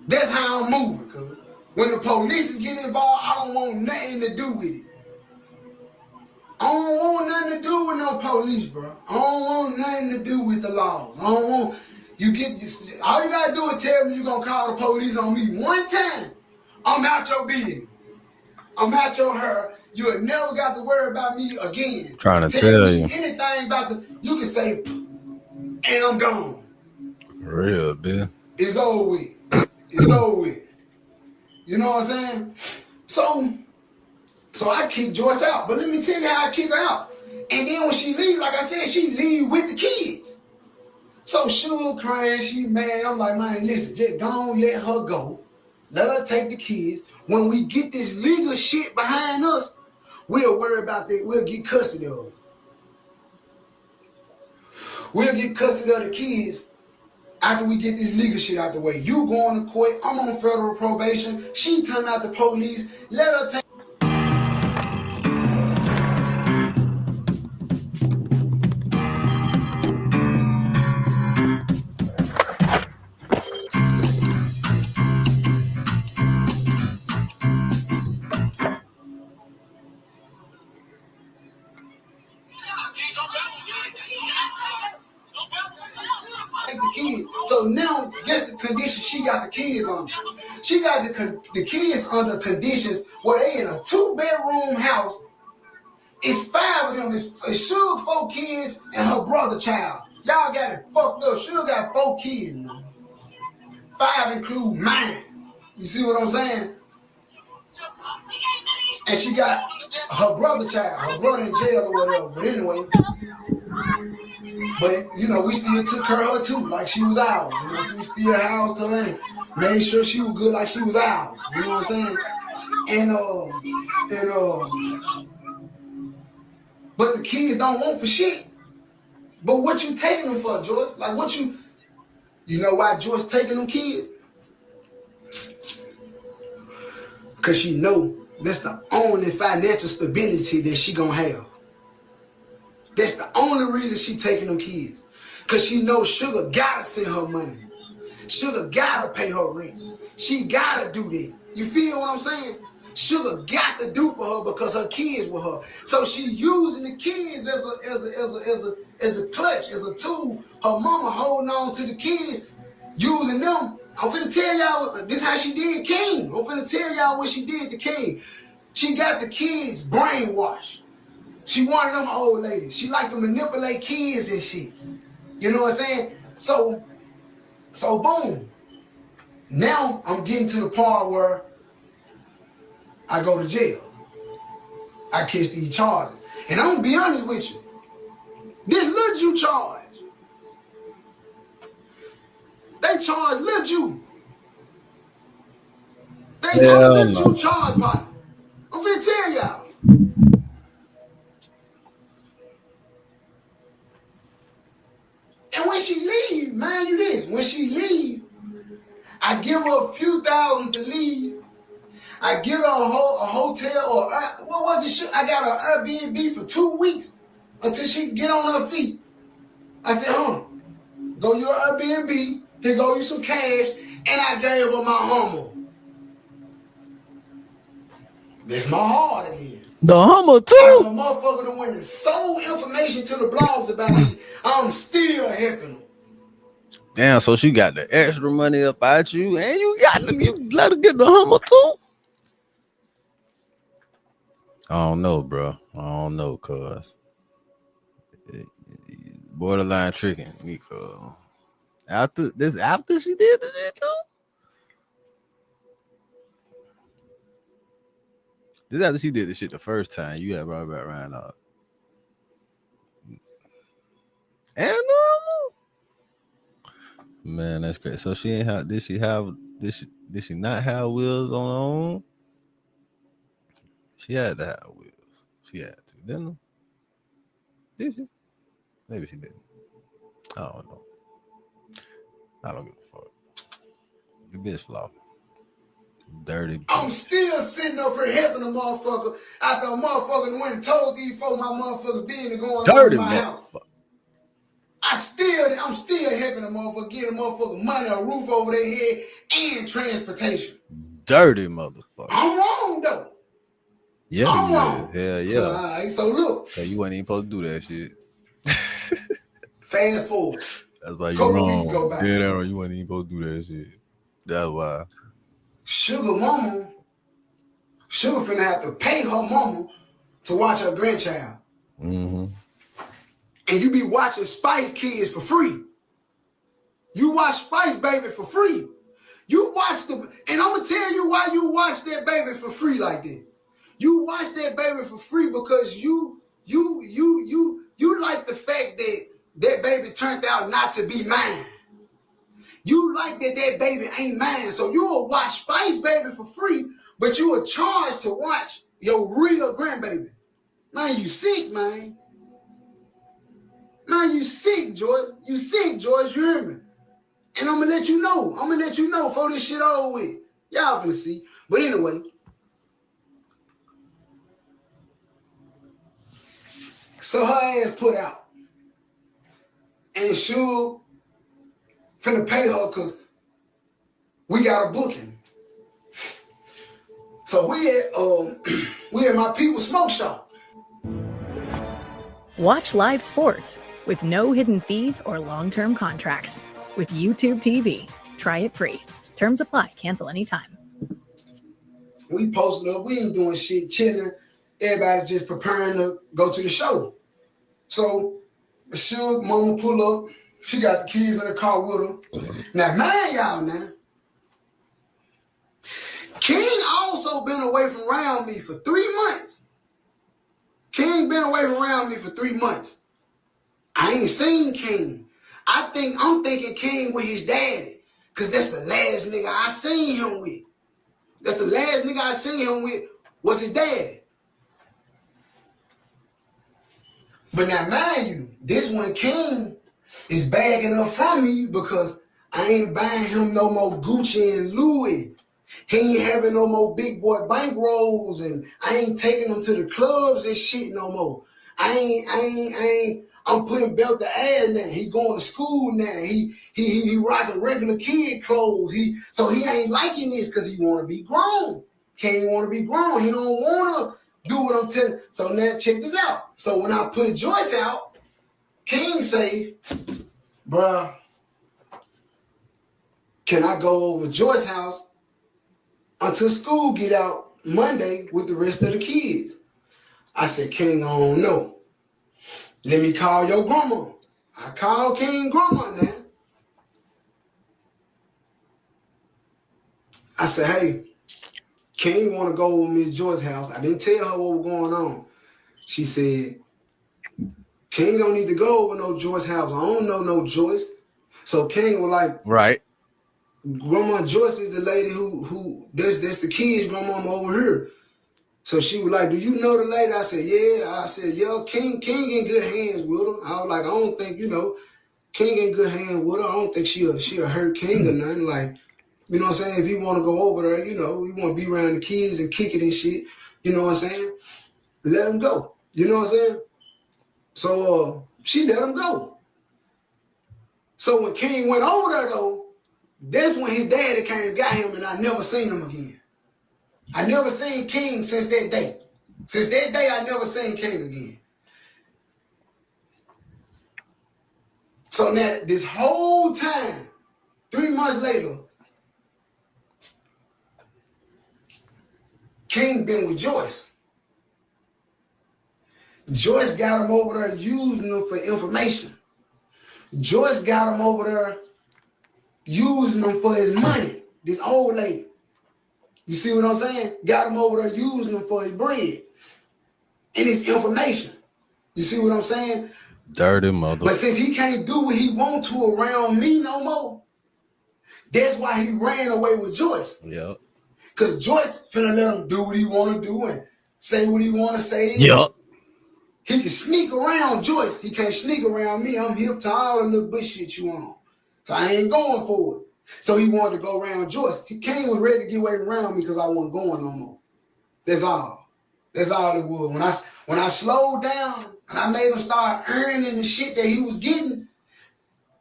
That's how I'm moving, cuz. When the police get involved, I don't want nothing to do with it. I don't want nothing to do with no police, bro. I don't want nothing to do with the laws. I don't want, all you gotta do is tell me you gonna call the police on me one time. I'm out your business. I'm out your hair. You have never got to worry about me again. Trying to tell you. Anything about you can say, and I'm gone. For real, man. It's over with. It's over with. You know what I'm saying? So I kick Joyce out. But let me tell you how I kick her out. And then when she leave, like I said, she leave with the kids. So she was crying, she mad. I'm like, man, listen, just go on, let her go. Let her take the kids. When we get this legal shit behind us, we'll worry about that. We'll get custody of them. We'll get custody of the kids after we get this legal shit out the way. You going to court, I'm on federal probation. She turned out the police. Let her take. The kids. So now, guess the condition she got the kids on. She got the kids under conditions where they in a 2-bedroom house. It's 5 of them. It's Suge 4 kids and her brother child. Y'all got it fucked up. Suge got 4 kids, man. 5 include mine. You see what I'm saying? And she got her brother child. Her brother in jail or whatever. But anyway. But, you know, we still took care of her too, like she was ours. You know, so we still housed her and made sure she was good like she was ours. You know what I'm saying? But the kids don't want for shit. But what you taking them for, Joyce? Like what you know why Joyce taking them kids? Because she know that's the only financial stability that she gonna have. That's the only reason she taking them kids. Because she knows Sugar gotta send her money. Sugar gotta pay her rent. She gotta do that. You feel what I'm saying? Sugar got to do for her because her kids were her. So she using the kids as a clutch, as a tool. Her mama holding on to the kids, using them. I'm finna tell y'all, this is how she did King. I'm finna tell y'all what she did to King. She got the kids brainwashed. She one of them old ladies. She like to manipulate kids and shit. You know what I'm saying? So boom. Now I'm getting to the part where I go to jail. I catch these charges. And I'm gonna be honest with you. This Lil Ju charge. They charge Lil Ju. They Lil Ju charge partner. I'm finna tell y'all. And when she leave, mind you this, when she leave, I give her a few thousand to leave. I give her a hotel or what was it? I got an Airbnb for 2 weeks until she can get on her feet. I said, go to your Airbnb, here go you some cash, and I gave her my Hummer. That's my heart again. The Hummer too? I'm a motherfucker that went and sold information to the blogs about me. I'm still helping them. Damn, so she got the extra money up at you, and you let her get the Hummer too? I don't know, bro. I don't know, cuz. Borderline tricking me, cuz. After she did the shit too? This after she did the shit the first time. You got brought back around up. And man, that's great. So she ain't have did she not have wheels on her own? She had to have wheels. She had to, didn't she? Did she? Maybe she didn't. I don't know. I don't give a fuck. The bitch flop. Dirty bitch. I'm still sitting up here helping a motherfucker after a motherfucker went and told these folks my motherfucker business going on in my house. I'm still helping a motherfucker get a motherfucker money, a roof over their head, and transportation. Dirty motherfucker. I'm wrong though. Yeah, I'm wrong. Hell yeah. All right, so look. So you wasn't even supposed to do that shit. Fast forward. That's why you Couple weeks go wrong. by. Yeah, Aaron, you wasn't even supposed to do that shit. That's why. Sugar finna have to pay her mama to watch her grandchild. Mm-hmm. And you be watching Spice Kids for free. You watch Spice Baby for free. You watch them, and I'm gonna tell you why you watch that baby for free like that. You watch that baby for free because you like the fact that that baby turned out not to be mine. You like that baby ain't mine, so you'll watch Spice Baby for free, but you are charged to watch your real grandbaby. Man, you sick, man. Man, you sick, George. You sick, George. You hear me? And I'm gonna let you know. Before this shit over with. Y'all finna see. But anyway. So her ass put out. And Suge finna pay her because we got a booking. So we at my people's smoke shop. Watch live sports with no hidden fees or long-term contracts with YouTube TV. Try it free. Terms apply. Cancel anytime. We posted up. We ain't doing shit, chilling. Everybody just preparing to go to the show. So Suge mama pull up. She got the kids in the car with her. Now, mind y'all now. King also been away from around me for 3 months. King been away from around me for 3 months. I ain't seen King. I'm thinking King with his daddy. Cause that's the last nigga I seen him with. That's the last nigga I seen him with was his daddy. But now mind you, this one King is bagging up from me because I ain't buying him no more Gucci and Louis. He ain't having no more big boy bankrolls, and I ain't taking him to the clubs and shit no more. I'm putting belt to ass now. He going to school now. He rocking regular kid clothes. So he ain't liking this because he want to be grown. Can't want to be grown. He don't want to do what I'm telling. So now check this out. So when I put Joyce out, King say, bruh, can I go over Joyce's house until school get out Monday with the rest of the kids? I said, King, I don't know. Let me call your grandma. I call King grandma now. I said, hey, King want to go over Miss Joyce's house. I didn't tell her what was going on. She said, King don't need to go over no Joyce's house. I don't know no Joyce. So King was like, right. Grandma Joyce is the lady who that's the kids' grandmama over here. So she was like, do you know the lady? I said, yeah. I said, yeah, King in good hands with her. I was like, I don't think, King in good hands with her. I don't think she'll hurt King or nothing. Like, you know what I'm saying? If he want to go over there, you want to be around the kids and kick it and shit, you know what I'm saying? Let him go. You know what I'm saying? So she let him go. So when King went over there, though, that's when his daddy came and got him, and I never seen him again. I never seen King since that day. Since that day, I never seen King again. So now, this whole time, 3 months later, King been with Joyce. Joyce got him over there using them for information. Joyce got him over there using them for his money. This old lady. You see what I'm saying? Got him over there using them for his bread and his information. You see what I'm saying? Dirty mother. But since he can't do what he want to around me no more, that's why he ran away with Joyce. Yep. Because Joyce finna let him do what he want to do and say what he want to say. Yep. He can sneak around Joyce. He can't sneak around me. I'm hip to all the little bullshit you on. So I ain't going for it. So he wanted to go around Joyce. Kane was ready to get away around me because I wasn't going no more. That's all. That's all it was. When I slowed down and I made him start earning the shit that he was getting,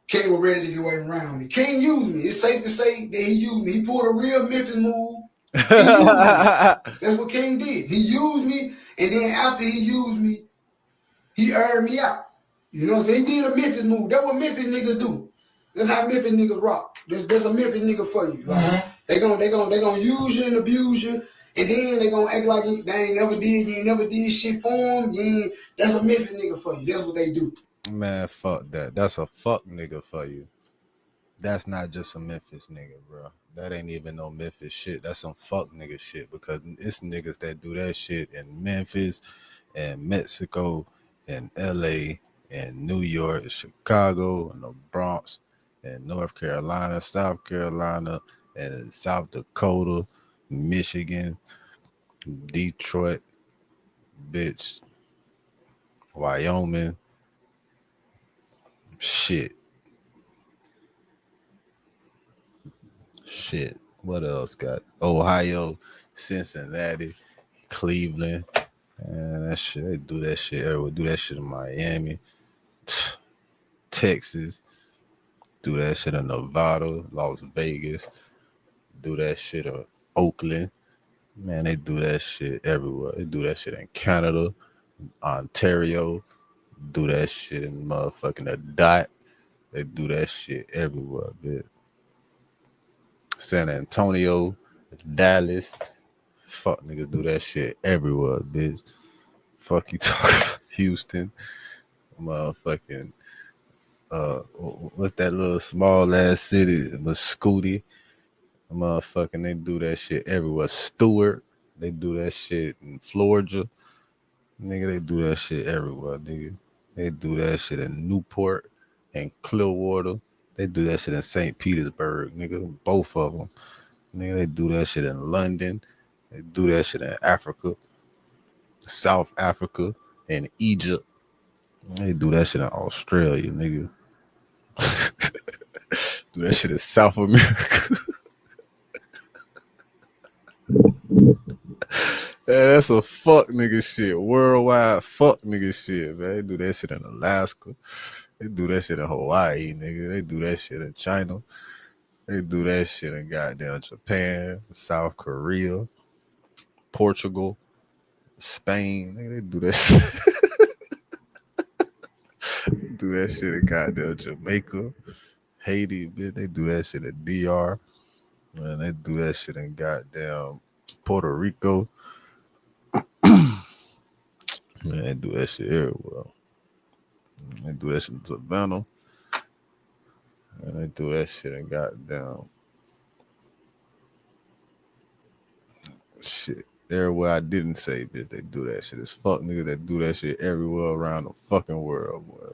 Kane was ready to get away around me. Kane used me. It's safe to say that he used me. He pulled a real Memphis move. That's what King did. He used me, and then after he used me, he aired me out. You know what I'm saying? He did a Memphis move. That's what Memphis niggas do. That's how Memphis niggas rock. There's a Memphis nigga for you. Like, they gonna use you and abuse you, and then they gonna act like they ain't never did. You ain't never did shit for them. That's a Memphis nigga for you. That's what they do. Man, fuck that. That's a fuck nigga for you. That's not just a Memphis nigga, bro. That ain't even no Memphis shit. That's some fuck nigga shit, because it's niggas that do that shit in Memphis and Mexico and LA and New York, Chicago and the Bronx and North Carolina, South Carolina and South Dakota, Michigan, Detroit, bitch, Wyoming, shit. What else got? Ohio, Cincinnati, Cleveland. And that shit, they do that shit everywhere. Do that shit in Miami, Texas. Do that shit in Nevada, Las Vegas. Do that shit in Oakland. Man, they do that shit everywhere. They do that shit in Canada, Ontario. Do that shit in motherfucking the Dot. They do that shit everywhere, bitch. San Antonio, Dallas. Fuck niggas do that shit everywhere, bitch. Fuck you talking Houston. Motherfucking what's that little small ass city? Mascooty. Motherfucking they do that shit everywhere. Stewart. They do that shit in Florida. Nigga, they do that shit everywhere, nigga. They do that shit in Newport and Clearwater. They do that shit in St. Petersburg, nigga. Both of them. Nigga, they do that shit in London. They do that shit in Africa, South Africa, and Egypt. They do that shit in Australia, nigga. Do that shit in South America. Yeah, that's a fuck nigga shit. Worldwide fuck nigga shit, man. They do that shit in Alaska. They do that shit in Hawaii, nigga. They do that shit in China. They do that shit in goddamn Japan, South Korea, Portugal, Spain. Nigga, they do that shit. Do that shit in goddamn Jamaica, Haiti, bitch. They do that shit in DR. Man, they do that shit in goddamn Puerto Rico. Man, they do that shit everywhere. They do that shit in Savannah. And they do that shit in goddamn shit. Everywhere I didn't say, bitch, they do that shit. It's fuck niggas that do that shit everywhere around the fucking world, boy.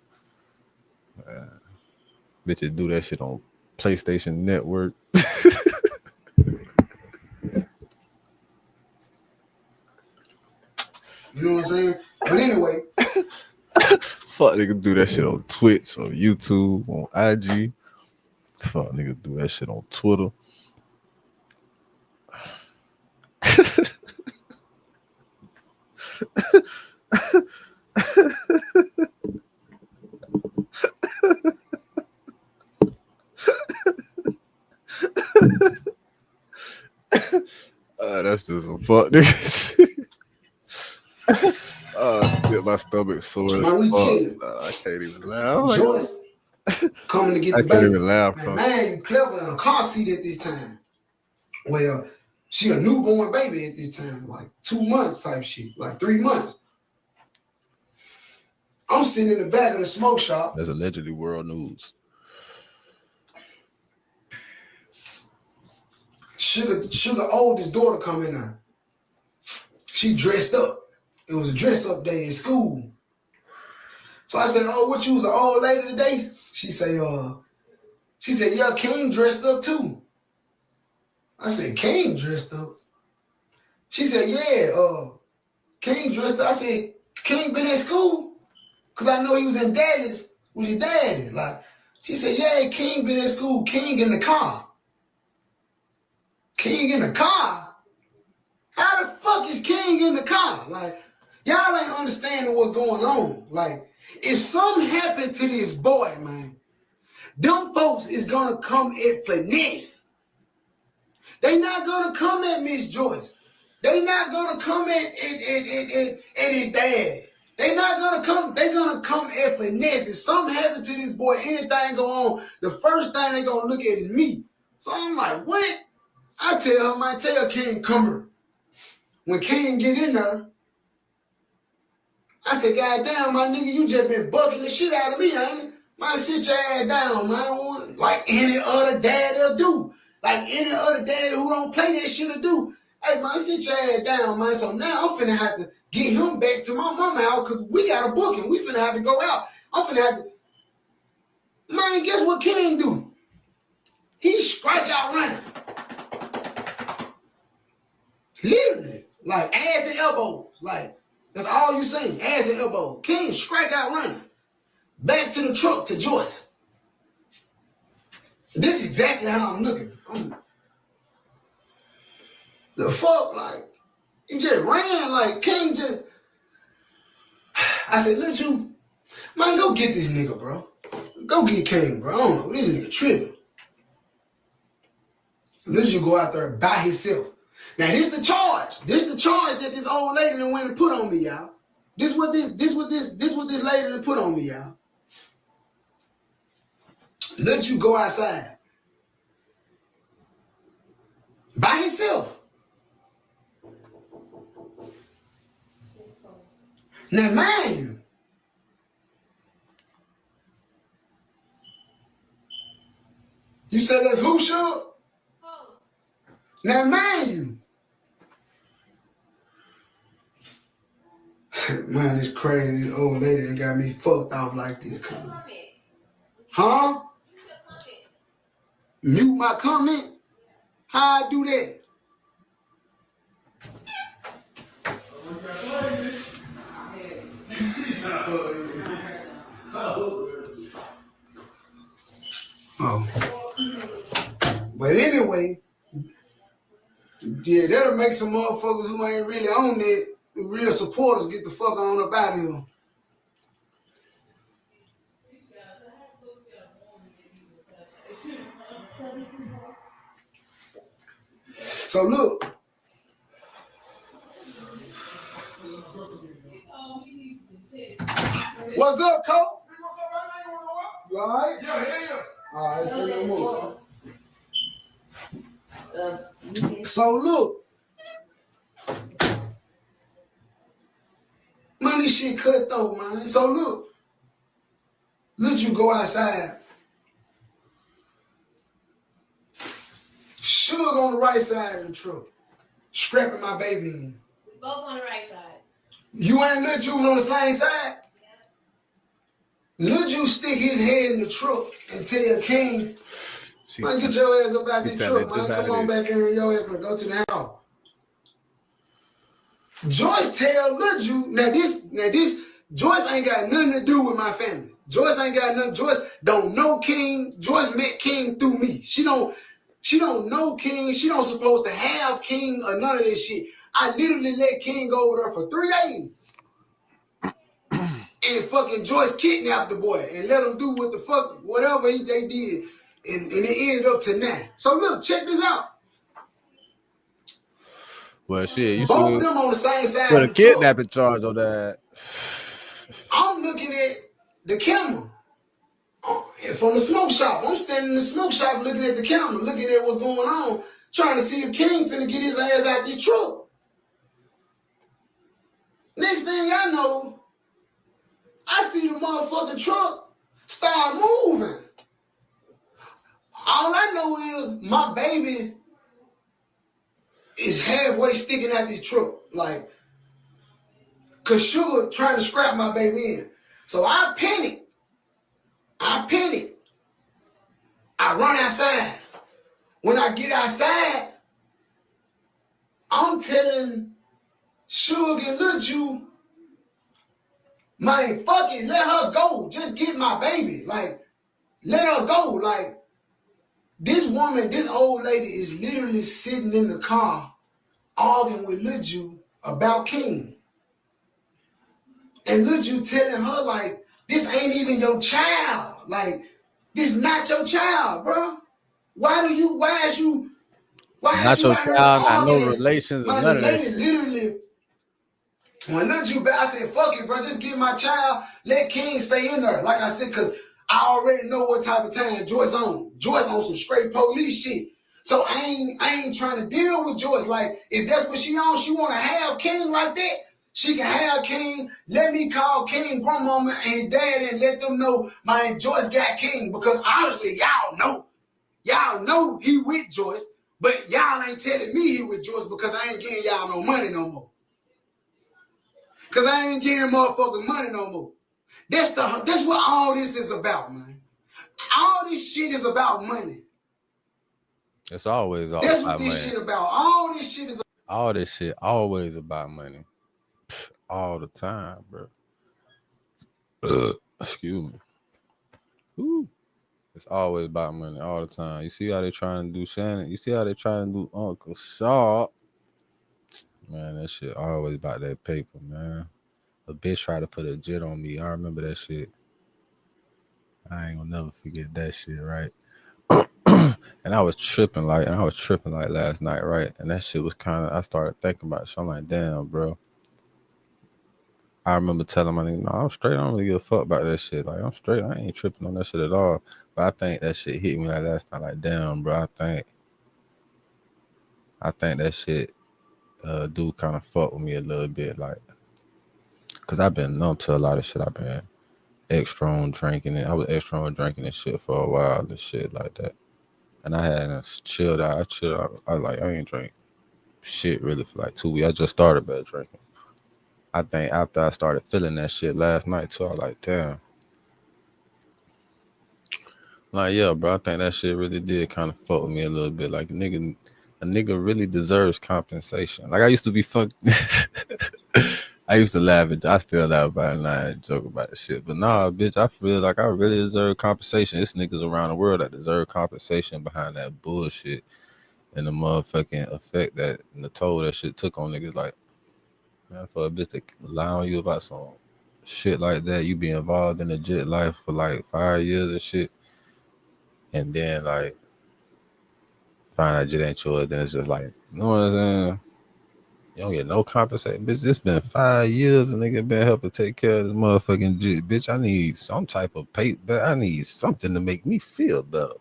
Bitches do that shit on PlayStation Network. You know what I'm saying? But anyway. Fuck niggas do that shit on Twitch, on YouTube, on IG. Fuck niggas do that shit on Twitter. That's just some fuck nigga shit. Shit, my stomach sore. I can't even laugh. Joyce coming to get I the can't baby. even laugh. Man, you clever in a car seat at this time. Well, she a newborn baby at this time, like 2 months type shit, like 3 months. I'm sitting in the back of the smoke shop. That's allegedly world news. Sugar oldest daughter come in there. She dressed up. It was a dress up day in school. So I said, oh, what, you was an old lady today? She said, yeah, King dressed up too. I said, King dressed up? She said, yeah, King dressed up. I said, King been at school? Because I know he was in daddy's with his daddy. Like, she said, yeah, King been at school. King in the car. King in the car? How the fuck is King in the car? Like, y'all ain't understanding what's going on. Like, if something happened to this boy, man, them folks is gonna come at Finesse. They not gonna come at Miss Joyce. They not gonna come at his dad. They not gonna come. They gonna come at Finesse. If something happened to this boy, anything go on, the first thing they gonna look at is me. So I'm like, what? I tell King, come here. When King get in there, I said, God damn, my nigga, you just been bucking the shit out of me, ain't it? Man, sit your ass down, man. Like any other dad will do. Like any other dad who don't play that shit will do. Hey, man, sit your ass down, man. So now I'm finna have to get him back to my mama house because we got a booking. We finna have to go out. I'm finna have to... Man, guess what King do? He strike out running. Literally. Like ass and elbows. Like, that's all you saying. Ass and elbows. King strike out running. Back to the truck to Joyce. This is exactly how I'm looking. The fuck, like, he just ran, like, King just... I said, let you... Man, go get this nigga, bro. Go get King, bro. I don't know, this nigga tripping. Let you go out there by himself. Now, this the charge. This the charge that this old lady done went and put on me, y'all. This what this lady done put on me, y'all. Let you go outside. By himself. Now, mind you, you said that's who, sure? Now, mind you, man, it's crazy. This old lady that got me fucked off like this. Huh? Mute my comments? How I do that? Oh. But anyway, yeah, that'll make some motherfuckers who ain't really on it, the real supporters, get the fuck on up out of here. So look. What's up, Cole? You all right? Yeah. All right, say no more. So look. Man, this shit cut though, man. So look. Let you go outside. Sugar on the right side of the truck. Strapping my baby in. We both on the right side. You ain't let you on the same side? Let you stick his head in the truck and tell King, man, get your ass up out the truck, man. Come on back here and your ass gonna go to the house. Joyce tell Lil now this Joyce ain't got nothing to do with my family. Joyce ain't got nothing. Joyce don't know King. Joyce met King through me. She don't know King. She don't supposed to have King or none of this shit. I literally let King go over there for 3 days. And fucking Joyce kidnapped the boy and let him do what the fuck, whatever they did. And it ended up to now. So look, check this out. Well, shit, you both of them on the same side. Put a kidnapping charge on that. I'm looking at the camera from the smoke shop. I'm standing in the smoke shop looking at the camera, looking at what's going on, trying to see if King finna get his ass out this truck. Next thing I know, I see the motherfucking truck start moving. All I know is my baby is halfway sticking out this truck. Like, cause Sugar trying to scrap my baby in. So I panic. I run outside. When I get outside, I'm telling Sugar and Lil Ju, man, fuck it, let her go. Just get my baby. Like, let her go. Like, this woman, this old lady is literally sitting in the car arguing with Lil Ju about King. And Lil Ju telling her, like, this ain't even your child. Like, this not your child, bro. Why is you Not out your here child, not no arguing? relations or Man, none the of that lady shit. literally, when Lil Ju back, I said, fuck it, bro. Just give my child. Let King stay in there. Like I said, because I already know what type of time Joyce on. Joyce on some straight police shit. So I ain't trying to deal with Joyce. Like, if that's what she on, she want to have King like that, she can have King. Let me call King grandmama and his dad and let them know my Joyce got King. Because obviously y'all know. Y'all know he with Joyce. But y'all ain't telling me he with Joyce because I ain't getting y'all no money no more. Because I ain't getting motherfuckers money no more. That's what all this is about, man. All this shit is about money. It's always all That's about what this money. shit about. All this shit is All this shit always about money. All the time, bro. Excuse me. Ooh. It's always about money all the time. You see how they trying to do Shannon? You see how they trying to do Uncle Sharp? Man, that shit always about that paper, man. A bitch tried to put a jet on me. I remember that shit. I ain't gonna never forget that shit, right? And I was tripping like last night, right? And that shit was kind of, I started thinking about it. So I'm like, damn, bro. I remember telling my nigga, no, I'm straight. I don't really give a fuck about that shit. Like, I'm straight. I ain't tripping on that shit at all. But I think that shit hit me like last night. Like, damn, bro. I think that shit do kind of fuck with me a little bit. Like, cause I've been numb to a lot of shit. I've been extra on drinking it. I was extra on drinking and shit for a while and shit like that. And I had chilled out. I ain't drink shit really for like 2 weeks. I just started back drinking. I think after I started feeling that shit last night too, I was like, damn. Like, yeah, bro, I think that shit really did kind of fuck with me a little bit. Like, a nigga really deserves compensation. Like, I used to be I used to laugh at, I still laugh about it and I joke about the shit. But nah, bitch, I feel like I really deserve compensation. It's niggas around the world that deserve compensation behind that bullshit and the motherfucking effect that and the toll that shit took on niggas. Like, man, for a bitch to lie on you about some shit like that, you be involved in a jet life for like 5 years and shit, and then like find out jet ain't yours, then it's just like, you know what I'm saying? You don't get no compensation, bitch. It's been 5 years and nigga been helping take care of this motherfucking jet, bitch. I need some type of pay, but I need something to make me feel better.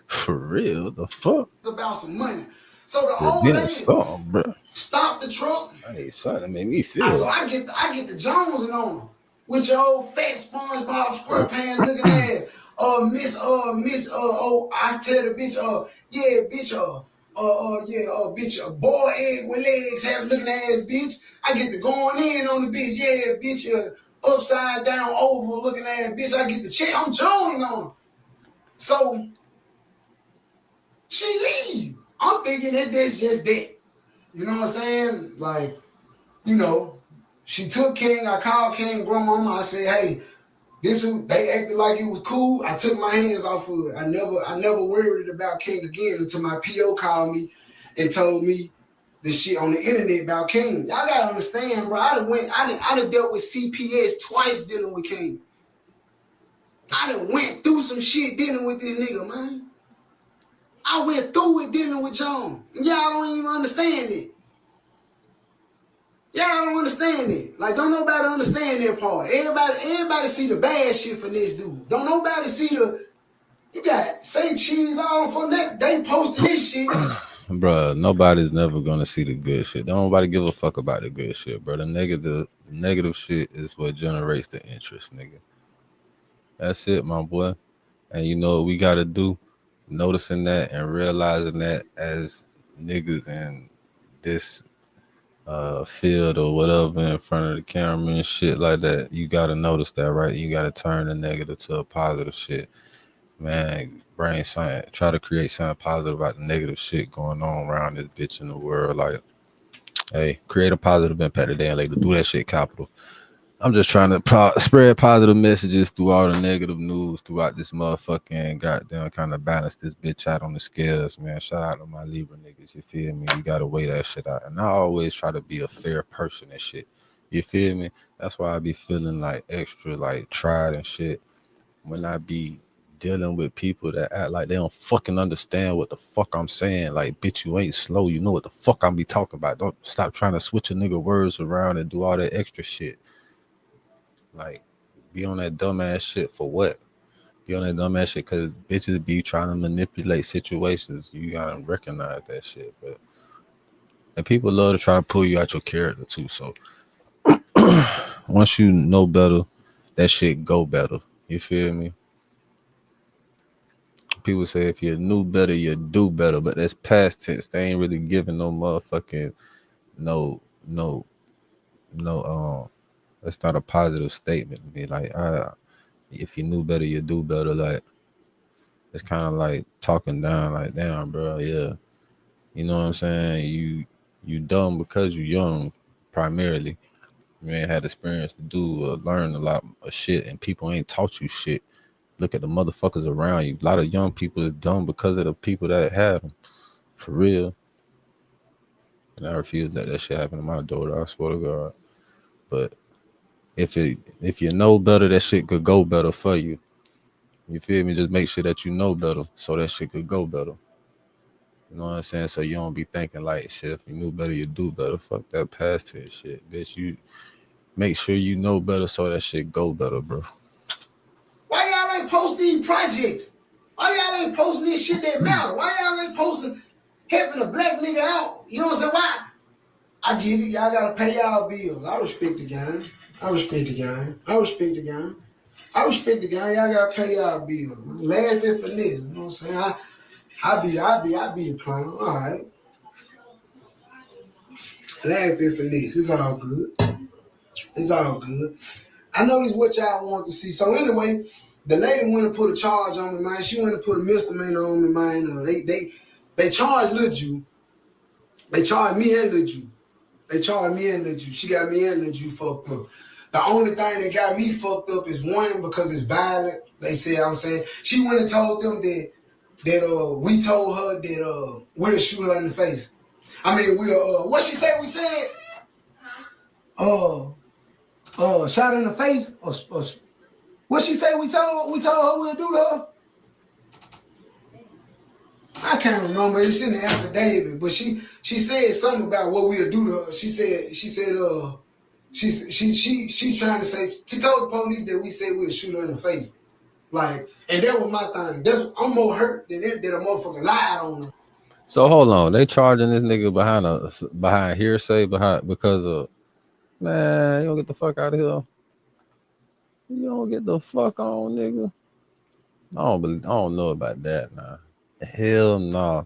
For real, the fuck? It's about some money. So the You're old getting lady something, bro. stopped the truck. I need something to make me feel. I get the Jonesing on her with your old fat SpongeBob SquarePants looking ass. Miss, I tell the bitch, yeah, bitch, bitch, boiled egg with legs, have looking ass, bitch. I get the going in on the bitch, yeah, bitch, upside down, oval looking ass, bitch. I get the check, I'm joning on her. So she leave. I'm thinking that that's just that. You know what I'm saying? Like, you know, she took King. I called King grandmama. I said, hey, they acted like it was cool. I took my hands off of it. I never worried about King again until my PO called me and told me the shit on the internet about King. Y'all gotta understand, bro. I done dealt with CPS twice dealing with King. I done went through some shit dealing with this nigga, man. I went through it dealing with John. Y'all don't even understand it. Y'all don't understand it. Like, don't nobody understand that part. Everybody see the bad shit from this dude. Don't nobody see you got Say Cheese all from that. They posted this shit. Bruh, nobody's never gonna see the good shit. Don't nobody give a fuck about the good shit, bro. The negative shit is what generates the interest, nigga. That's it, my boy. And you know what we gotta do? Noticing that and realizing that as niggas in this field or whatever in front of the camera and shit like that, you gotta notice that, right? You gotta turn the negative to a positive shit. Man, brain science, try to create something positive about the negative shit going on around this bitch in the world. Like, hey, create a positive impact today and later. Do that shit, capital. I'm just trying to spread positive messages through all the negative news throughout this motherfucking goddamn, kind of balance this bitch out on the scales, man. Shout out to my Libra niggas, you feel me? You gotta weigh that shit out. And I always try to be a fair person and shit. You feel me? That's why I be feeling like extra, like tried and shit when I be dealing with people that act like they don't fucking understand what the fuck I'm saying. Like, bitch, you ain't slow. You know what the fuck I'm be talking about. Don't stop trying to switch a nigga words around and do all that extra shit. Like, be on that dumbass shit for what? Be on that dumbass shit because bitches be trying to manipulate situations. You gotta recognize that shit. But and people love to try to pull you out your character too. So once you know better, that shit go better. You feel me? People say if you knew better, you do better, but that's past tense. They ain't really giving no motherfucking no. That's not a positive statement to be like, if you knew better, you do better. Like, it's kind of like talking down, like, damn, bro, yeah, you know what I'm saying? You dumb because you young, primarily. You ain't had experience to do or learn a lot of shit, and people ain't taught you shit. Look at the motherfuckers around you. A lot of young people is dumb because of the people that have them. For real. And I refuse to let that shit happen to my daughter. I swear to God. But if you know better, that shit could go better for you. You feel me? Just make sure that you know better so that shit could go better. You know what I'm saying? So you don't be thinking like, shit, if you knew better, you do better. Fuck that past tense shit, bitch. You make sure you know better so that shit go better, bro. Why y'all ain't posting these projects? Why y'all ain't posting this shit that matter? Why y'all ain't posting helping a black nigga out? You know what I'm saying? Why? I get it. Y'all gotta pay y'all bills. I respect the game. I respect the game. I respect the game. I respect the game. Y'all gotta pay y'all bills. Laugh at finesse. You know what I'm saying? I be the clown. All right. Laugh at finesse. It's all good. It's all good. I know this is what y'all want to see. So anyway, the lady went and put a charge on me, man. She went and put a misdemeanor on me, man. They charged Lil Ju. They charged me and Lil Ju. They charged me and Lil Ju. She got me and Lil Ju fucked up. The only thing that got me fucked up is one, because it's violent. They said, I'm saying, she went and told them that we told her that we'll shoot her in the face. I mean, what she said we said? Shot her in the face? Or what she say we told her we'll do to her? I can't remember. It's in the affidavit, but she said something about what we'll do to her. She's trying to say, she told the police that we said we'll shoot her in the face. Like, and that was my thing. I'm more hurt than a motherfucker lied on her. So hold on, they charging this nigga behind hearsay, because of, man, you don't get the fuck out of here. You don't get the fuck on, nigga. I don't know about that, nah. Hell nah.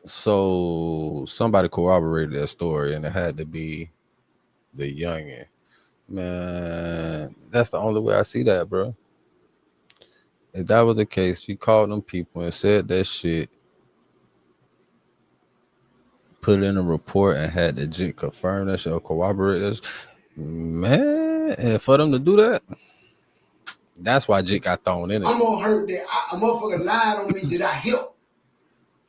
So somebody corroborated that story, and it had to be the youngin. Man, that's the only way I see that, bro. If that was the case, she called them people and said that shit, put it in a report, and had the jit confirm that shit or corroborate this. Man, and for them to do that, that's why jit got thrown in it. I'm gonna hurt that a motherfucker lied on me that I helped.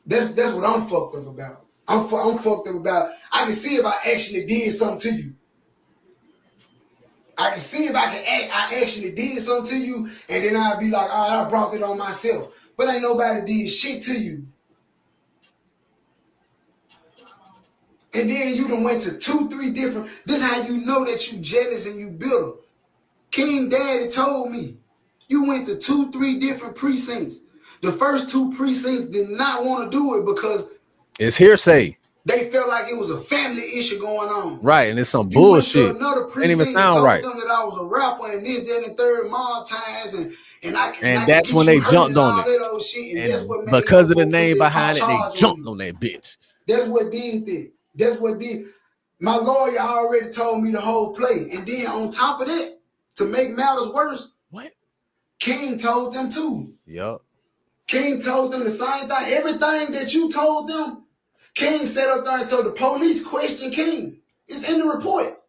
That's what I'm fucked up about. I'm fucked up about. I can see if I actually did something to you. I can see if I actually did something to you, and then I'd be like, I brought it on myself. But ain't nobody did shit to you. And then you done went to 2-3 different. This how you know that you jealous and you bitter. King Daddy told me you went to 2-3 different precincts. The first 2 precincts did not want to do it because It's hearsay. They felt like it was a family issue going on. Right, and it's some You went bullshit. to another Ain't precinct even and sound told right. them that I was a rapper and this, that, and the third mob ties and I can that's get when you they hurt jumped and on all it. that old shit. And that's what And made because of the them name put that behind it, they charge jumped me. on that bitch. That's what did that. That's what did. My lawyer already told me the whole play. And then on top of that, to make matters worse, what? King told them too. Yup. King told them the same thing. Everything that you told them, King sat up there and told the police question King. It's in the report.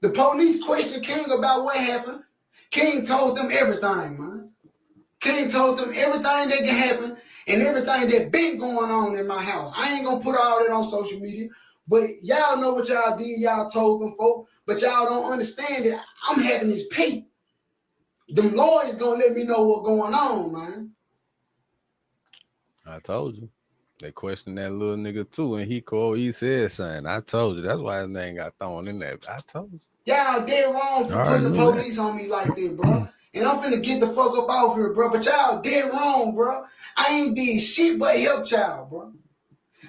The police questioned King about what happened. King told them everything, man. King told them everything that can happen and everything that been going on in my house. I ain't gonna put all that on social media, but y'all know what y'all did. Y'all told them folk, but y'all don't understand that I'm having this pay. Them lawyers gonna let me know what's going on, man. I told you. They questioned that little nigga too, and he said something. I told you. That's why his name got thrown in there. I told you. Y'all dead wrong for putting the police on me like that, bro. And I'm finna get the fuck up off here, bro. But y'all dead wrong, bro. I ain't did shit but help y'all, bro.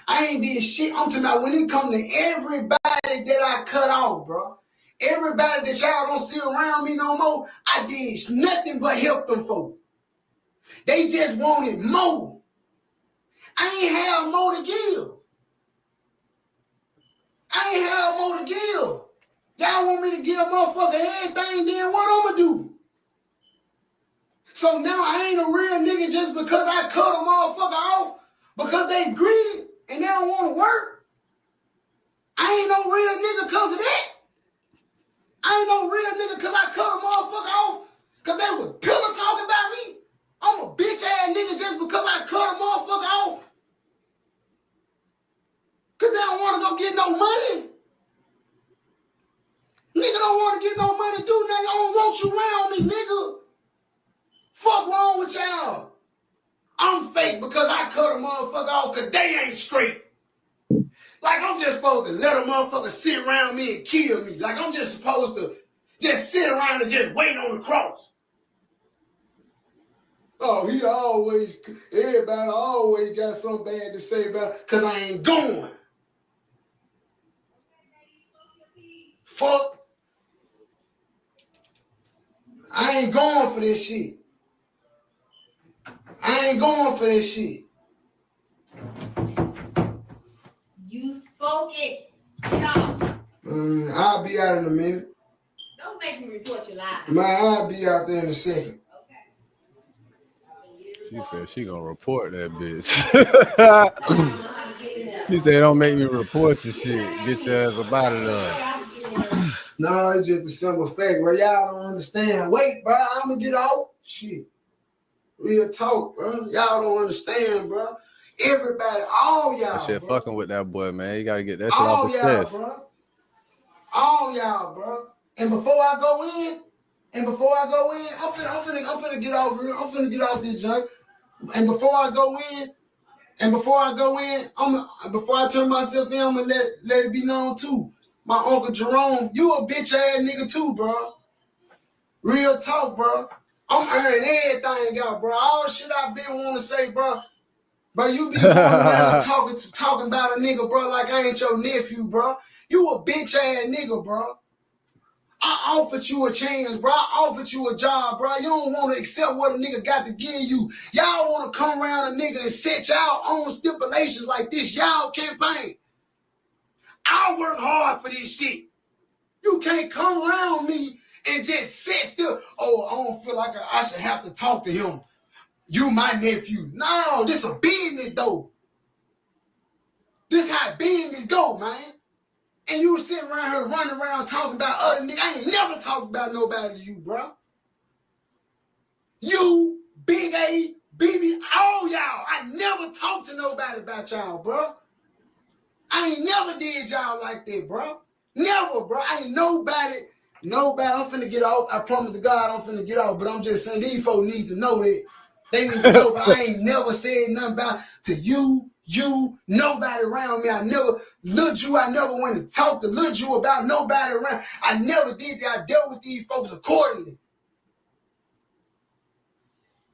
I ain't did shit. I'm talking about when it come to everybody that I cut off, bro. Everybody that y'all don't see around me no more, I did nothing but help them folk. They just wanted more. I ain't have more to give. I ain't have more to give. Y'all want me to give a motherfucker everything, then what I'm gonna do? So now I ain't a real nigga just because I cut a motherfucker off because they greedy and they don't want to work. I ain't no real nigga because of that. I ain't no real nigga because I cut a motherfucker off because they was pillow talking about me. I'm a bitch ass nigga just because I cut a motherfucker off because they don't want to go get no money. Nigga don't want to get no money, do nothing. I don't want you around me, nigga. Fuck wrong with y'all. I'm fake because I cut a motherfucker off because they ain't straight. Like I'm just supposed to let a motherfucker sit around me and kill me. Like I'm just supposed to just sit around and just wait on the cross. Oh, everybody always got something bad to say about it because I ain't going. Fuck. I ain't going for this shit. I ain't going for this shit. You spoke it. Get off. I'll be out in a minute. Don't make me report you live. Man, I'll be out there in a second. She said she gonna report that bitch. She said, don't make me report your shit. Get your ass up out of there. No, it's just a simple fact, bro. Y'all don't understand. Wait, bro, I'm gonna get off. Shit. Real talk, bro. Y'all don't understand, bro. Everybody, all y'all, That shit bro. fucking with that boy, man. You gotta get that shit off his chest. Bro. All y'all, bro. And before I go in, I'm finna get off here. I'm finna get off this junk. And before I go in, before I turn myself in, I'm gonna let it be known too. My Uncle Jerome, you a bitch ass nigga too, bro. Real talk, bro. I'm earning everything out, bro. All shit I been want to say, bro. Bro, you be going around talking about a nigga, bro, like I ain't your nephew, bro. You a bitch ass nigga, bro. I offered you a chance, bro. I offered you a job, bro. You don't want to accept what a nigga got to give you. Y'all want to come around a nigga and set y'all own stipulations like this. Y'all campaign. I work hard for this shit. You can't come around me and just sit still. Oh, I don't feel like I should have to talk to him. You my nephew. No, this a business though. This how business go, man. And you sitting around here running around talking about other niggas. I ain't never talked about nobody to you, bro. You, Big A, BB, all y'all. I never talked to nobody about y'all, bro. I ain't never did y'all like that, bro. Never, bro. I ain't nobody. I'm finna get off. I promise to God I'm finna get off. But I'm just saying these folks need to know that. They need to know, but I ain't never said nothing about to you, nobody around me. I never, Lil Jew, I never went to talk to Lil Jew about nobody around. I never did that. I dealt with these folks accordingly.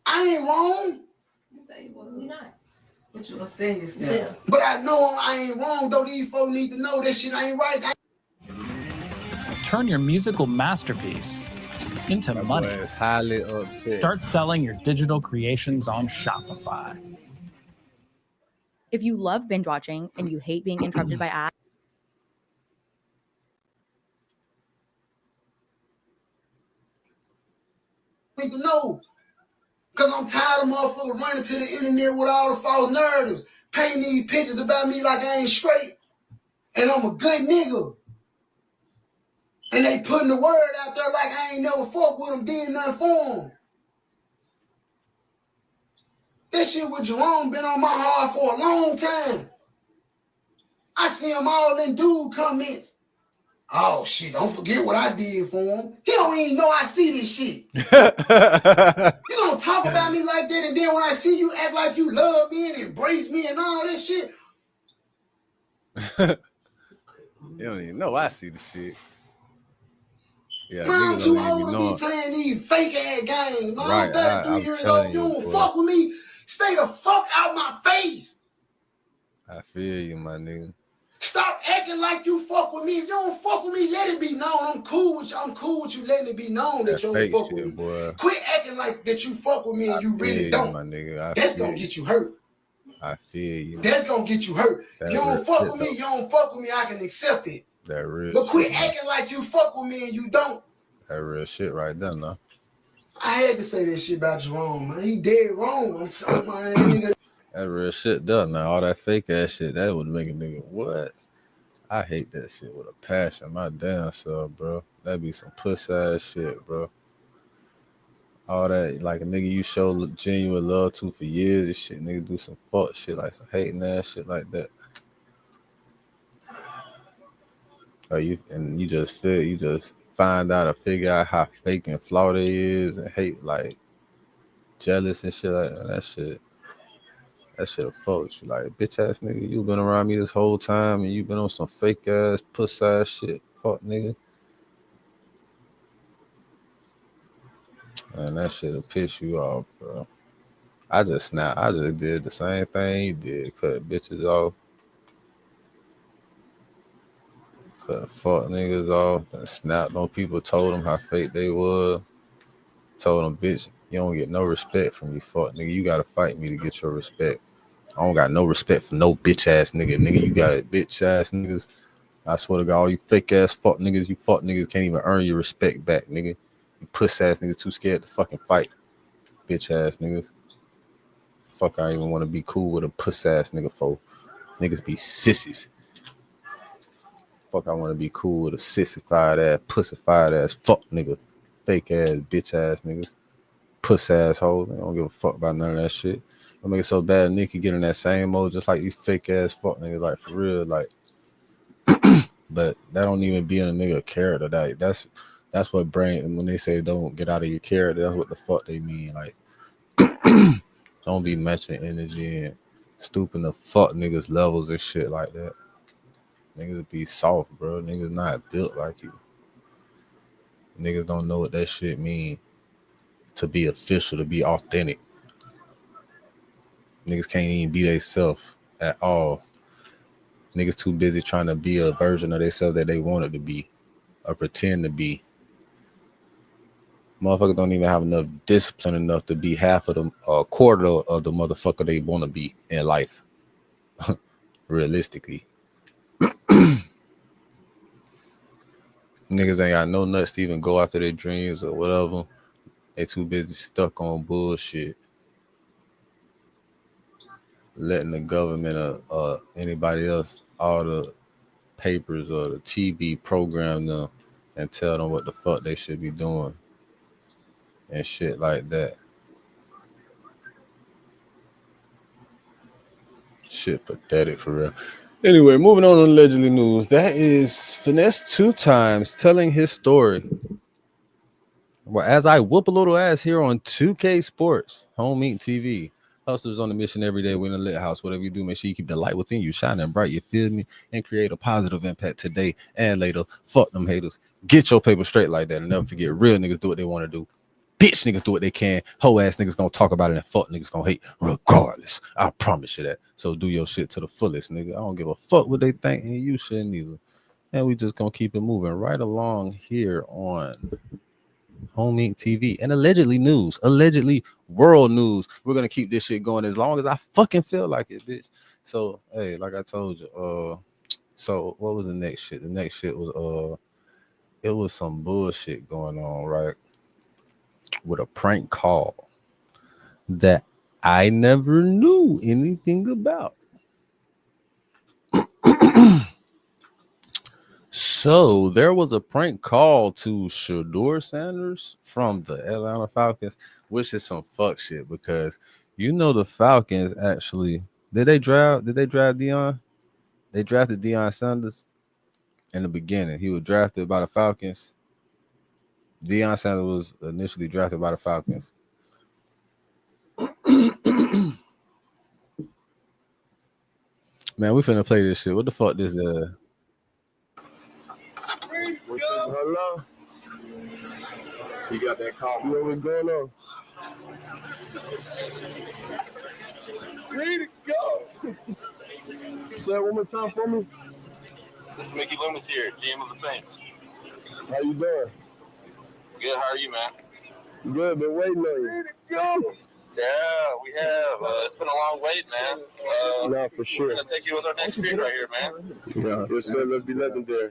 I ain't wrong. We not. What you upset yourself? But I know I ain't wrong, though. These folks need to know that shit ain't right. Turn your musical masterpiece into money. Is highly upset. Start selling your digital creations on Shopify. If you love binge watching and you hate being interrupted by ads, Need to know. Because I'm tired of motherfuckers running to the internet with all the false narratives, painting these pictures about me like I ain't straight. And I'm a good nigga. And they putting the word out there like I ain't never fuck with them, did nothing for them. This shit with Jerome been on my heart for a long time. I see them all in dude comments. Oh shit, don't forget what I did for him. He don't even know I see this shit. You gonna talk about me like that, and then when I see you act like you love me and embrace me and all this shit. You don't even know I see the shit. Yeah, I'm niggas too don't even old to know. be playing these fake ass games. Man, Right, I'm 33 I'm years telling old. You you, don't boy. fuck with me. Stay the fuck out my face. I feel you, my nigga. Stop acting like you fuck with me. If you don't fuck with me, let it be known. I'm cool with you. I'm cool with you letting it be known that you don't fake fuck shit, with me. boy. Quit acting like that you fuck with me and you really Feel don't. you, my nigga. That's gonna get you hurt. I feel you. That's gonna get you hurt. That If you don't real fuck shit, with me, though. you don't fuck with me, I can accept it. That real But quit shit, man. acting like you fuck with me and you don't. That real shit right there, no. I had to say that shit about Jerome, man. He dead wrong. I'm nigga. That real shit done now. All that fake ass shit, that would make a nigga what? I hate that shit with a passion. My damn self, bro. That be some puss ass shit, bro. All that, like a nigga you show genuine love to for years and shit, nigga do some fuck shit, like some hating ass shit like that. Or you just find out or figure out how fake and flawed they is and hate, like jealous and shit like that. That shit'll fuck with you. Like, bitch ass nigga, you been around me this whole time and you been on some fake ass puss ass shit. Fuck nigga. And that shit'll piss you off, bro. I just did the same thing he did. Cut bitches off. Cut fuck niggas off. And snapped on people, told them how fake they was. Told them, bitch, you don't get no respect from me, fuck nigga. You gotta fight me to get your respect. I don't got no respect for no bitch ass nigga. Nigga, you got it, bitch ass niggas. I swear to God, all you fake ass fuck niggas, you fuck niggas can't even earn your respect back, nigga. You puss ass niggas too scared to fucking fight. Bitch ass niggas. Fuck, I even want to be cool with a puss ass nigga for. Niggas be sissies. Fuck, I want to be cool with a sissified ass, pussified ass fuck nigga. Fake ass, bitch ass niggas. Puss ass hoes. I don't give a fuck about none of that shit. Don't make it so bad Nick can get in that same mode just like these fake ass fuck niggas, like for real, like. But that don't even be in a nigga character. That's what brain, when they say don't get out of your character, that's what the fuck they mean. Like, don't be matching energy and stooping to fuck niggas levels and shit like that. Niggas be soft, bro. Niggas not built like you. Niggas don't know what that shit mean to be official, to be authentic. Niggas can't even be themselves at all. Niggas too busy trying to be a version of themselves that they wanted to be or pretend to be. Motherfuckers don't even have enough discipline enough to be half of them, a quarter of the motherfucker they want to be in life. Realistically. Niggas ain't got no nuts to even go after their dreams or whatever. They too busy stuck on bullshit. Letting the government or anybody else, all the papers or the TV program them and tell them what the fuck they should be doing and shit like that. Shit pathetic for real. Anyway, moving on to allegedly news. That is FINESSE2TYMES telling his story. Well, as I whoop a little ass here on 2K Sports, Home Meet TV. Hustlers on the mission every day. We're in a lit house. Whatever you do, make sure you keep the light within you shining bright. You feel me? And create a positive impact today and later. Fuck them haters. Get your paper straight like that. And never forget, real niggas do what they want to do. bitch niggas do what they can. Hoe ass niggas gonna talk about it and fuck niggas gonna hate regardless. I promise you that. So do your shit to the fullest, nigga. I don't give a fuck what they think, and you shouldn't either. And we just gonna keep it moving right along here on Home Inc. TV and allegedly news, allegedly world news. We're gonna keep this shit going as long as I fucking feel like it, bitch. So hey, like I told you, so what was the next shit? The next shit was it was some bullshit going on, right? With a prank call that I never knew anything about. So there was a prank call to Shedeur Sanders from the Atlanta Falcons, which is some fuck shit because you know the Falcons actually did they draft Deion? They drafted Deion Sanders in the beginning. He was drafted by the Falcons. Deion Sanders was initially drafted by the Falcons. Man, we finna play this shit. What the fuck this is? Hello? You got that call. You know what's going on? Ready to go. Say it one more time for me. This is Mickey Loomis here, GM of the Saints. How you doing? Good, how are you, man? Good, been waiting on you. Ready to go. Yeah, we have. It's been a long wait, man. No, for sure. We're going to take you with our next pick right here, man. Yeah, yes, sir. Let's be legendary.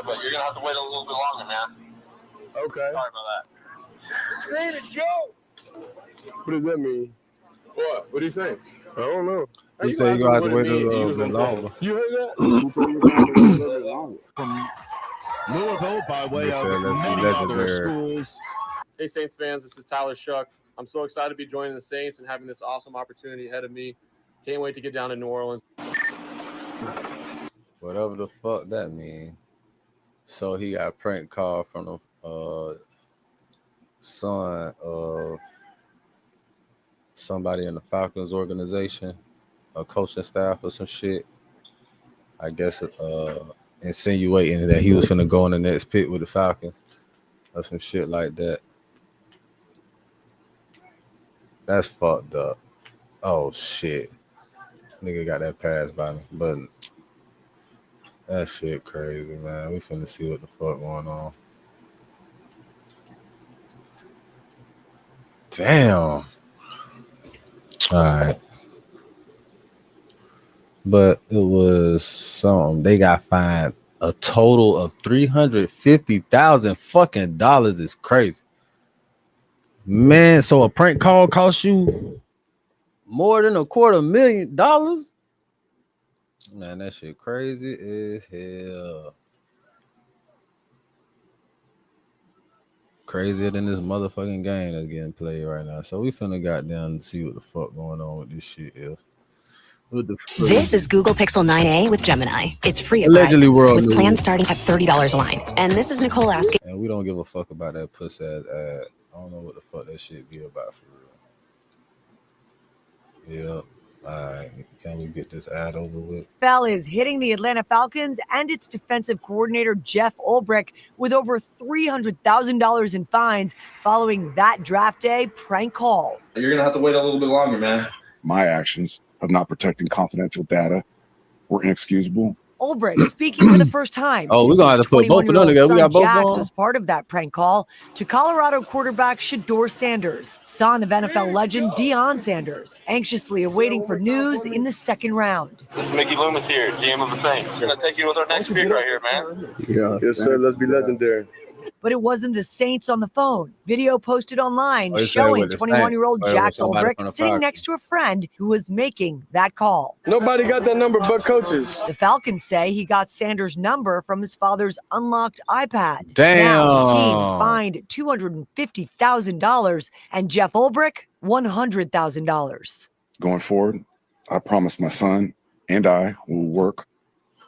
But you're going to have to wait a little bit longer, man. Okay. Sorry about that. Ready to go. What does that mean? What? What are you saying? I don't know. He said you're going to have to wait a little bit longer. You heard that? He said you're going to have to wait a little bit longer. From Louisville by way of many other schools. Hey, Saints fans, this is Tyler Shuck. I'm so excited to be joining the Saints and having this awesome opportunity ahead of me. Can't wait to get down to New Orleans. Whatever the fuck that means. So he got a prank call from the son of somebody in the Falcons organization, a coaching staff or some shit. I guess insinuating that he was finna go in the next pit with the Falcons or some shit like that. That's fucked up. Oh shit. Nigga got that pass by me. But that shit crazy, man. We finna see what the fuck going on. Damn. All right. But it was something. They got fined a total of $350,000 fucking dollars. Is crazy. Man, so a prank call costs you more than $250,000? Man, that shit crazy as hell. Crazier than this motherfucking game that's getting played right now. So we finna got down to see what the fuck going on with this shit is. This is Google Pixel 9a with Gemini. It's free at Allegedly world with news. plans starting at $30 a line. And this is Nicole asking. And we don't give a fuck about that pussy ass ad. I don't know what the fuck that shit be about for real. Yep. All right. Can we get this ad over with? NFL is hitting the Atlanta Falcons and its defensive coordinator, Jeff Ulbrich, with over $300,000 in fines following that draft day prank call. You're going to have to wait a little bit longer, man. My actions of not protecting confidential data were inexcusable. Ulbrich speaking for the first time. Oh, we're going to have to put both of them together. We got both Jax on. was part of that prank call to Colorado quarterback Shedeur Sanders, son of NFL legend Deion Sanders, anxiously awaiting for news in the second round. This is Mickey Loomis here, GM of the Saints. We're going to take you with our next pick right here, man. Yeah. Yes, sir. Let's be legendary. But it wasn't the Saints on the phone. Video posted online Oh, showing the 21-year-old Saints. Jax Somebody from the Ulbrich sitting Falcons. next to a friend who was making that call. Nobody got that number but coaches. The Falcons say he got Sanders' number from his father's unlocked iPad. Damn. Now the team fined $250,000 and Jeff Ulbrich $100,000. Going forward, I promise my son and I will work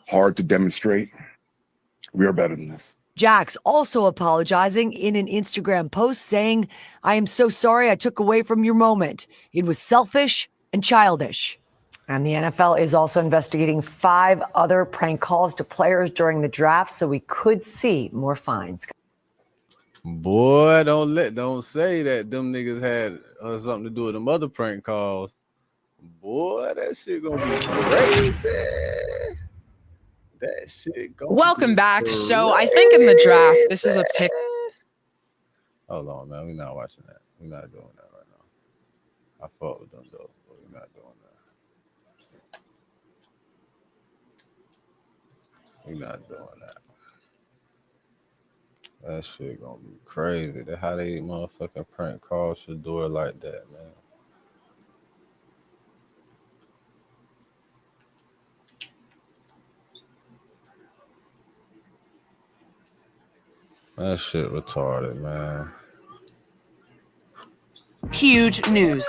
hard to demonstrate we are better than this. Jax also apologizing in an Instagram post saying, "I am so sorry I took away from your moment. It was selfish and childish." And the NFL is also investigating 5 other prank calls to players during the draft, so we could see more fines. Boy, don't say that them niggas had something to do with them other prank calls. Boy, that shit gonna be crazy. That shit gonna Welcome be back. crazy. So I think in the draft, this is a pick. Hold on, man. We're not watching that. We're not doing that right now. I fought with them though, but we're not doing that. We're not doing that. That shit gonna be crazy. That's how they motherfucking prank call should do it like that, man. That shit retarded, man. Huge news.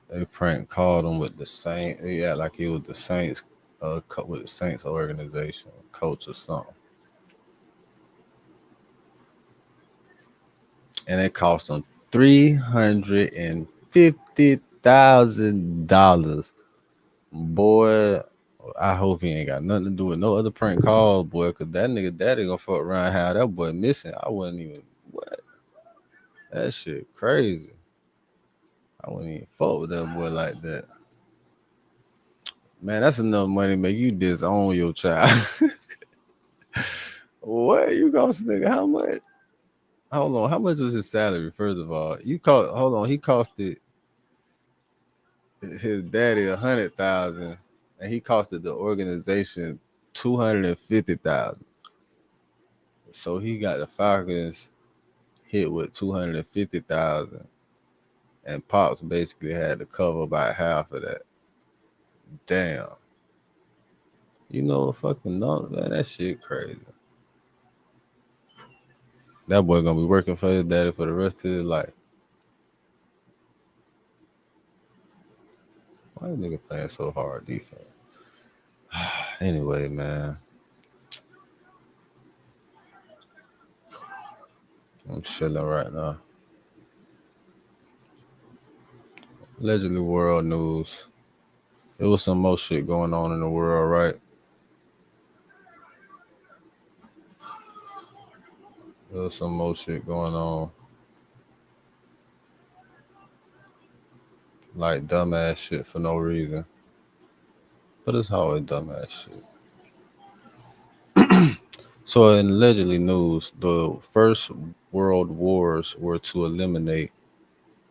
They prank called him with the Saints. Yeah, like he was the Saints, with the Saints organization, coach or something. And it cost him $350,000. Boy, I hope he ain't got nothing to do with no other prank call, boy, because that nigga daddy gonna fuck around how that boy missing. I wouldn't even, what? That shit crazy. I wouldn't even fuck with that boy like that. Man, that's enough money to make you disown your child. What? You cost nigga how much? Hold on, how much was his salary, first of all? He costed his daddy $100,000, and he costed the organization $250,000. So he got the Falcons hit with $250,000, and Pops basically had to cover about half of that. Damn. You know what fucking no, man, that shit crazy. That boy gonna be working for his daddy for the rest of his life. Why is nigga playing so hard defense? Anyway, man. I'm chilling right now. Allegedly world news. There was some more shit going on in the world, right? There was some more shit going on. Like dumbass shit for no reason. But it's always dumbass shit. So in allegedly news, the first world wars were to eliminate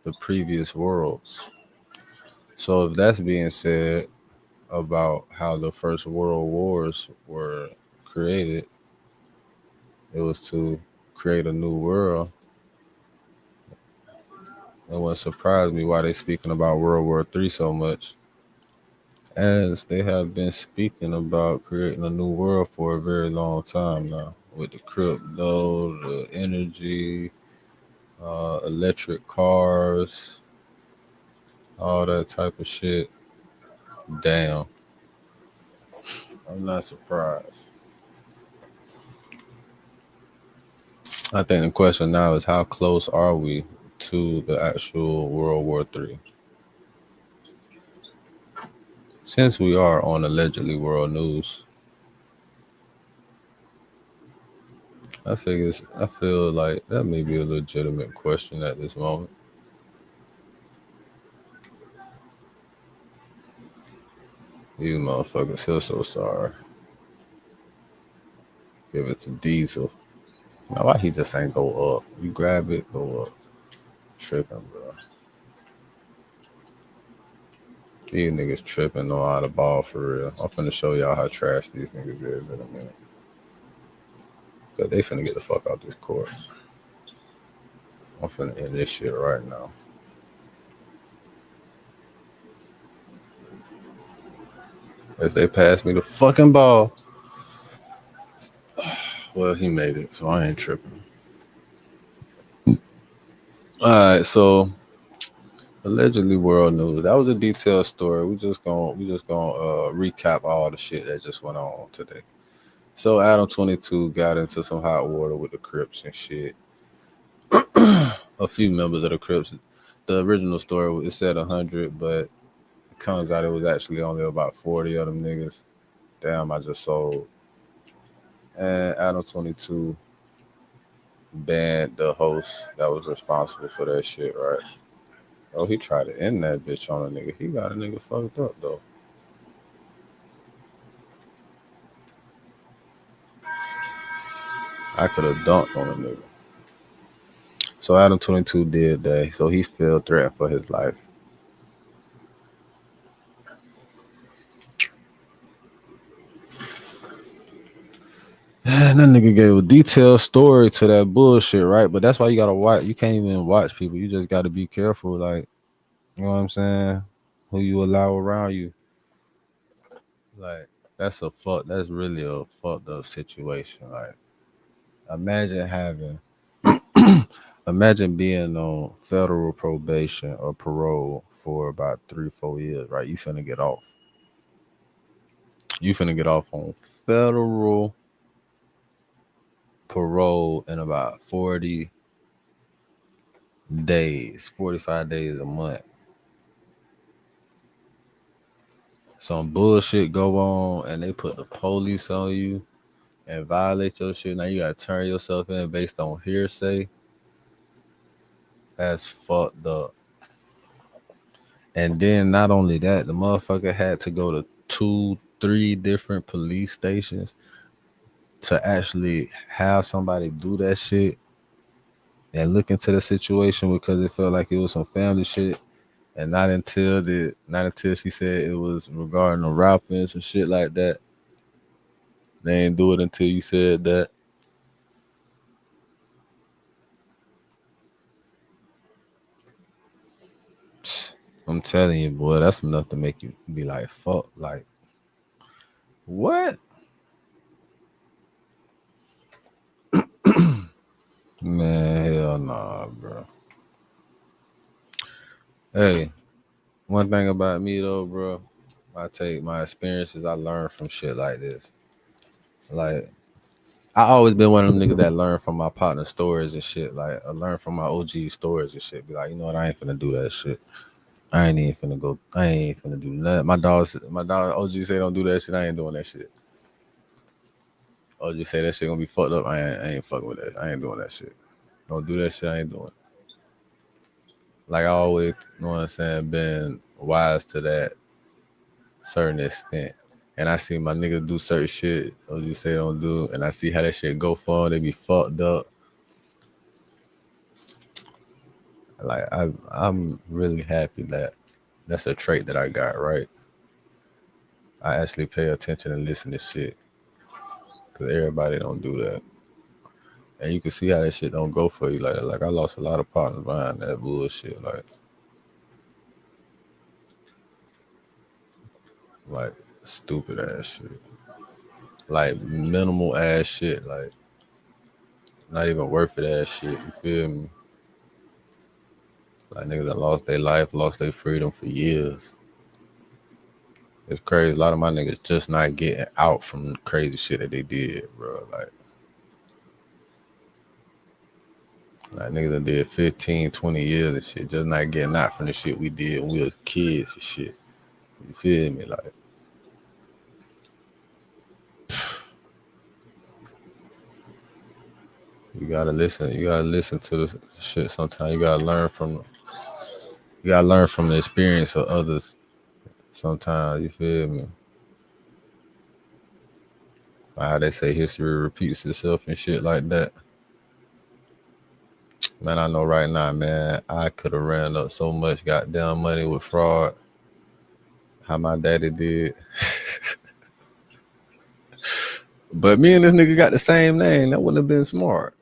the previous worlds. So if that's being said about how the first world wars were created, it was to create a new world. It wouldn't surprise me why they speaking about World War III so much, as they have been speaking about creating a new world for a very long time now, with the crypto, the energy, electric cars, all that type of shit. Damn. I'm not surprised. I think the question now is, how close are we to the actual World War III? Since we are on allegedly world news, I feel like that may be a legitimate question at this moment. These motherfuckers feel so sorry. Give it to Diesel. Now why he just ain't go up? You grab it, go up. Tripping, bro. These niggas tripping on how to ball for real. I'm finna show y'all how trash these niggas is in a minute. Cause they finna get the fuck out this court. I'm finna end this shit right now. If they pass me the fucking ball, well, he made it, so I ain't tripping. All right, so allegedly world news. That was a detailed story. We just gonna recap all the shit that just went on today. So Adam 22 got into some hot water with the Crips and shit. A few members of the Crips. The original story, it said 100, but it comes out it was actually only about 40 of them niggas. Damn, I just sold. And Adam 22 banned the host that was responsible for that shit, right? Oh, he tried to end that bitch on a nigga. He got a nigga fucked up though. I could have dunked on a nigga. So Adam 22 did that. So he feel threatened for his life. And that nigga gave a detailed story to that bullshit, right? But that's why you gotta watch. You can't even watch people. You just gotta be careful, like, you know what I'm saying? Who you allow around you. Like, that's really a fucked up situation. Like, imagine being on federal probation or parole for about 3-4 years, right? You finna get off. You finna get off on federal parole in about 40 days, 45 days a month. Some bullshit go on and they put the police on you and violate your shit. Now you gotta turn yourself in based on hearsay. That's fucked up. And then not only that, the motherfucker had to go to 2-3 different police stations to actually have somebody do that shit and look into the situation because it felt like it was some family shit. And not until she said it was regarding the rapping and some shit like that. They ain't do it until you said that. I'm telling you, boy, that's enough to make you be like, fuck, like, what? Man, hell nah, bro. Hey, one thing about me though, bro, I take my experiences, I learn from shit like this. Like, I always been one of them niggas that learn from my partner stories and shit. Like, I learn from my OG stories and shit. Be like, you know what, I ain't finna do that shit. I ain't even finna do nothing. My dog OG say don't do that shit. I ain't doing that shit. OG say that shit gonna be fucked up. I ain't fucking with that. I ain't doing that shit. Don't do that shit. I ain't doing it. Like, I always, you know what I'm saying, been wise to that certain extent. And I see my niggas do certain shit OG say don't do, and I see how that shit go for them. They be fucked up. Like, I'm really happy that that's a trait that I got, right? I actually pay attention and listen to shit. Cause everybody don't do that. And you can see how that shit don't go for you. Like I lost a lot of partners behind that bullshit. Like stupid ass shit. Like minimal ass shit. Like not even worth it ass shit. You feel me? Like niggas that lost their life, lost their freedom for years. It's crazy. A lot of my niggas just not getting out from the crazy shit that they did, bro. Like niggas that did 15, 20 years and shit, just not getting out from the shit we did when we was kids and shit. You feel me? Like, you gotta listen to the shit sometimes. You gotta learn from the experience of others sometimes, you feel me? Like how they say history repeats itself and shit like that. Man, I know right now, man, I could have ran up so much goddamn money with fraud. How my daddy did. But me and this nigga got the same name. That wouldn't have been smart.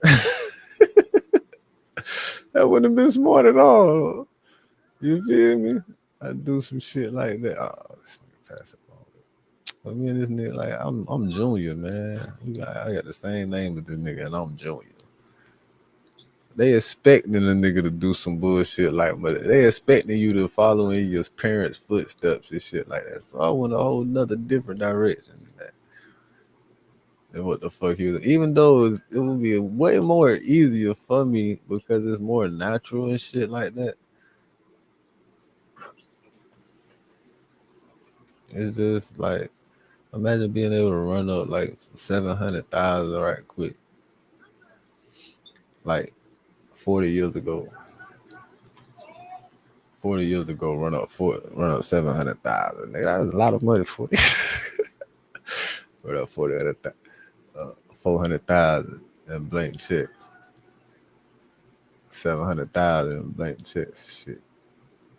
That wouldn't have been smart at all. You feel me? I do some shit like that. Oh, this nigga pass it on. But me and this nigga, like, I'm Junior, man. I got the same name with this nigga, and I'm Junior. They expecting a nigga to do some bullshit like, but they expecting you to follow in your parents' footsteps and shit like that. So I went a whole nother different direction than that. Than what the fuck he was. Even though it would be way more easier for me because it's more natural and shit like that. It's just like, imagine being able to run up like 700,000 right quick. like 40 years ago. 40 years ago, run up 700,000. Nigga, that's a lot of money. 40. Run up 400,000 in blank checks. 700,000 in blank checks. Shit.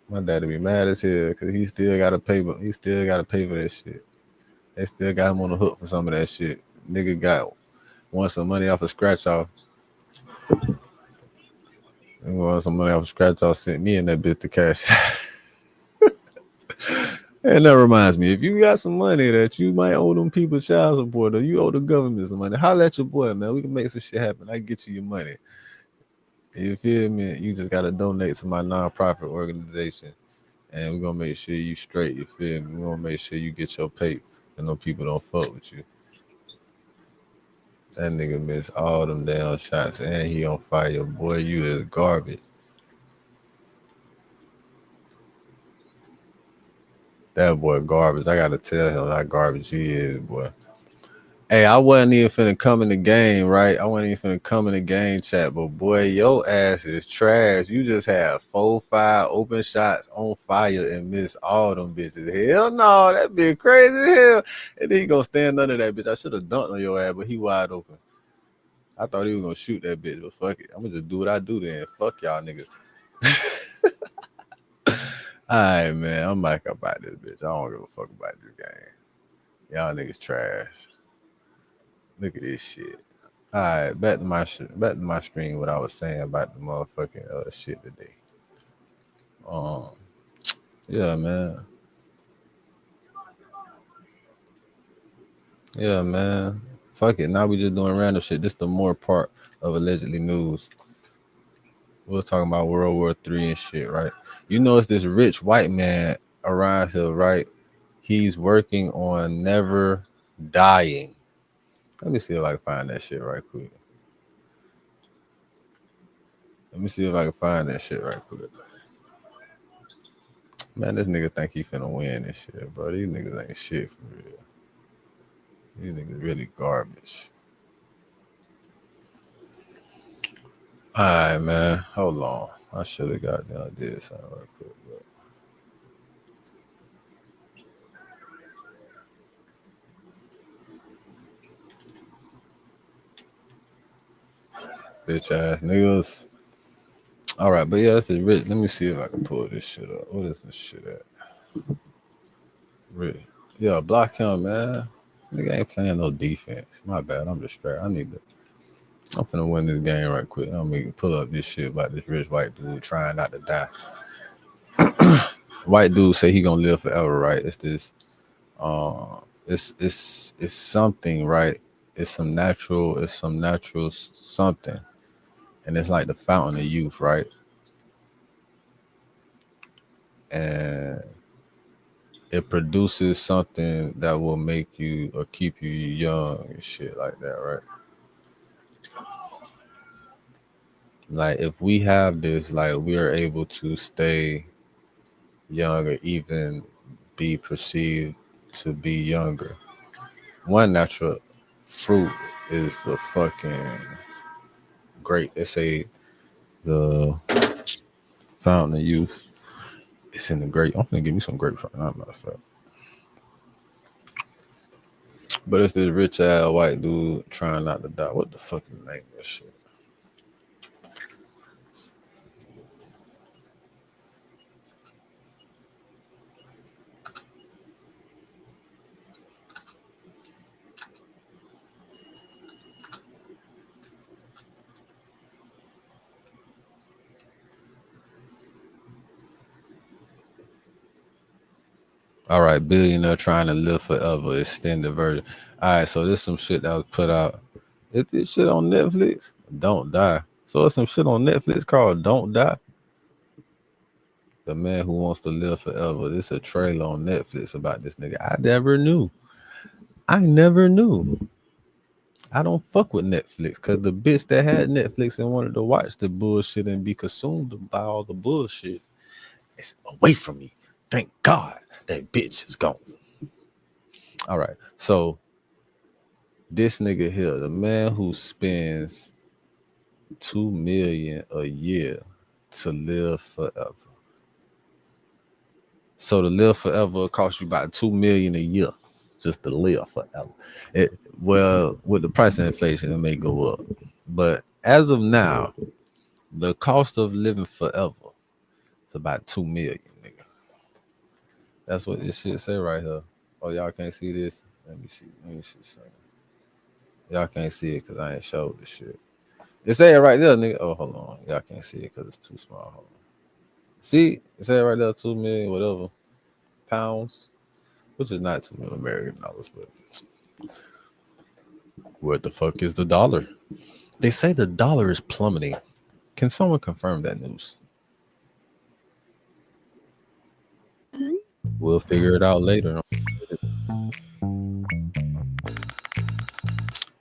My daddy be mad as hell because he still gotta pay. He still gotta pay for that shit. They still got him on the hook for some of that shit. Nigga want some money off a scratch off. And want some money off a scratch off. Sent me in that bitch to cash. And that reminds me, if you got some money that you might owe them people child support or you owe the government some money, holla at your boy, man. We can make some shit happen. I get you your money. You feel me? You just gotta donate to my nonprofit organization, and we're gonna make sure you straight. You feel me? We're gonna make sure you get your pay, and no people don't fuck with you. That nigga missed all them damn shots, and he on fire. Boy, you is garbage. That boy garbage. I gotta tell him how garbage he is, boy. Hey, I wasn't even finna come in the game, right? I wasn't even finna come in the game chat, but boy, your ass is trash. You just had 4-5 open shots on fire and missed all them bitches. Hell no, that bitch crazy as hell. And then he gonna stand under that bitch. I should have dunked on your ass, but he wide open. I thought he was gonna shoot that bitch, but fuck it. I'm gonna just do what I do then. Fuck y'all niggas. All right, man. I'm back up out this bitch. I don't give a fuck about this game. Y'all niggas trash. Look at this shit. All right, back to my stream. What I was saying about the motherfucking shit today. Yeah, man. Yeah, man. Fuck it. Now we just doing random shit. This the more part of allegedly news. We was talking about World War III and shit, right? You know, it's this rich white man around here, right? He's working on never dying. Let me see if I can find that shit right quick. Man, this nigga think he finna win this shit, bro. These niggas ain't shit for real. These niggas really garbage. All right, man. Hold on. I should have got down did something right quick, bro. Bitch ass niggas. All right, but yeah, this is rich. Let me see if I can pull this shit up. What is this shit at? Rich. Yeah, block him, man. Nigga ain't playing no defense. My bad. I'm distracted. I'm finna win this game right quick. I'm gonna pull up this shit about this rich white dude trying not to die. White dude say he gonna live forever, right? It's this. It's something, right? It's some natural something. And it's like the fountain of youth, right? And it produces something that will make you or keep you young and shit like that, right? Like if we have this, like we are able to stay young or even be perceived to be younger. One natural fruit is the fucking grape. They say the fountain of youth. It's in the grape. I'm gonna give me some grapes right now, matter of fact. But it's this rich ass white dude trying not to die. What the fuck is the name of this shit? All right, billionaire trying to live forever, extended version. All right, so this some shit that was put out. Is this shit on Netflix? Don't Die. So it's some shit on Netflix called Don't Die. The man who wants to live forever. This is a trailer on Netflix about this nigga. I never knew. I don't fuck with Netflix because the bitch that had Netflix and wanted to watch the bullshit and be consumed by all the bullshit is away from me. Thank God that bitch is gone. All right. So this nigga here, the man who spends $2 million a year to live forever. So to live forever it costs you about $2 million a year just to live forever. Well, with the price of inflation, it may go up. But as of now, the cost of living forever is about $2 million, nigga. That's what this shit say right here. Oh, y'all can't see this? Let me see something. Y'all can't see it because I ain't showed this shit. It say it right there, nigga. Oh, hold on. Y'all can't see it because it's too small. Hold on. See? It say it right there, 2 million, whatever, pounds, which is not 2 million American dollars, but where the fuck is the dollar? They say the dollar is plummeting. Can someone confirm that news? We'll figure it out later.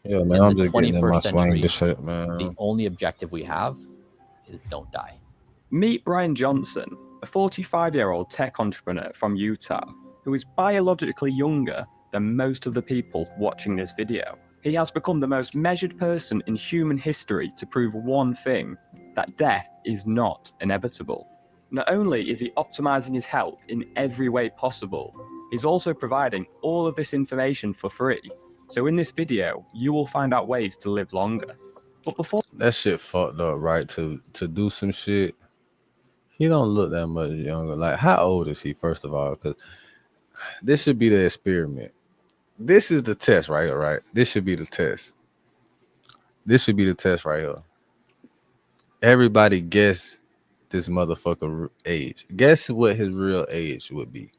Yeah, man, I'm just getting in my swing this shit, man. The only objective we have is don't die. Meet Brian Johnson, a 45-year-old tech entrepreneur from Utah, who is biologically younger than most of the people watching this video. He has become the most measured person in human history to prove one thing, that death is not inevitable. Not only is he optimizing his health in every way possible, he's also providing all of this information for free. So in this video, you will find out ways to live longer. But before that shit fucked up, right? To do some shit, he don't look that much younger. Like, how old is he, first of all? Because this should be the experiment. This is the test right here, right? This should be the test. This should be the test right here. Everybody guess this motherfucker age. Guess what his real age would be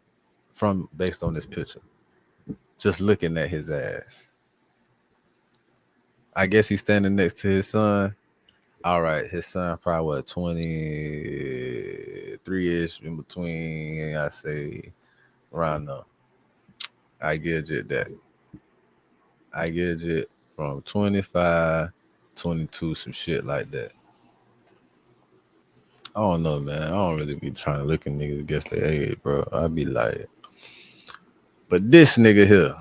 from based on this picture. Just looking at his ass. I guess he's standing next to his son. All right, his son probably what, 23-ish in between, I say around there. I get it that. I get it from 25, 22, some shit like that. I don't know, man. I don't really be trying to look at niggas guess their age, bro. I be like, but this nigga here,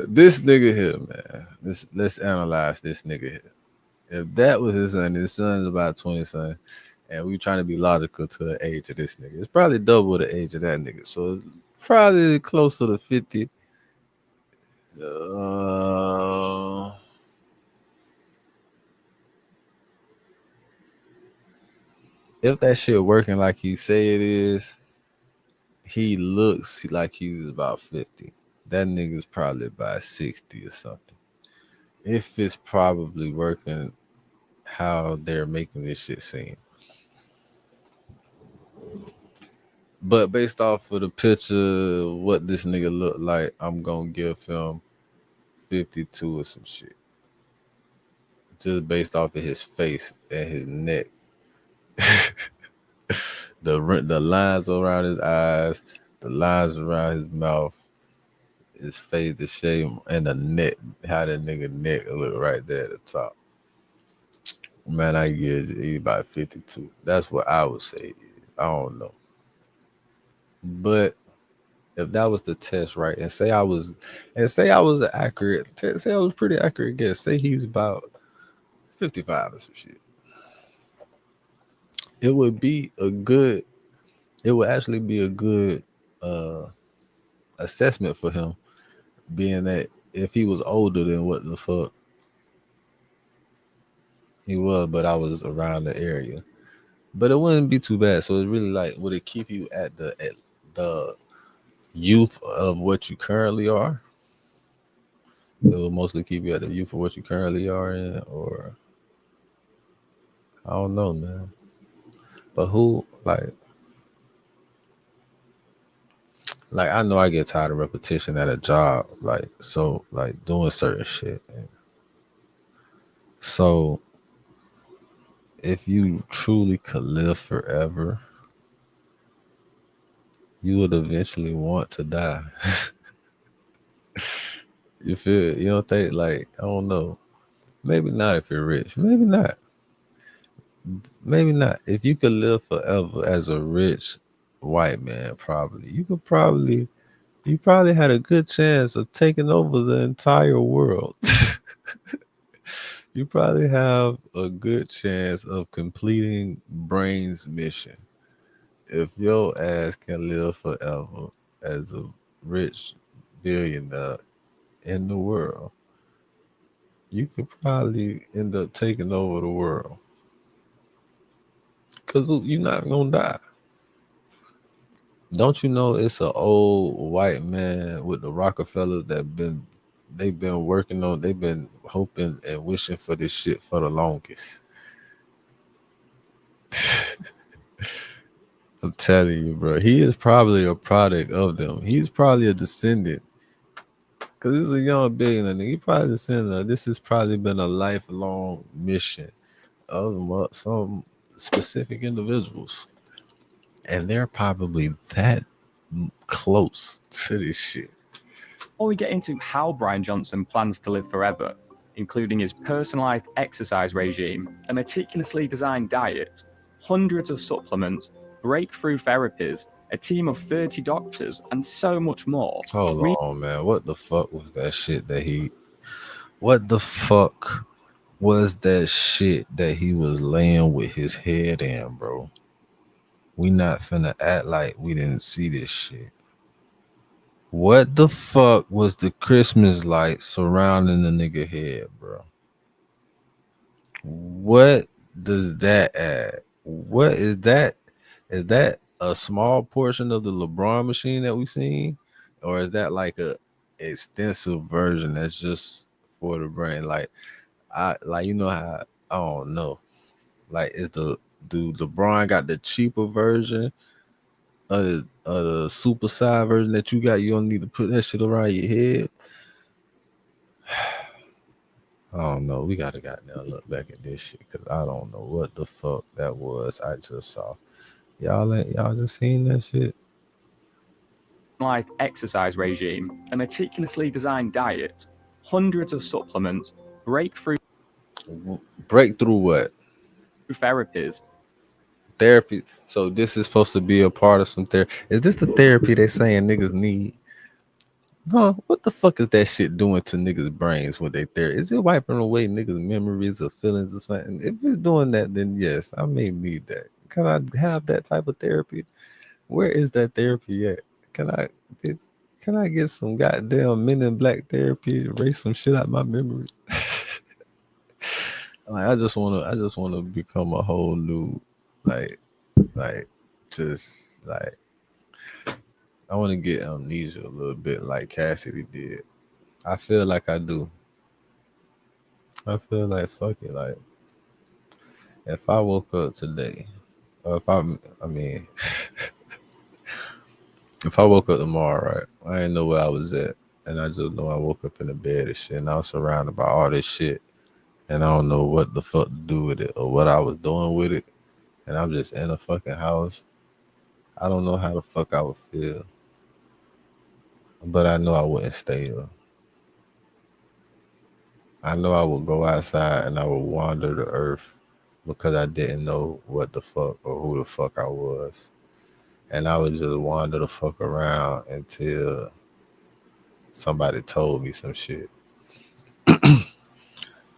this nigga here, man. Let's analyze this nigga here. If that was his son is about 20 son, and we trying to be logical to the age of this nigga. It's probably double the age of that nigga. So it's probably closer to 50. If that shit working like he say it is, he looks like he's about 50. That nigga's probably about 60 or something. If it's probably working how they're making this shit seem. But based off of the picture, what this nigga look like, I'm gonna give him 52 or some shit. Just based off of his face and his neck. The lines around his eyes, the lines around his mouth, his face, the shape, and the neck, how that nigga neck look right there at the top. Man, I get it. He's about 52. That's what I would say. I don't know. But if that was the test, right, and say I was accurate, say I was pretty accurate guess, say he's about 55 or some shit. It would actually be a good assessment for him, being that if he was older than what the fuck he was, but I was around the area. But it wouldn't be too bad. So it's really like, would it keep you at the youth of what you currently are? It will mostly keep you at the youth of what you currently are in, or I don't know, man. But who, like I know I get tired of repetition at a job, like doing certain shit. So if you truly could live forever, you would eventually want to die. You feel, you don't think, like, I don't know. Maybe not if you're rich. Maybe not. Maybe not. If you could live forever as a rich white man, you probably had a good chance of taking over the entire world. You probably have a good chance of completing Brain's mission if your ass can live forever as a rich billionaire in the world. You could probably end up taking over the world because you're not gonna die. Don't you know it's an old white man with the Rockefellers they've been working on, they've been hoping and wishing for this shit for the longest. I'm telling you, bro. He is probably a product of them. He's probably a descendant. Because he's a young billionaire. He probably a descendant. This has probably been a lifelong mission of some specific individuals. And they're probably that close to this shit. Before we get into how Brian Johnson plans to live forever, including his personalized exercise regime, a meticulously designed diet, hundreds of supplements, breakthrough therapies, a team of 30 doctors, and so much more. Hold on, man. What the fuck was that shit what the fuck was that shit that he was laying with his head in, bro? We not finna act like we didn't see this shit. What the fuck was the Christmas light surrounding the nigga head, bro? What does that add? What is that? Is that a small portion of the LeBron machine that we seen? Or is that like a extensive version that's just for the brain? Like you know how I don't know. Like do LeBron got the cheaper version of the super size version that you got? You don't need to put that shit around your head. I don't know. We gotta goddamn look back at this shit because I don't know what the fuck that was I just saw. Y'all just seen that shit? Life exercise regime, a meticulously designed diet, hundreds of supplements, breakthrough what? Therapies. Therapy. So this is supposed to be a part of some therapy. Is this the therapy they saying niggas need? Huh? What the fuck is that shit doing to niggas' brains when they therapy? Is it wiping away niggas' memories or feelings or something? If it's doing that, then yes, I may need that. Can I have that type of therapy? Where is that therapy at? Can I get some goddamn Men in Black therapy to erase some shit out my memory? Like I just wanna become a whole new just I want to get amnesia a little bit like Cassidy did. I feel like I do. I feel like fuck it. Like if I woke up today, or if if I woke up tomorrow, right? I didn't know where I was at, and I just know I woke up in the bed and shit, and I was surrounded by all this shit, and I don't know what the fuck to do with it or what I was doing with it, and I'm just in a fucking house. I don't know how the fuck I would feel. But I know I wouldn't stay there. I know I would go outside and I would wander the earth because I didn't know what the fuck or who the fuck I was. And I would just wander the fuck around until somebody told me some shit.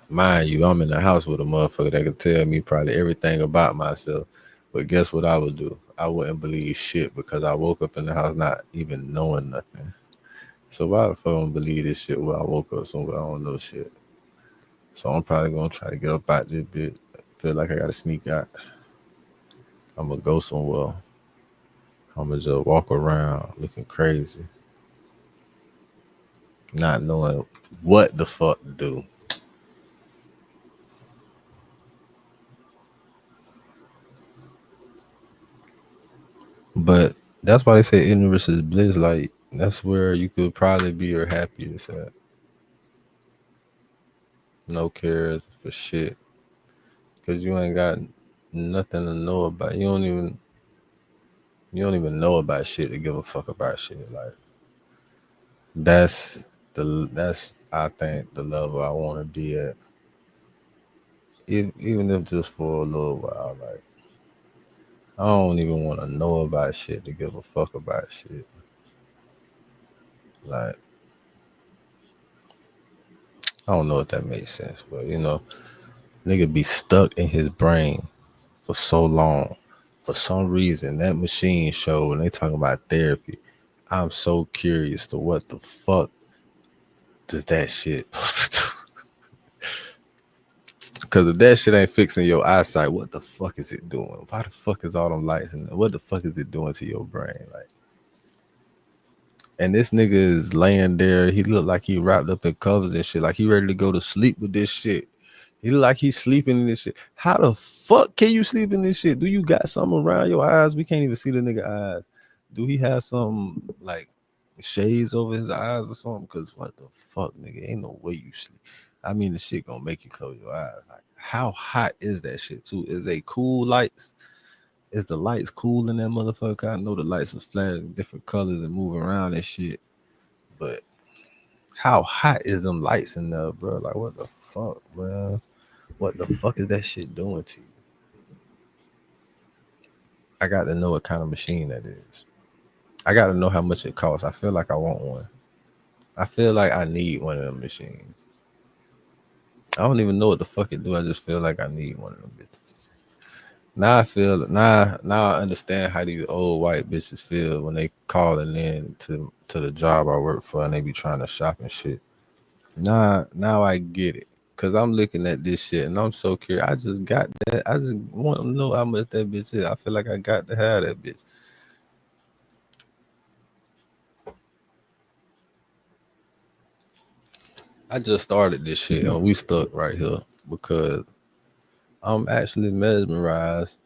Mind you, I'm in the house with a motherfucker that could tell me probably everything about myself. But guess what I would do? I wouldn't believe shit because I woke up in the house not even knowing nothing. So why the fuck I don't believe this shit where I woke up somewhere I don't know shit? So I'm probably gonna try to get up out this bit. Feel like I gotta sneak out. I'm gonna go somewhere. I'm gonna just walk around looking crazy, not knowing what the fuck to do. But that's why they say ignorance is bliss. Like that's where you could probably be your happiest at. No cares for shit. Cause you ain't got nothing to know about. You don't even know about shit to give a fuck about shit. Like that's I think the level I want to be at. Even if just for a little while. Like I don't even want to know about shit to give a fuck about shit. Like I don't know if that makes sense, but you know, nigga be stuck in his brain for so long. For some reason, that machine show, when they talking about therapy, I'm so curious to what the fuck does that shit supposed to do? Because if that shit ain't fixing your eyesight, what the fuck is it doing? Why the fuck is all them lights in there? What the fuck is it doing to your brain? Like, and this nigga is laying there. He look like he wrapped up in covers and shit. Like he ready to go to sleep with this shit. He look like he's sleeping in this shit. How the fuck can you sleep in this shit? Do you got something around your eyes? We can't even see the nigga eyes. Do he have some like shades over his eyes or something? Cause what the fuck, nigga? Ain't no way you sleep. I mean, the shit gonna make you close your eyes. Like, how hot is that shit too? Is they cool lights? Is the lights cool in that motherfucker? I know the lights was flashing different colors and moving around and shit, but how hot is them lights in there, bro? Like, what the fuck, bro? What the fuck is that shit doing to you? I got to know what kind of machine that is. I got to know how much it costs. I feel like I want one. I feel like I need one of them machines. I don't even know what the fuck it do. I just feel like I need one of them bitches. Now I feel now I understand how these old white bitches feel when they calling in to the job I work for and they be trying to shop and shit. Now I get it. Cause I'm looking at this shit and I'm so curious. I just got that. I just want to know how much that bitch is. I feel like I got to have that bitch. I just started this shit and we stuck right here because I'm actually mesmerized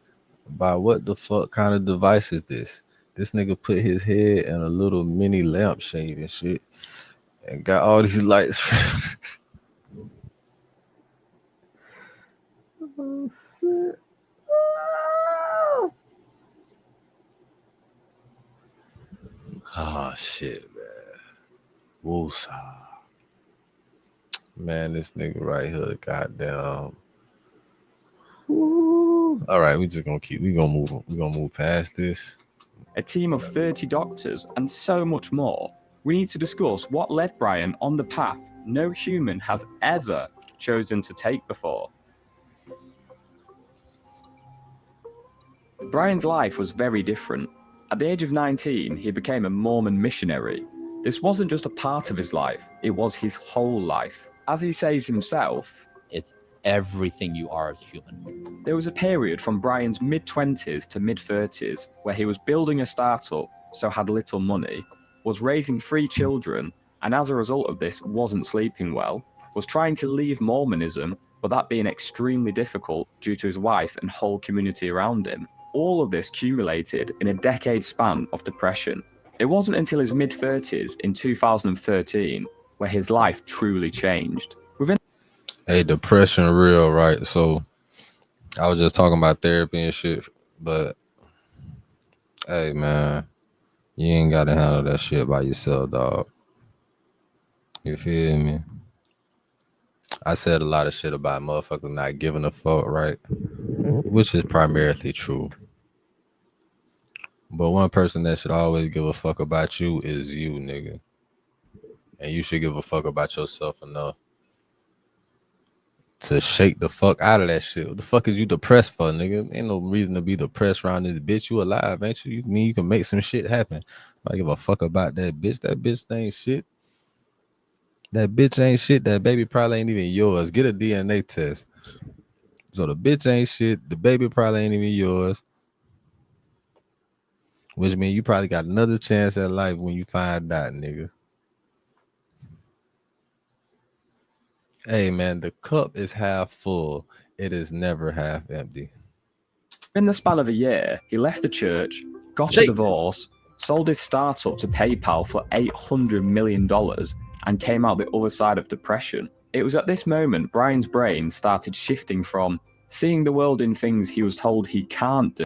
by what the fuck kind of device is this. This nigga put his head in a little mini lampshade and shit and got all these lights. Oh shit. Oh shit, man. Woosah. Man, this nigga right here, goddamn. Woo. All right, we gonna move past this. A team of 30 doctors and so much more. We need to discuss what led Brian on the path no human has ever chosen to take before. Brian's life was very different. At the age of 19, he became a Mormon missionary. This wasn't just a part of his life, it was his whole life. As he says himself, it's everything you are as a human. There was a period from Brian's mid-20s to mid-30s where he was building a startup, so had little money, was raising 3 children, and as a result of this wasn't sleeping well, was trying to leave Mormonism, but that being extremely difficult due to his wife and whole community around him. All of this accumulated in a decade span of depression. It wasn't until his mid-30s in 2013 where his life truly changed. Hey, depression real, right? So I was just talking about therapy and shit, but hey man, you ain't gotta handle that shit by yourself, dog. You feel me? I said a lot of shit about motherfuckers not giving a fuck, right? Which is primarily true. But one person that should always give a fuck about you is you, nigga. And you should give a fuck about yourself enough to shake the fuck out of that shit. What the fuck is you depressed for, nigga? Ain't no reason to be depressed around this bitch. You alive, ain't you? You mean you can make some shit happen. I give a fuck about that bitch. That bitch ain't shit. That bitch ain't shit. That baby probably ain't even yours. Get a DNA test. So the bitch ain't shit. The baby probably ain't even yours. Which means you probably got another chance at life when you find out, nigga. Hey man, the cup is half full. It is never half empty. In the span of a year, he left the church, got a divorce, sold his startup to PayPal for $800 million, and came out the other side of depression. It was at this moment Brian's brain started shifting from seeing the world in things he was told he can't do.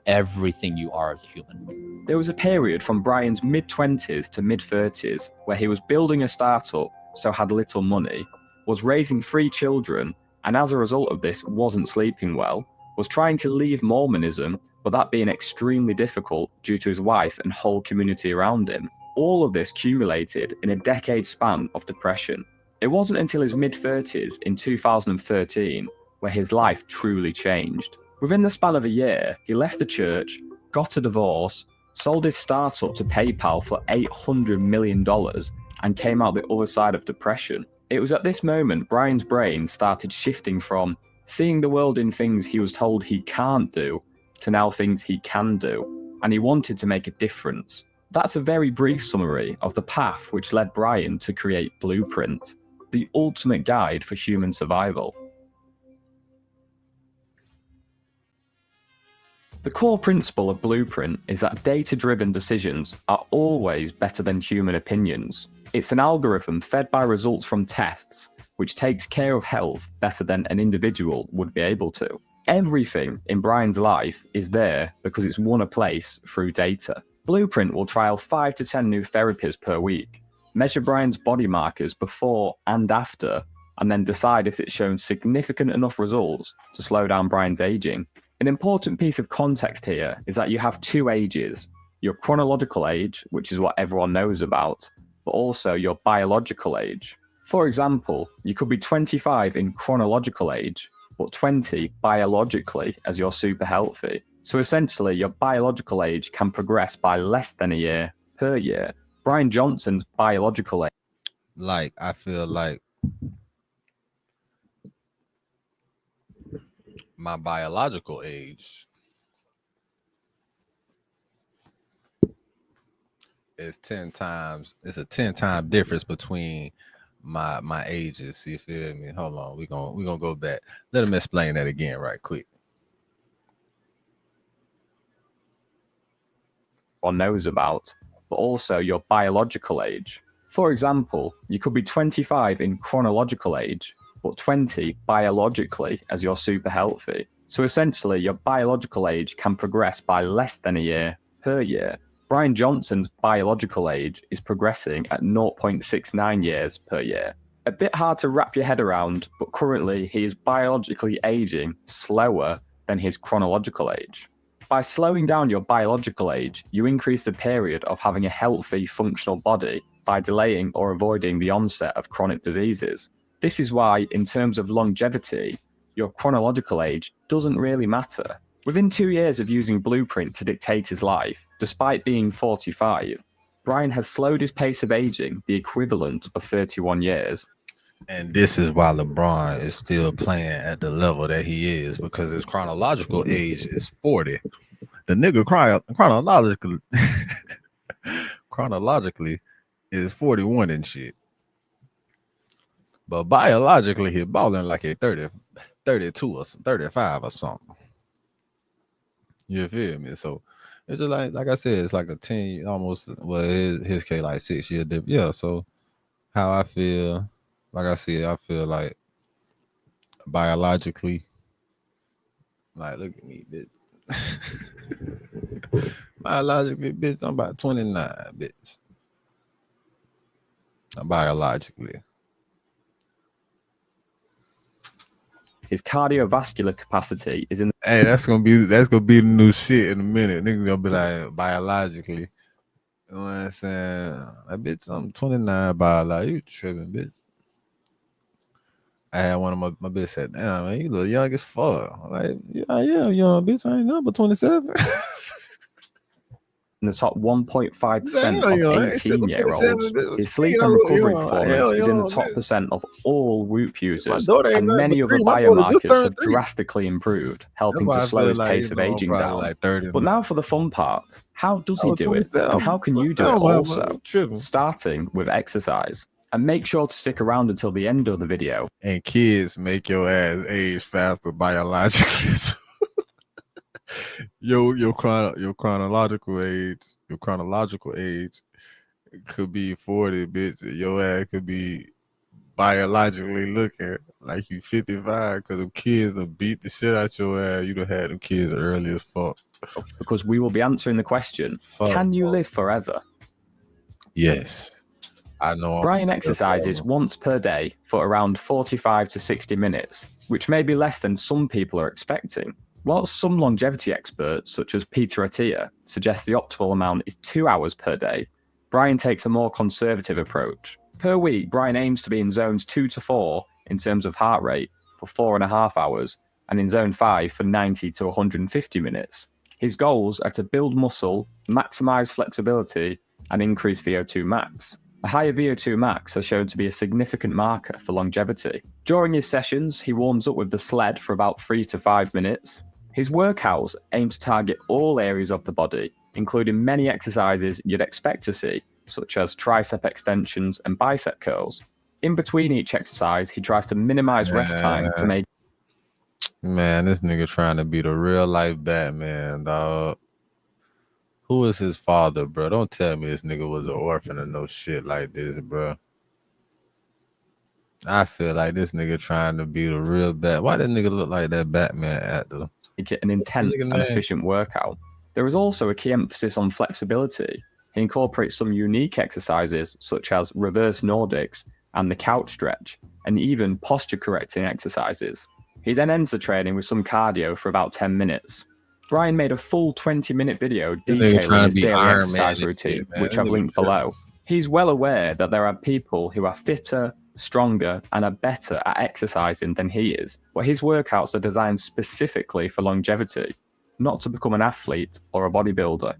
Everything you are as a human. There was a period from Brian's mid-20s to mid-30s where he was building a startup, so had little money, was raising 3 children, and as a result of this wasn't sleeping well, was trying to leave Mormonism, but that being extremely difficult due to his wife and whole community around him. All of this accumulated in a decade span of depression. It wasn't until his mid-30s in 2013 where his life truly changed. Within the span of a year, he left the church, got a divorce, sold his startup to PayPal for $800 million, and came out the other side of depression. It was at this moment Brian's brain started shifting from seeing the world in things he was told he can't do to now things he can do, and he wanted to make a difference. That's a very brief summary of the path which led Brian to create Blueprint, the ultimate guide for human survival. The core principle of Blueprint is that data-driven decisions are always better than human opinions. It's an algorithm fed by results from tests, which takes care of health better than an individual would be able to. Everything in Brian's life is there because it's won a place through data. Blueprint will trial 5 to 10 new therapies per week, measure Brian's body markers before and after, and then decide if it's shown significant enough results to slow down Brian's aging. An important piece of context here is that you have two ages, your chronological age, which is what everyone knows about, but also your biological age. For example, you could be 25 in chronological age, but 20 biologically as you're super healthy. So essentially, your biological age can progress by less than a year per year. Brian Johnson's biological age. Like, I feel like my biological age is 10 times, it's a 10-time difference between my ages. You feel me? Hold on, we're gonna go back. Let him explain that again right quick. Or knows about, but also your biological age. For example, you could be 25 in chronological age, but 20 biologically as you're super healthy. So essentially, your biological age can progress by less than a year per year. Brian Johnson's biological age is progressing at 0.69 years per year. A bit hard to wrap your head around, but currently he is biologically aging slower than his chronological age. By slowing down your biological age, you increase the period of having a healthy, functional body by delaying or avoiding the onset of chronic diseases. This is why, in terms of longevity, your chronological age doesn't really matter. Within 2 years of using Blueprint to dictate his life, despite being 45, Brian has slowed his pace of aging the equivalent of 31 years. And this is why LeBron is still playing at the level that he is, because his chronological age is 40. The nigga chronologically is 41 and shit. But biologically, he's balling like a 30, 32 or 35 or something. You feel me? So it's just like I said, it's like a 10, almost, well, his case like 6 year dip. Yeah, so how I feel, like I said, I feel like biologically, like, look at me, bitch. Biologically, bitch, I'm about 29, bitch. Biologically. His cardiovascular capacity is in. Hey, that's gonna be the new shit in a minute. Niggas gonna be like, biologically. You know what I'm saying? That bitch, I'm 29 biologically. You tripping, bitch. I had one of my bitch said, damn, man, you look young as fuck. I'm like, yeah, I am young, bitch. I ain't number 27. In the top 1.5% of 18-year-olds. His sleep and recovery performance is in the top percent of all Whoop users, and many other biomarkers have drastically improved, helping to slow his pace of aging down. But now for the fun part. How does he do it, and how can you do it also? Starting with exercise. And make sure to stick around until the end of the video. And kids make your ass age faster biologically. Your chronological age could be 40, bitch. Your ass could be biologically looking like you 55, because them kids will beat the shit out your ass. You done had them kids early as fuck. Because we will be answering the question, can you live forever? Yes. I know. Brian exercises once per day for around 45 to 60 minutes, which may be less than some people are expecting. Whilst some longevity experts, such as Peter Attia, suggest the optimal amount is 2 hours per day, Brian takes a more conservative approach. Per week, Brian aims to be in zones 2 to 4 in terms of heart rate for 4.5 hours, and in zone 5 for 90 to 150 minutes. His goals are to build muscle, maximize flexibility, and increase VO2 max. A higher VO2 max has shown to be a significant marker for longevity. During his sessions, he warms up with the sled for about 3 to 5 minutes. His workouts aim to target all areas of the body, including many exercises you'd expect to see, such as tricep extensions and bicep curls. In between each exercise, he tries to minimize rest time to make... Man, this nigga trying to be the real life Batman, dog. Who is his father, bro? Don't tell me this nigga was an orphan or no shit like this, bro. I feel like this nigga trying to be the real Bat. Why does nigga look like that Batman actor? An intense and efficient workout. There is also a key emphasis on flexibility. He incorporates some unique exercises such as reverse Nordics and the couch stretch, and even posture correcting exercises. He then ends the training with some cardio for about 10 minutes. Brian made a full 20-minute video detailing his daily exercise routine, which I've linked below. He's well aware that there are people who are fitter, stronger, and are better at exercising than he is, but his workouts are designed specifically for longevity, not to become an athlete or a bodybuilder.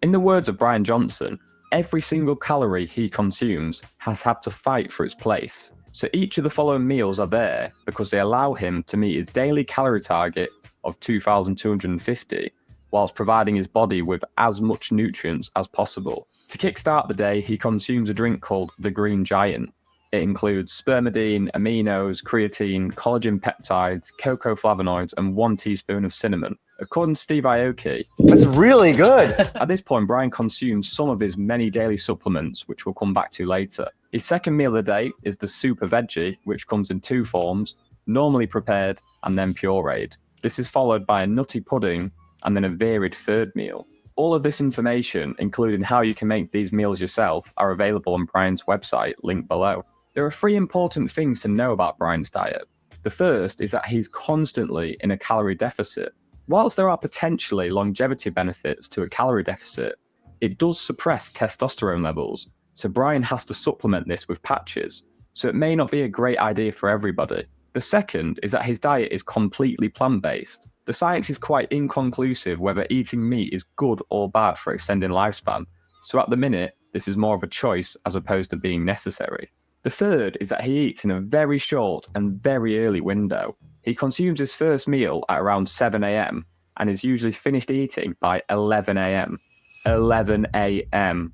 In the words of Brian Johnson, every single calorie he consumes has had to fight for its place. So each of the following meals are there because they allow him to meet his daily calorie target of 2,250, whilst providing his body with as much nutrients as possible. To kickstart the day, he consumes a drink called the Green Giant. It includes spermidine, aminos, creatine, collagen peptides, cocoa flavonoids, and 1 teaspoon of cinnamon. According to Steve Aoki, that's really good. At this point, Brian consumes some of his many daily supplements, which we'll come back to later. His second meal of the day is the Super Veggie, which comes in 2 forms, normally prepared and then pureed. This is followed by a nutty pudding and then a varied third meal. All of this information, including how you can make these meals yourself, are available on Brian's website, linked below. There are 3 important things to know about Brian's diet. The first is that he's constantly in a calorie deficit. Whilst there are potentially longevity benefits to a calorie deficit, it does suppress testosterone levels, so Brian has to supplement this with patches, so it may not be a great idea for everybody. The second is that his diet is completely plant-based. The science is quite inconclusive whether eating meat is good or bad for extending lifespan, so at the minute, this is more of a choice as opposed to being necessary. The third is that he eats in a very short and very early window. He consumes his first meal at around 7 AM and is usually finished eating by 11 AM. 11 AM.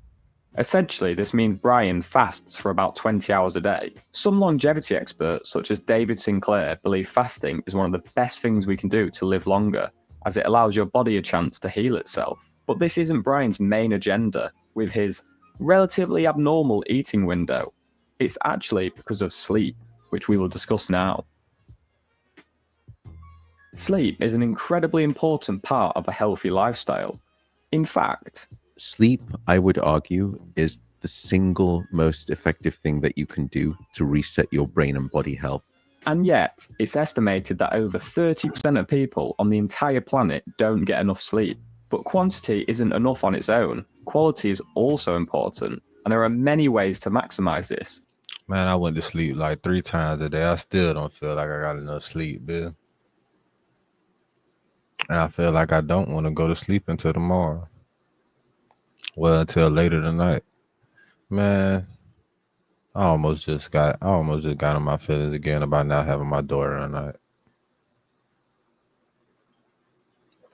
Essentially, this means Brian fasts for about 20 hours a day. Some longevity experts, such as David Sinclair, believe fasting is one of the best things we can do to live longer, as it allows your body a chance to heal itself. But this isn't Brian's main agenda, with his relatively abnormal eating window. It's actually because of sleep, which we will discuss now. Sleep is an incredibly important part of a healthy lifestyle. In fact, sleep, I would argue, is the single most effective thing that you can do to reset your brain and body health. And yet, it's estimated that over 30% of people on the entire planet don't get enough sleep. But quantity isn't enough on its own. Quality is also important, and there are many ways to maximize this. Man, I went to sleep like 3 times a day. I still don't feel like I got enough sleep, Bill. And I feel like I don't want to go to sleep until tomorrow. Well, until later tonight. Man, I almost just got on my feelings again about not having my daughter tonight.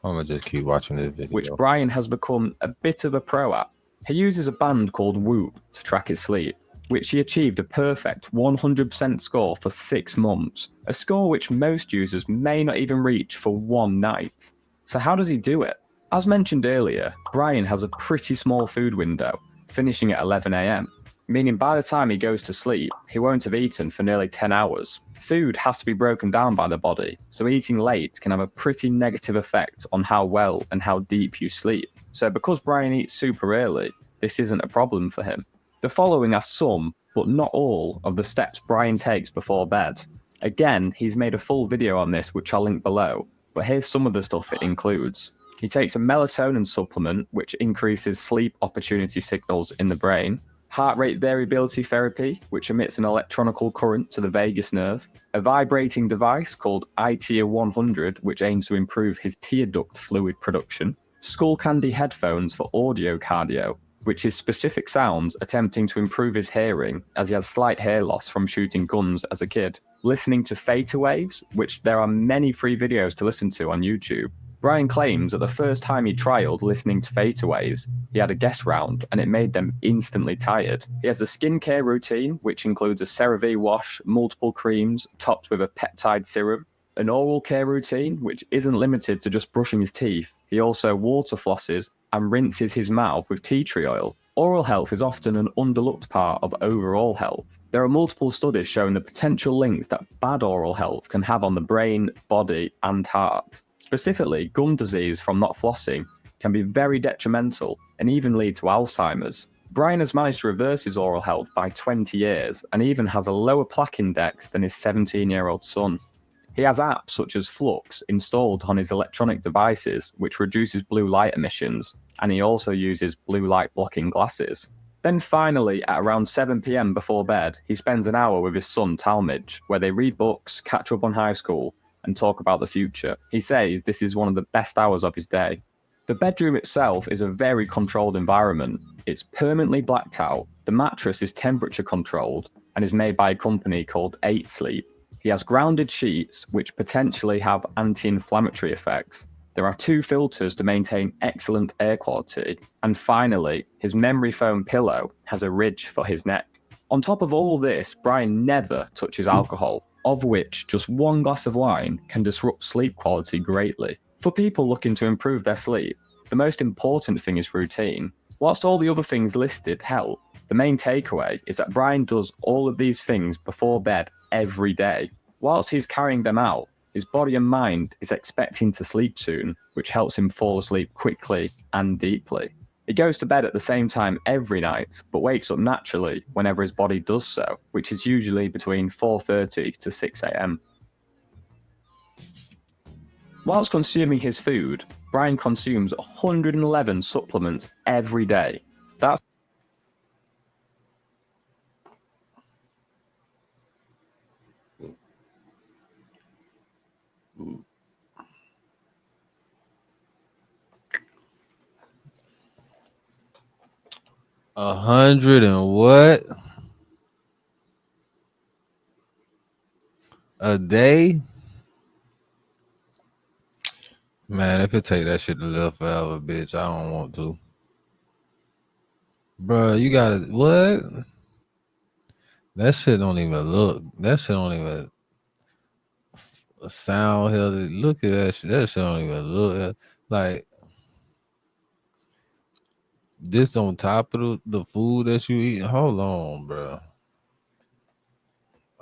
I'm gonna just keep watching this video. Which Brian has become a bit of a pro at. He uses a band called Whoop to track his sleep, which he achieved a perfect 100% score for 6 months, a score which most users may not even reach for 1 night. So how does he do it? As mentioned earlier, Brian has a pretty small food window, finishing at 11 AM, meaning by the time he goes to sleep, he won't have eaten for nearly 10 hours. Food has to be broken down by the body, so eating late can have a pretty negative effect on how well and how deep you sleep. So because Brian eats super early, this isn't a problem for him. The following are some, but not all, of the steps Brian takes before bed. Again, he's made a full video on this, which I'll link below, but here's some of the stuff it includes. He takes a melatonin supplement, which increases sleep opportunity signals in the brain, heart rate variability therapy, which emits an electronical current to the vagus nerve, a vibrating device called ITIA 100, which aims to improve his tear duct fluid production, Skull Candy headphones for audio cardio, which is specific sounds attempting to improve his hearing as he has slight hair loss from shooting guns as a kid, listening to theta waves, which there are many free videos to listen to on YouTube. Brian claims that the first time he trialed listening to theta waves, he had a guess round and it made them instantly tired. He has a skincare routine, which includes a CeraVe wash, multiple creams, topped with a peptide serum, an oral care routine, which isn't limited to just brushing his teeth. He also water flosses and rinses his mouth with tea tree oil. Oral health is often an underlooked part of overall health. There are multiple studies showing the potential links that bad oral health can have on the brain, body, and heart. Specifically, gum disease from not flossing can be very detrimental and even lead to Alzheimer's. Brian has managed to reverse his oral health by 20 years and even has a lower plaque index than his 17-year-old son. He has apps such as Flux installed on his electronic devices, which reduces blue light emissions, and he also uses blue light blocking glasses. Then finally, at around 7 PM before bed, he spends an hour with his son Talmage, where they read books, catch up on high school, and talk about the future. He says this is one of the best hours of his day. The bedroom itself is a very controlled environment. It's permanently blacked out, the mattress is temperature controlled, and is made by a company called 8 Sleep. He has grounded sheets, which potentially have anti-inflammatory effects. There are 2 filters to maintain excellent air quality. And finally, his memory foam pillow has a ridge for his neck. On top of all this, Brian never touches alcohol, of which just 1 glass of wine can disrupt sleep quality greatly. For people looking to improve their sleep, the most important thing is routine. Whilst all the other things listed help, the main takeaway is that Brian does all of these things before bed every day. Whilst he's carrying them out, his body and mind is expecting to sleep soon, which helps him fall asleep quickly and deeply. He goes to bed at the same time every night, but wakes up naturally whenever his body does so, which is usually between 4:30 to 6 AM. Whilst consuming his food, Brian consumes 111 supplements every day. That's a 100 and what? A day? Man, if it take that shit to live forever, bitch, I don't want to. Bruh, you gotta, what? That shit don't even look, that shit don't even sound healthy. Look at that shit, that shit don't even look like this on top of the food that you eat. Hold on, bro.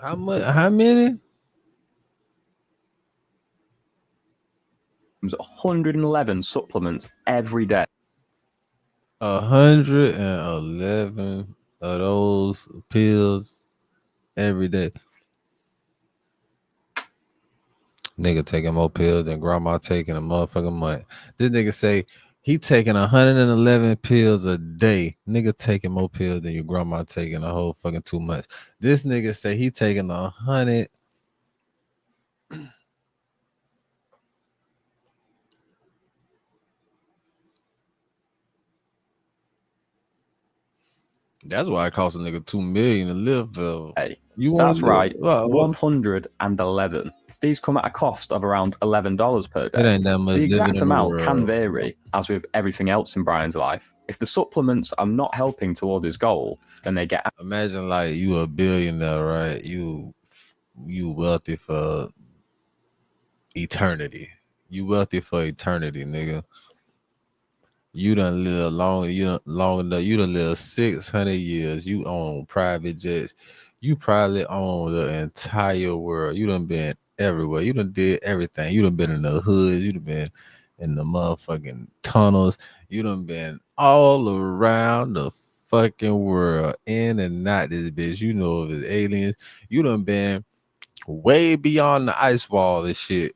How much? How many? 111 supplements every day. 111 of those pills every day. Nigga taking more pills than grandma taking a motherfucking month. This nigga say he taking 111 pills a day. Nigga taking more pills than your grandma taking a whole fucking 2 months. This nigga say he taking 100. That's why it costs a nigga $2 million to live. Hey, you that's right. What? 111. These come at a cost of around $11 per day. It ain't that much. The exact living in amount the can world. vary, as with everything else in Brian's life. If the supplements are not helping towards his goal, then they get. Imagine like you a billionaire, right? You wealthy for eternity. You wealthy for eternity, nigga. You done live long. You done long enough. You done live 600 years. You own private jets. You probably own the entire world. You done been everywhere. You done did everything. You done been in the hood. You done been in the motherfucking tunnels. You done been all around the fucking world, in and out this bitch. You know if it's aliens. You done been way beyond the ice wall and shit.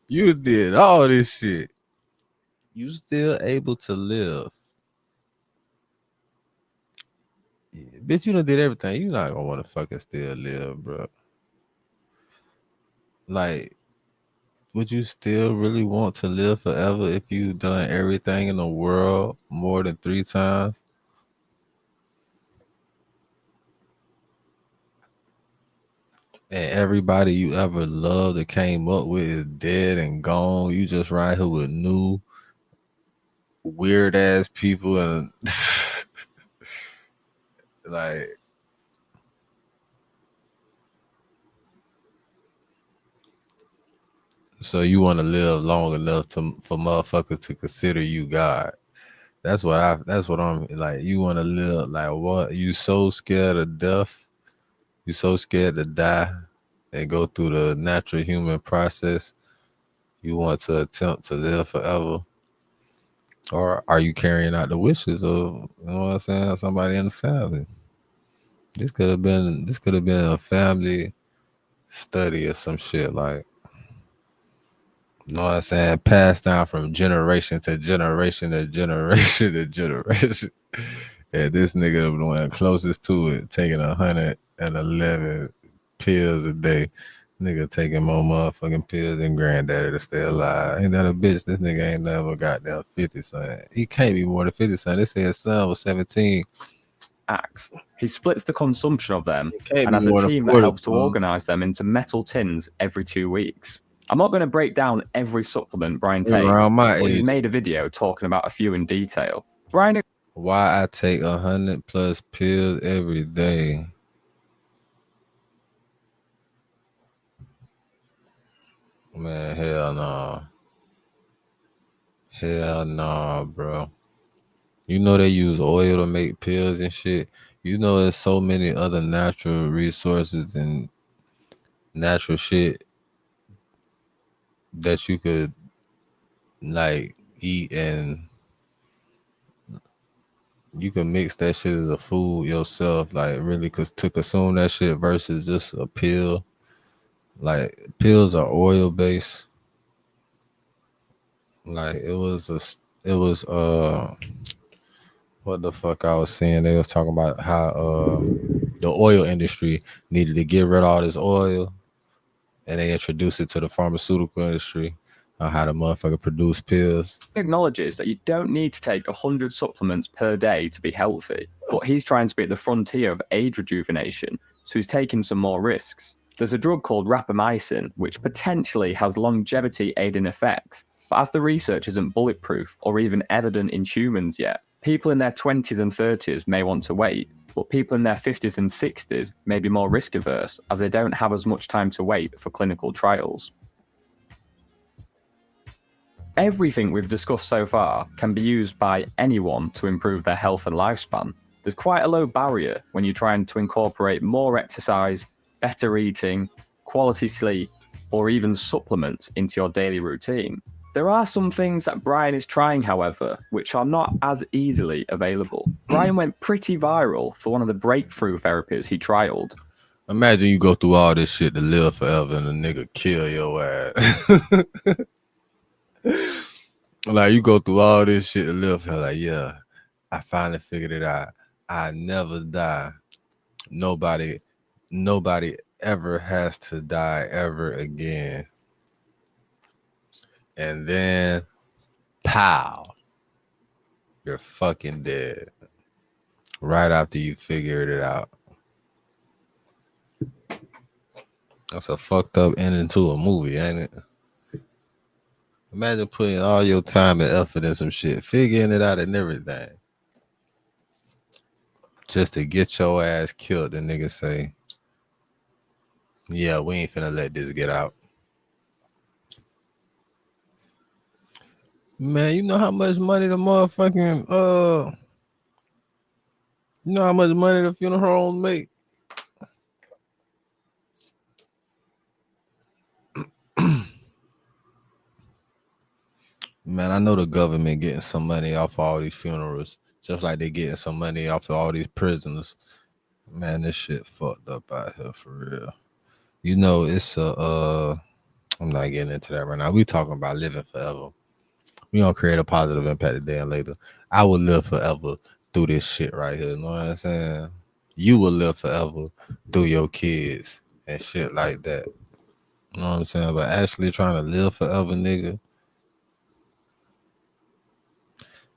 You did all this shit. You still able to live. Bitch, you done did everything. You not gonna want to fucking still live, bro. Like, would you still really want to live forever if you done everything in the world more than 3 times? And everybody you ever loved or came up with is dead and gone. You just right here with new weird ass people and like, so you want to live long enough for motherfuckers to consider you God. That's what I'm like. You want to live like what? You so scared of death. You so scared to die and go through the natural human process. You want to attempt to live forever. Or are you carrying out the wishes of, you know what I'm saying, somebody in the family? This could have been a family study or some shit, like, you know what I'm saying, passed down from generation to generation to generation to generation. And this nigga the one closest to it, taking 111 pills a day. Nigga taking more motherfucking pills than granddaddy to stay alive. Ain't that a bitch? This nigga ain't never goddamn 50, son. He can't be more than 50, son. They say his son was 17. Acts. He splits the consumption of them can't and be has a more than team that 40, helps to son. organize them into metal tins every 2 weeks. I'm not going to break down every supplement Brian He's takes, around my but he's age. made a video talking about a few in detail. Brian, Why I take 100 plus pills every day? Man, hell no. Hell no, bro. You know they use oil to make pills and shit. You know there's so many other natural resources and natural shit that you could like eat, and you can mix that shit as a food yourself, like really, cause to consume that shit versus just a pill. Like pills are oil based. Like it was what the fuck I was saying, they was talking about how the oil industry needed to get rid of all this oil, and they introduced it to the pharmaceutical industry on how the motherfucker produce pills. acknowledges that you don't need to take 100 supplements per day to be healthy, but he's trying to be at the frontier of age rejuvenation, so he's taking some more risks. There's a drug called rapamycin, which potentially has longevity aiding effects, but as the research isn't bulletproof or even evident in humans yet, people in their 20s and 30s may want to wait, but people in their 50s and 60s may be more risk averse as they don't have as much time to wait for clinical trials. Everything we've discussed so far can be used by anyone to improve their health and lifespan. There's quite a low barrier when you're trying to incorporate more exercise, better eating, quality sleep, or even supplements into your daily routine. There are some things that Brian is trying, however, which are not as easily available. Brian went pretty viral for one of the breakthrough therapies he trialed. Imagine you go through all this shit to live forever and a nigga kill your ass. Like you go through all this shit to live forever. Like, yeah, I finally figured it out. I never die. Nobody ever has to die ever again. And then, pow, you're fucking dead. Right after you figured it out. That's a fucked up ending to a movie, ain't it? Imagine putting all your time and effort in some shit, figuring it out and everything, just to get your ass killed. The nigga say, yeah, we ain't finna let this get out. Man, you know how much money the motherfucking you know how much money the funeral homes make? Man, I know the government getting some money off of all these funerals, just like they getting some money off of all these prisoners. Man, this shit fucked up out here for real. You know, it's a I'm not getting into that right now. We talking about living forever. We gonna create a positive impact today and later. I will live forever through this shit right here. You know what I'm saying? You will live forever through your kids and shit like that. You know what I'm saying? But actually trying to live forever, nigga.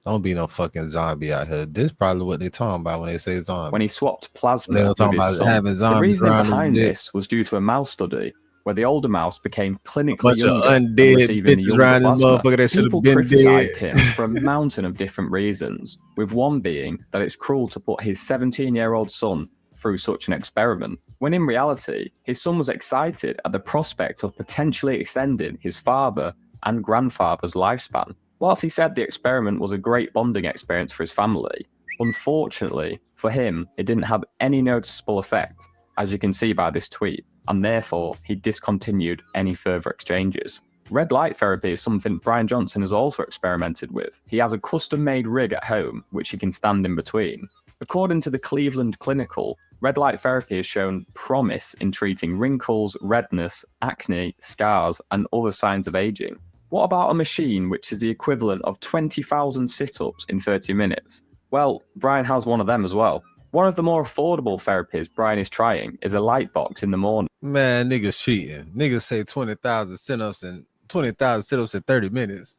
Don't be no fucking zombie out here. This is probably what they talking about when they say zombie. When he swapped plasma They were with talking his about son. having The zombies reasoning around behind this this was due to a mouse study where the older mouse became a clinically bunch of younger and undead receiving the bitches younger around this plasma. motherfucker that should People have been criticised dead. him for a mountain of different reasons, with one being that it's cruel to put his 17-year-old son through such an experiment, when in reality, his son was excited at the prospect of potentially extending his father and grandfather's lifespan. Whilst he said the experiment was a great bonding experience for his family, unfortunately for him, it didn't have any noticeable effect, as you can see by this tweet, and therefore he discontinued any further exchanges. Red light therapy is something Brian Johnson has also experimented with. He has a custom-made rig at home, which he can stand in between. According to the Cleveland Clinical, red light therapy has shown promise in treating wrinkles, redness, acne, scars, and other signs of aging. What about a machine which is the equivalent of 20,000 sit-ups in 30 minutes? Well, Brian has one of them as well. One of the more affordable therapies Brian is trying is a light box in the morning. Man, niggas cheating. Niggas say 20,000 sit-ups and 20,000 sit-ups in 30 minutes.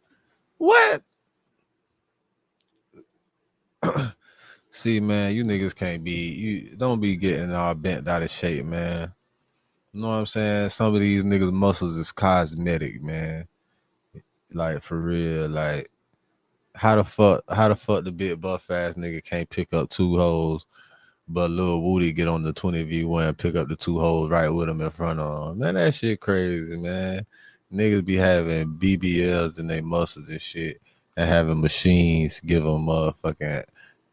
What? See, man, you niggas can't be, you don't be getting all bent out of shape, man. You know what I'm saying? Some of these niggas' muscles is cosmetic, man. Like, for real, like, how the fuck the big buff ass nigga can't pick up 2 hoes, but Lil Woody get on the 20v1 and pick up the 2 hoes right with him in front of him? Man, that shit crazy, man. Niggas be having BBLs in their muscles and shit, and having machines give them motherfucking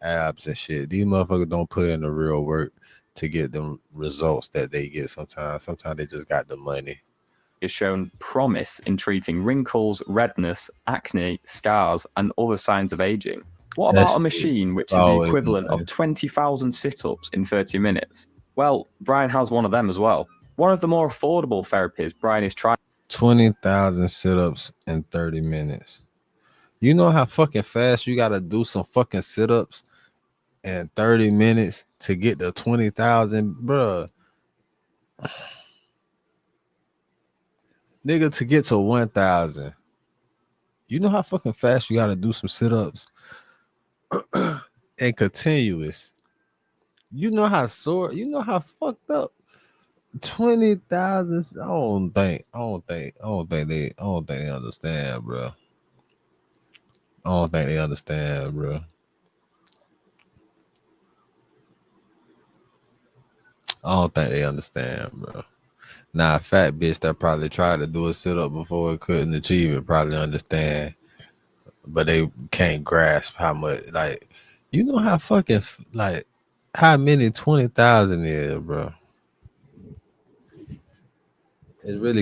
abs and shit. These motherfuckers don't put in the real work to get them results that they get sometimes. Sometimes they just got the money. Has shown promise in treating wrinkles, redness, acne, scars, and other signs of aging. What about a machine which is the equivalent of 20,000 sit-ups in 30 minutes? Well, Brian has one of them as well. One of the more affordable therapies Brian is trying. 20,000 sit-ups in 30 minutes. You know how fucking fast you gotta do some fucking sit-ups in 30 minutes to get to 20,000, bruh. Nigga, to get to 1,000. You know how fucking fast you gotta do some sit-ups and continuous. You know how sore, you know how fucked up 20,000. I don't think they understand, bro. I don't think they understand, bro. I don't think they understand, bro. Now, a fat bitch that probably tried to do a sit-up before it couldn't achieve it probably understand, but they can't grasp how much, like, you know how fucking, like, how many 20,000 is, bro. It's really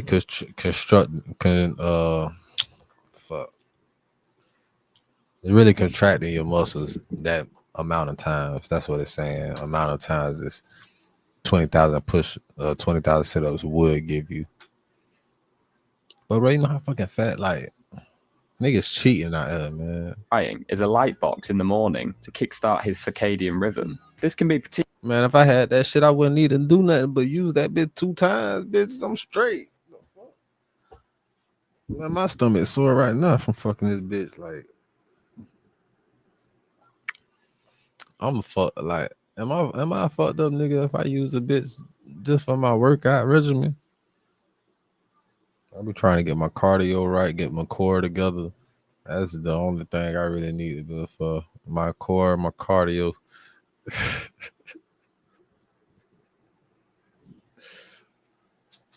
it's really contracting your muscles that amount of times. That's what it's saying. Amount of times is 20,000 push, 20,000 sit-ups would give you. But bro, you know how fucking fat, like, niggas cheating out here, man. Trying is a light box in the morning to kickstart his circadian rhythm. This can be particularly. Man, if I had that shit, I wouldn't need to do nothing but use that bitch 2 times, bitch. I'm straight. Man, my stomach's sore right now from fucking this bitch. Like, I'm fucked. Like, am I a fucked up nigga if I use a bitch just for my workout regimen? I be trying to get my cardio right, get my core together. That's the only thing I really need to do for my core, my cardio.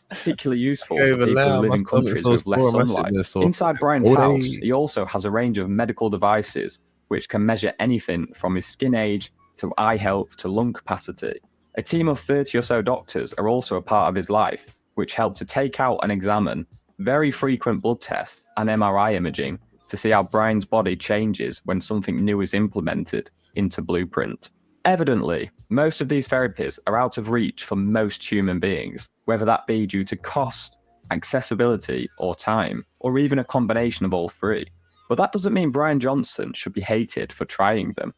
Particularly useful for people who live in countries with less sunlight. Inside Brian's house, he also has a range of medical devices which can measure anything from his skin age to eye health to lung capacity. A team of 30 or so doctors are also a part of his life, which help to take out and examine very frequent blood tests and MRI imaging to see how Brian's body changes when something new is implemented into Blueprint. Evidently, most of these therapies are out of reach for most human beings, whether that be due to cost, accessibility, or time, or even a combination of all three. But that doesn't mean Brian Johnson should be hated for trying them.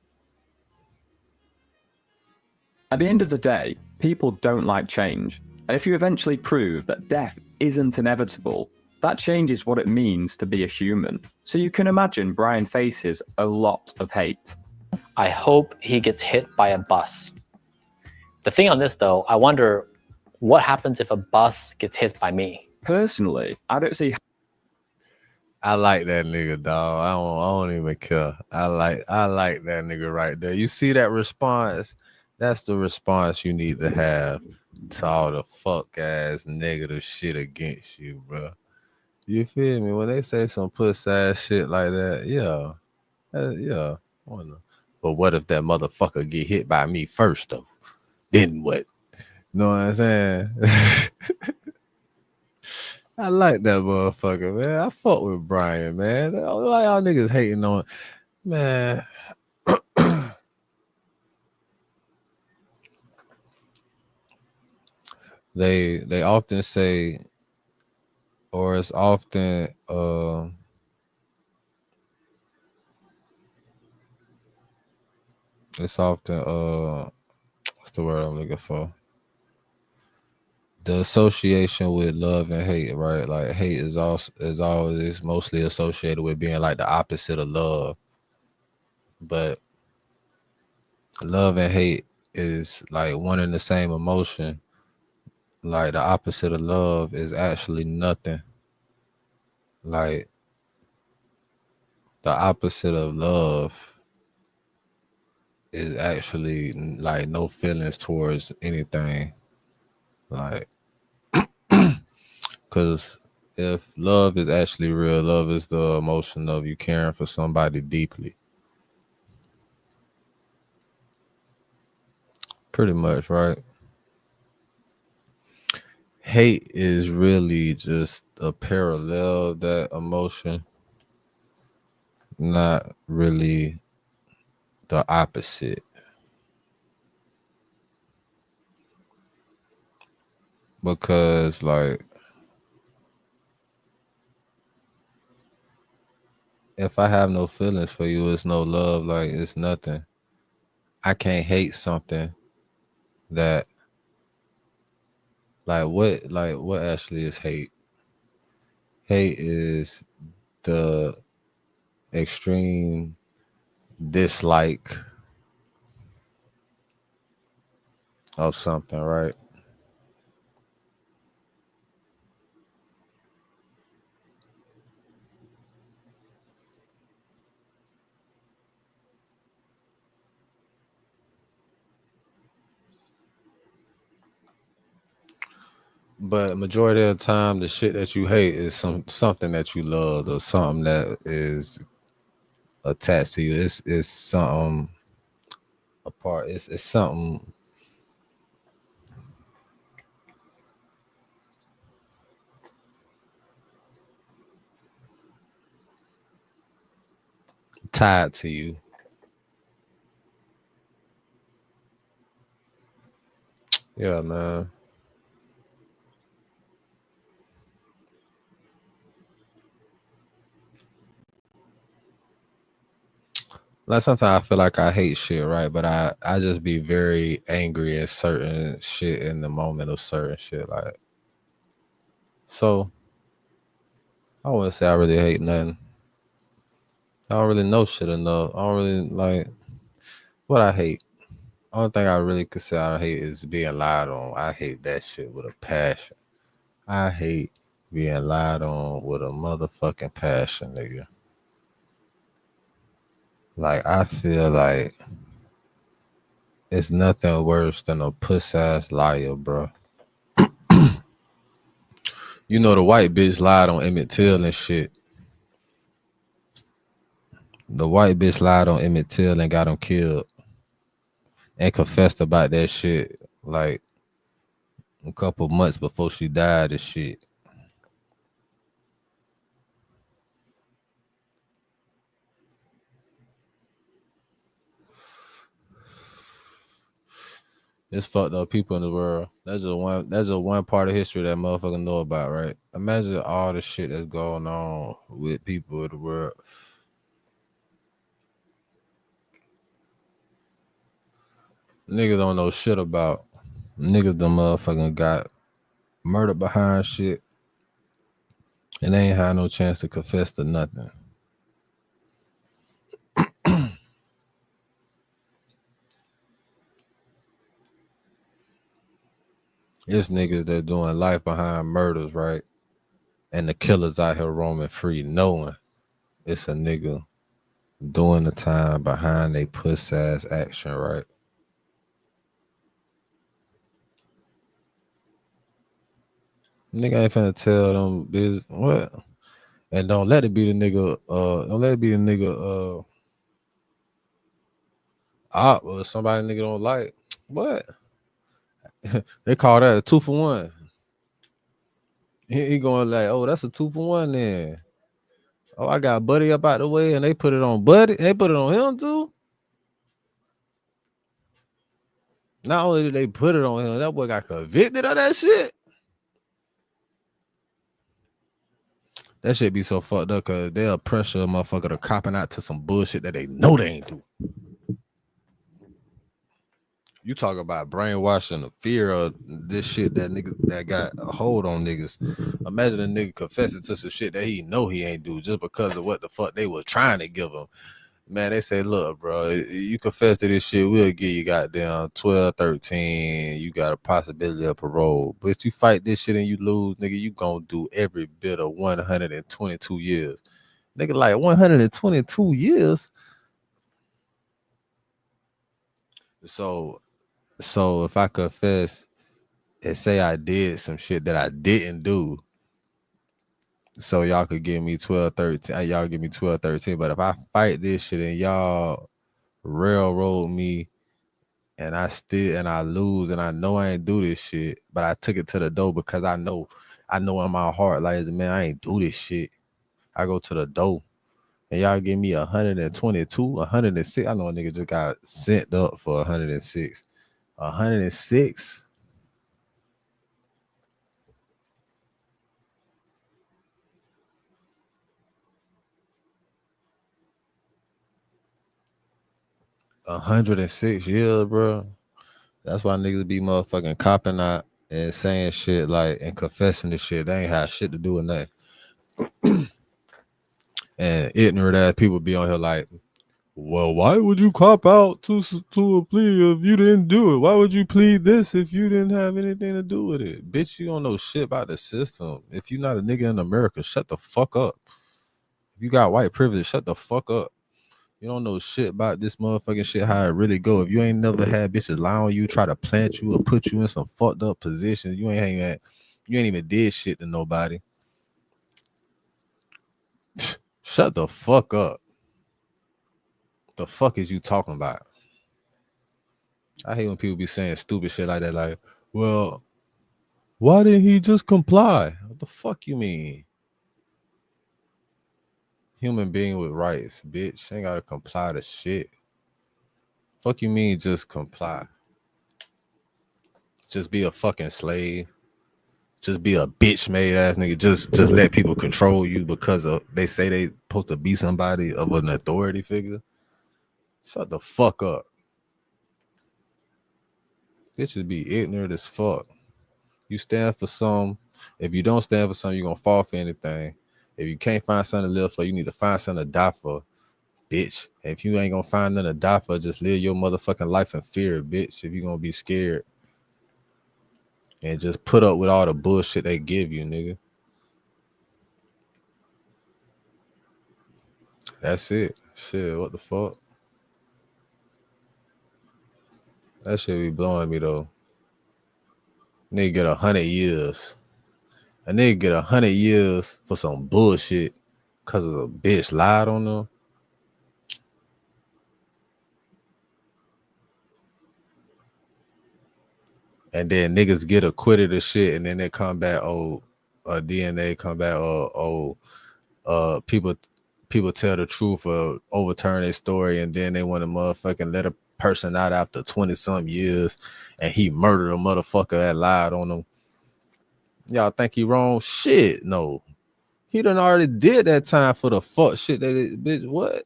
At the end of the day, people don't like change, and if you eventually prove that death isn't inevitable, that changes what it means to be a human. So you can imagine Brian faces a lot of hate. I hope he gets hit by a bus. The thing on this though, I wonder what happens if a bus gets hit by me? Personally, I don't see. I like that nigga, dog. I don't even care. I like that nigga right there. You see that response? That's the response you need to have to all the fuck ass negative shit against you, bro. You feel me? When they say some puss ass shit like that, yeah, yeah. But what if that motherfucker get hit by me first though? Then what? Know what I'm saying? I like that motherfucker, man. I fuck with Brian, man. Why y'all niggas hating on, man? They often say, or it's often what's the word I'm looking for? The association with love and hate, right? Like hate is always mostly associated with being like the opposite of love. But love and hate is like one and the same emotion. Like the opposite of love is actually nothing. Like the opposite of love is actually like no feelings towards anything. Like, because if love is actually real, love is the emotion of you caring for somebody deeply. Pretty much, right? Hate is really just a parallel of that emotion, not really the opposite. Because like if I have no feelings for you, it's no love, like it's nothing. I can't hate something that what actually is hate? Hate is the extreme dislike of something, right? But majority of the time, the shit that you hate is something that you love or something that is attached to you. It's something apart. It's something tied to you. Yeah, man. Like sometimes I feel like I hate shit, right? But I just be very angry at certain shit in the moment of certain shit. Like, so I wouldn't say I really hate nothing. I don't really know shit enough. I don't really like what I hate. Only thing I really could say I hate is being lied on. I hate that shit with a passion. I hate being lied on with a motherfucking passion, nigga. Like, I feel like it's nothing worse than a puss-ass liar, bro. You know the white bitch lied on Emmett Till and shit. The white bitch lied on Emmett Till and got him killed. And confessed about that shit like a couple months before she died and shit. It's fucked up people in the world. That's just one part of history that motherfucker know about, right? Imagine all the shit that's going on with people in the world. Niggas don't know shit about. Niggas the motherfucking got murdered behind shit, and they ain't had no chance to confess to nothing. It's niggas that doing life behind murders, right? And the killers out here roaming free, knowing it's a nigga doing the time behind they puss ass action, right? Nigga ain't finna tell them this what, and don't let it be the nigga. Don't let it be the nigga. Op or somebody nigga don't like. What? They call that a 2 for 1. He going like, oh, that's a 2 for 1 then. Oh, I got Buddy up out the way, and they put it on Buddy. They put it on him too. Not only did they put it on him, that boy got convicted of that shit. That shit be so fucked up because they'll pressure a motherfucker to copping out to some bullshit that they know they ain't do. You talk about brainwashing the fear of this shit that niggas that got a hold on niggas. Imagine a nigga confessing to some shit that he know he ain't do just because of what the fuck they was trying to give him. Man, they say, look, bro, you confess to this shit, we'll give you goddamn 12, 13. You got a possibility of parole. But if you fight this shit and you lose, nigga, you gonna do every bit of 122 years. Nigga, like 122 years? So if I confess and say I did some shit that I didn't do, so y'all could give me 12, 13. Y'all give me 12, 13. But if I fight this shit and y'all railroad me and I lose and I know I ain't do this shit, but I took it to the door because I know in my heart, like, man, I ain't do this shit. I go to the door and y'all give me 122, 106. I know a nigga just got sent up for 106. 106. $106, bro. That's why niggas be motherfucking copping out and saying shit like and confessing this shit. They ain't have shit to do with nothing. And ignorant ass people be on here like, well, why would you cop out to a plea if you didn't do it? Why would you plead this if you didn't have anything to do with it? Bitch, you don't know shit about the system. If you not a nigga in America, shut the fuck up. If you got white privilege, shut the fuck up. You don't know shit about this motherfucking shit, how it really go. If you ain't never had bitches lie on you, try to plant you or put you in some fucked up positions, you ain't even did shit to nobody. Shut the fuck up. The fuck is you talking about? I hate when people be saying stupid shit like that. Like, well, why didn't he just comply? What the fuck you mean? Human being with rights, bitch. Ain't gotta comply to shit. Fuck you mean just comply? Just be a fucking slave. Just be a bitch made ass nigga. Just let people control you because of they say they supposed to be somebody of an authority figure. Shut the fuck up. Bitches be ignorant as fuck. You stand for some. If you don't stand for something, you're gonna fall for anything. If you can't find something to live for, you need to find something to die for, bitch. If you ain't gonna find nothing to die for, just live your motherfucking life in fear, bitch. If you're gonna be scared. And just put up with all the bullshit they give you, nigga. That's it. Shit, what the fuck? That shit be blowing me though. Nigga get 100 years. A nigga get 100 years for some bullshit because of a bitch lied on them. And then niggas get acquitted of shit, and then they come back, DNA come back, people tell the truth or overturn their story, and then they want to motherfucking person out after 20-some years and he murdered a motherfucker that lied on him. Y'all think he wrong? Shit, no. He done already did that time for the fuck shit that it, bitch, what?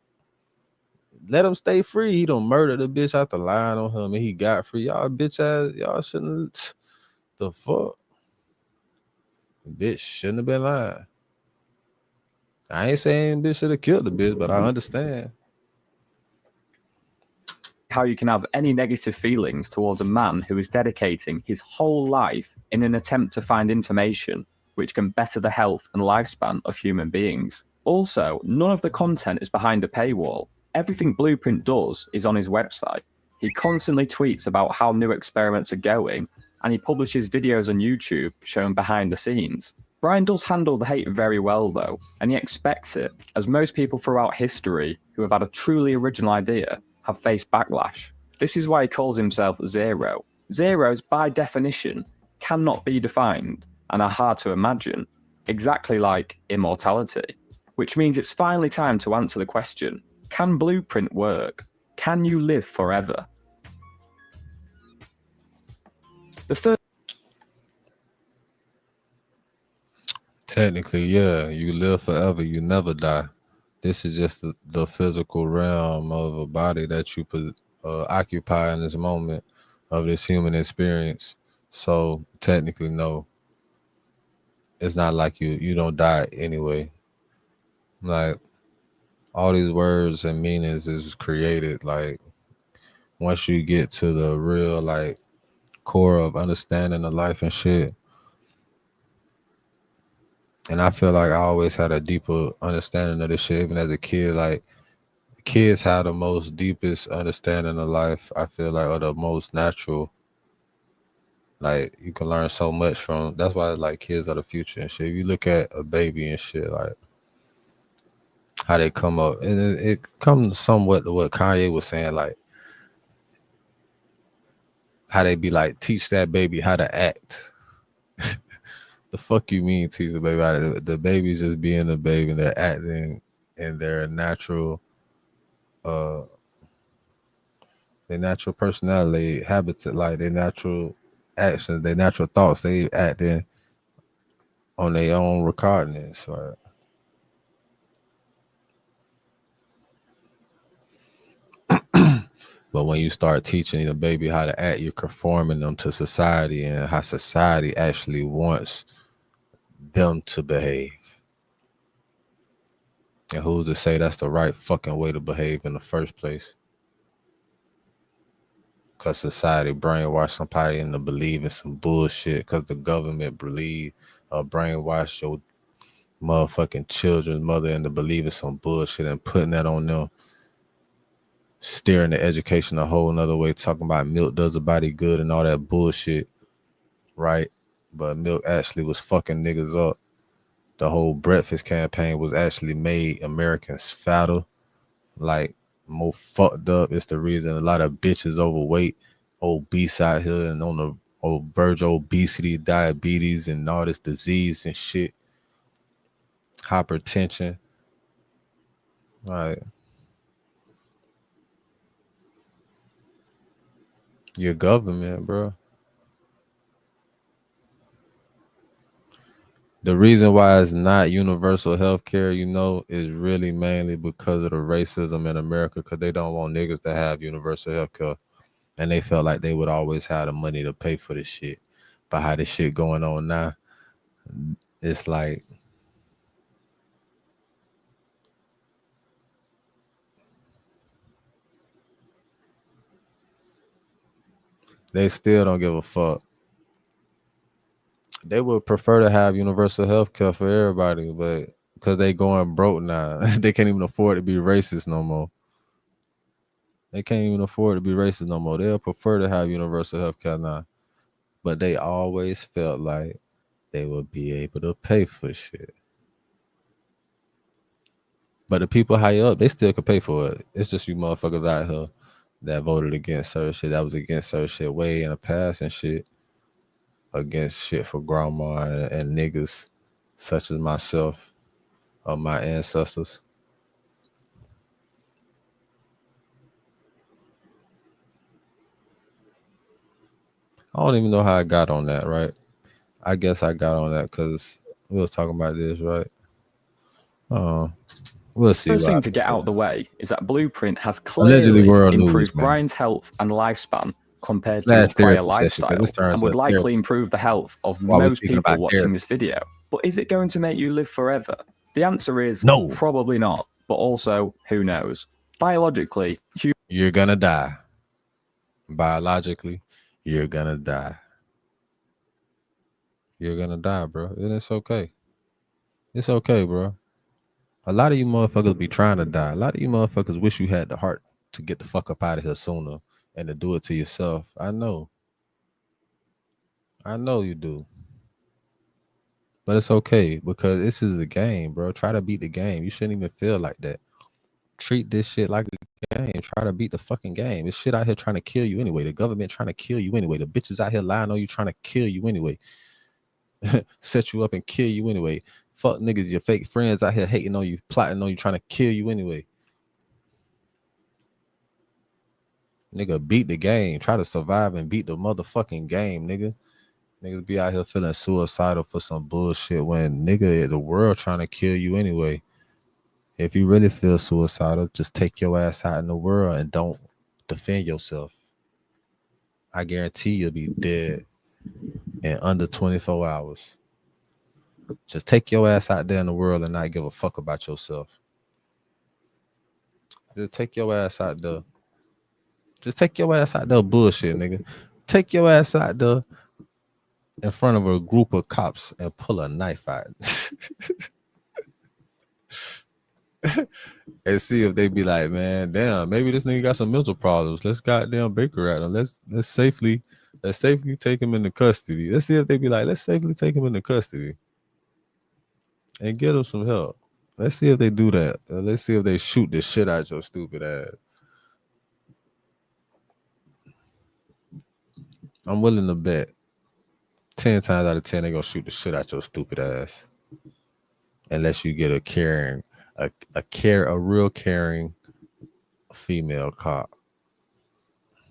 Let him stay free. He done murdered the bitch after lying on him and he got free. Y'all bitch ass, y'all shouldn't, the fuck? Bitch shouldn't have been lying. I ain't saying bitch should have killed the bitch, but I understand how you can have any negative feelings towards a man who is dedicating his whole life in an attempt to find information which can better the health and lifespan of human beings. Also, none of the content is behind a paywall. Everything Blueprint does is on his website. He constantly tweets about how new experiments are going, and he publishes videos on YouTube showing behind the scenes. Brian does handle the hate very well though, and he expects it, as most people throughout history who have had a truly original idea have faced backlash. This is why he calls himself Zero. Zeros, by definition, cannot be defined and are hard to imagine, exactly like immortality. Which means it's finally time to answer the question, can Blueprint work? Can you live forever? The first technically, yeah, you live forever, you never die. This is just the physical realm of a body that you occupy in this moment of this human experience. So technically, no. It's not like you don't die anyway. Like, all these words and meanings is created. Like, once you get to the real, like, core of understanding of life and shit. And I feel like I always had a deeper understanding of this shit, even as a kid. Like, kids have the most deepest understanding of life, I feel like, or the most natural. Like, you can learn so much from, that's why, like, kids are the future and shit. If you look at a baby and shit, like, how they come up, and it comes somewhat to what Kanye was saying, like, how they be like, teach that baby how to act. The fuck you mean teach the baby how to? The baby's just being a baby and they're acting in their natural personality, habitat, like their natural actions, their natural thoughts. They acting on their own recordings. Like, but when you start teaching the baby how to act, you're conforming them to society and how society actually wants them to behave. And who's to say that's the right fucking way to behave in the first place? Because society brainwashed somebody into believing some bullshit because the government brainwash your motherfucking children's mother into believing some bullshit and putting that on them. Steering the education a whole nother way, talking about milk does a body good and all that bullshit, right? But milk actually was fucking niggas up. The whole breakfast campaign was actually made Americans fatter, like more fucked up. It's the reason a lot of bitches overweight, obese out here and on the verge of obesity, diabetes, and all this disease and shit, hypertension. Like, your government, bro. The reason why it's not universal health care, is really mainly because of the racism in America, because they don't want niggas to have universal health care. And they felt like they would always have the money to pay for this shit. But how this shit going on now, it's like, they still don't give a fuck. They would prefer to have universal health care for everybody, but because they going broke now, they can't even afford to be racist no more. They can't even afford to be racist no more. They'll prefer to have universal health care now. But they always felt like they would be able to pay for shit. But the people higher up, they still could pay for it. It's just you motherfuckers out here that voted against certain shit, that was against certain shit way in the past and shit. Against shit for grandma and niggas such as myself or my ancestors. I don't even know how I got on that, right? I guess I got on that because we was talking about this, right? We'll see. First what thing to happens. get out of the way is that Blueprint has Allegedly clearly world news, improved man. Brian's health and lifespan compared to Slash his prior therapy session, 'cause lifestyle, this turns and would to likely therapy. improve the health of While we're most speaking people about watching therapy. this video. But is it going to make you live forever? The answer is no, probably not. But also, who knows? Biologically, you're gonna die. Biologically, you're gonna die. You're gonna die, bro. And it's okay. It's okay, bro. A lot of you motherfuckers be trying to die. A lot of you motherfuckers wish you had the heart to get the fuck up out of here sooner and to do it to yourself. I know. I know you do. But it's okay because this is a game, bro. Try to beat the game. You shouldn't even feel like that. Treat this shit like a game. Try to beat the fucking game. It's shit out here trying to kill you anyway. The government trying to kill you anyway. The bitches out here lying on you trying to kill you anyway. Set you up and kill you anyway. Fuck niggas, your fake friends out here hating on you, plotting on you, trying to kill you anyway. Nigga, beat the game. Try to survive and beat the motherfucking game, nigga. Niggas be out here feeling suicidal for some bullshit when, nigga, the world trying to kill you anyway. If you really feel suicidal, just take your ass out in the world and don't defend yourself. I guarantee you'll be dead in under 24 hours. Just take your ass out there in the world and not give a fuck about yourself. Just take your ass out there. Just take your ass out there bullshit, nigga. Take your ass out there in front of a group of cops and pull a knife out. And see if they be like, man, damn, maybe this nigga got some mental problems. Let's goddamn Baker at him. Let's safely take him into custody. Let's see if they be like, let's safely take him into custody and get him some help. Let's see if they do that. Let's see if they shoot the shit out your stupid ass. I'm willing to bet 10 times out of 10 they gonna shoot the shit out your stupid ass. Unless you get a real caring female cop.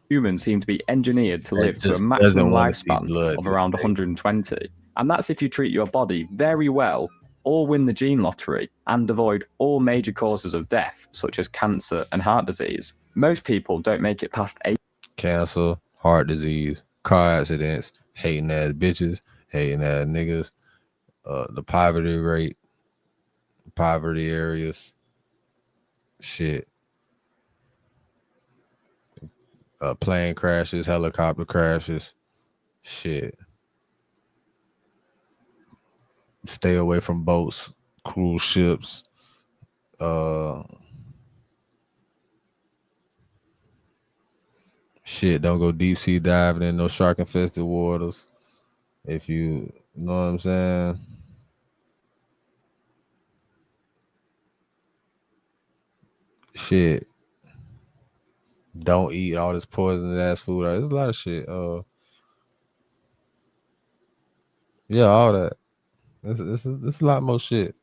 Humans seem to be engineered to live to a maximum lifespan of around 120. And that's if you treat your body very well, or win the gene lottery, and avoid all major causes of death, such as cancer and heart disease. Most people don't make it past 8. Cancer, heart disease, car accidents, hating ass bitches, hating ass niggas, the poverty rate, poverty areas, shit. Plane crashes, helicopter crashes, shit. Stay away from boats, cruise ships, shit. Don't go deep sea diving in no shark infested waters. If you know what I'm saying. Shit. Don't eat all this poisonous ass food. There's a lot of shit. Yeah, all that. This is a lot more shit.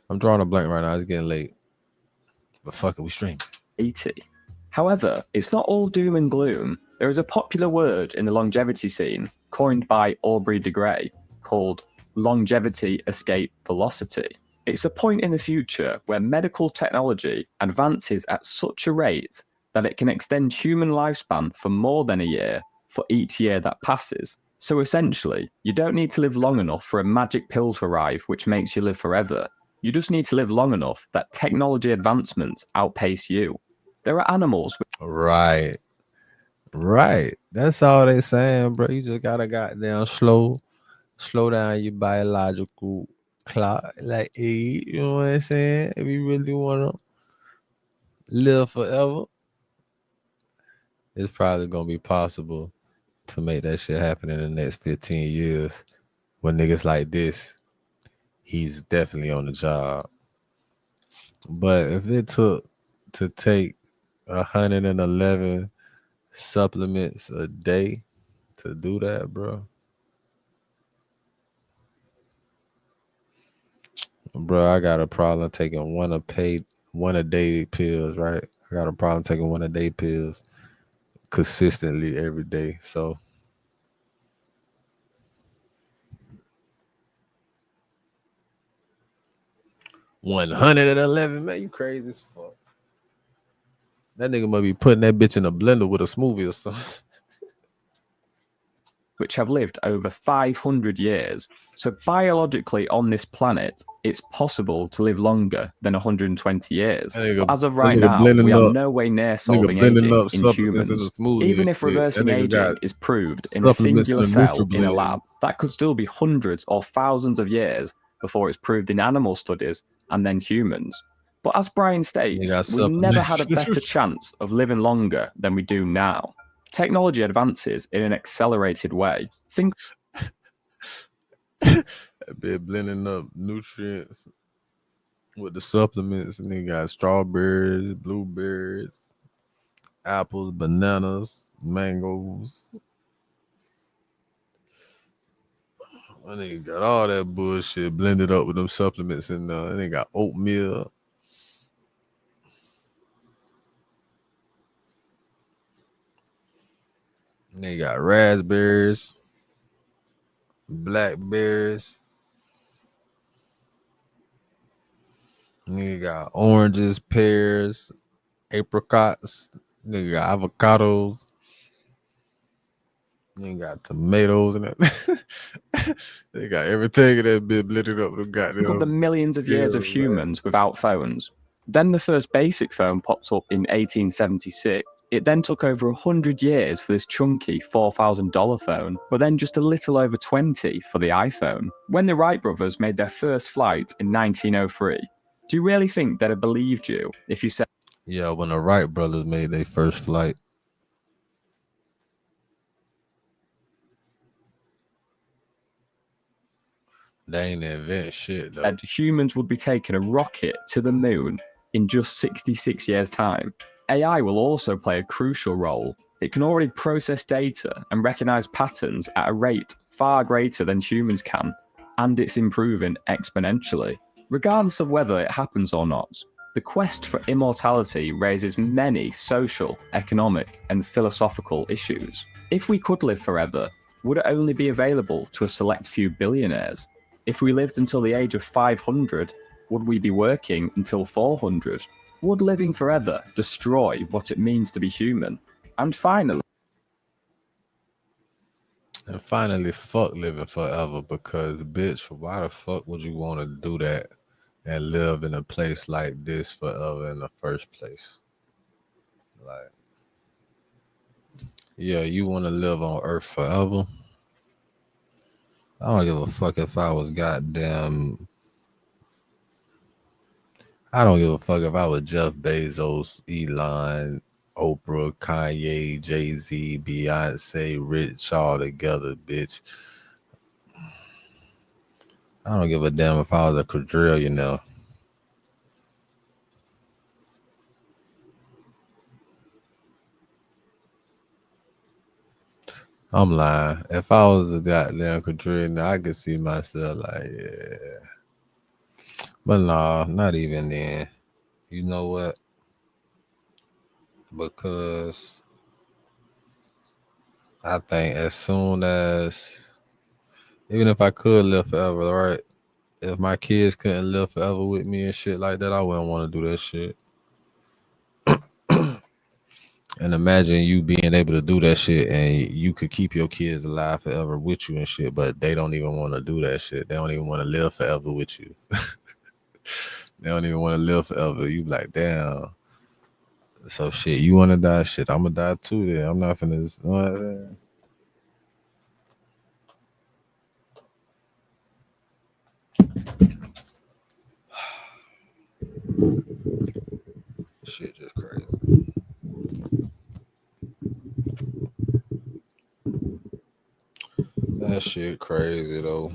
I'm drawing a blank right now. It's getting late. But fuck it, we stream. 80. However, it's not all doom and gloom. There is a popular word in the longevity scene, coined by Aubrey de Grey, called longevity escape velocity. It's a point in the future where medical technology advances at such a rate that it can extend human lifespan for more than a year for each year that passes. So essentially, you don't need to live long enough for a magic pill to arrive which makes you live forever. You just need to live long enough that technology advancements outpace you. There are animals with Right. That's all they saying, bro. You just gotta goddamn slow down your biological clock. Like, hey, you know what I'm saying? If you really wanna live forever, it's probably gonna be possible to make that shit happen in the next 15 years. When niggas like this, he's definitely on the job. But if it took to take 111 supplements a day to do that, bro. Bro, I got a problem taking one a day pills, right? I got a problem taking one a day pills consistently every day. So 111, man. You crazy as fuck. That nigga might be putting that bitch in a blender with a smoothie or something. Which have lived over 500 years. So biologically on this planet, it's possible to live longer than 120 years. But as of right now, we are no way near solving aging in humans. Even if reversing aging is proved in a singular cell in a lab, that could still be hundreds or thousands of years before it's proved in animal studies and then humans. But as Brian states, we never had a better chance of living longer than we do now. Technology advances in an accelerated way. Think That bit blending up nutrients with the supplements, and they got strawberries, blueberries, apples, bananas, mangoes. And they got all that bullshit blended up with them supplements, and they got oatmeal. And they got raspberries, blackberries. And they got oranges, pears, apricots. They got avocados. They got tomatoes and that. They got everything in that bit blended up with goddamn. of the millions of years of humans without phones. Then the first basic phone pops up in 1876. It then took over 100 years for this chunky $4,000 phone, but then just a little over 20 for the iPhone. When the Wright brothers made their first flight in 1903, do you really think they'd have believed you if you said... Yeah, when the Wright brothers made their first flight. They ain't invent shit, though. That humans would be taking a rocket to the moon in just 66 years' time. AI will also play a crucial role. It can already process data and recognize patterns at a rate far greater than humans can, and it's improving exponentially. Regardless of whether it happens or not, the quest for immortality raises many social, economic, and philosophical issues. If we could live forever, would it only be available to a select few billionaires? If we lived until the age of 500, would we be working until 400? Would living forever destroy what it means to be human? And finally, fuck living forever, because, bitch, why the fuck would you want to do that and live in a place like this forever in the first place? Like, yeah, you want to live on Earth forever? I don't give a fuck if I was goddamn... I don't give a fuck if I was Jeff Bezos, Elon, Oprah, Kanye, Jay-Z, Beyonce, Rich, all together, bitch. I don't give a damn if I was a quadrillionaire. I'm lying. If I was a goddamn quadrillionaire, I could see myself like, yeah. But nah, not even then. You know what? Because I think as soon as, even if I could live forever, right? If my kids couldn't live forever with me and shit like that, I wouldn't want to do that shit. And imagine you being able to do that shit and you could keep your kids alive forever with you and shit, but they don't even want to do that shit. They don't even want to live forever with you. They don't even want to live forever. You be like, damn. So shit, you want to die? Shit, I'm going to die too then. I'm not finna... You know what I'm saying? Shit just crazy. That shit crazy though.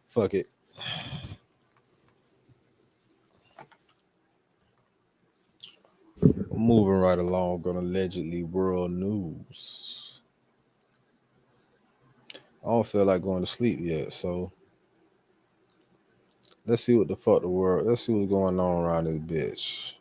Fuck it. Moving right along on allegedly world news. I don't feel like going to sleep yet, so let's see what the fuck the world. Let's see what's going on around this bitch.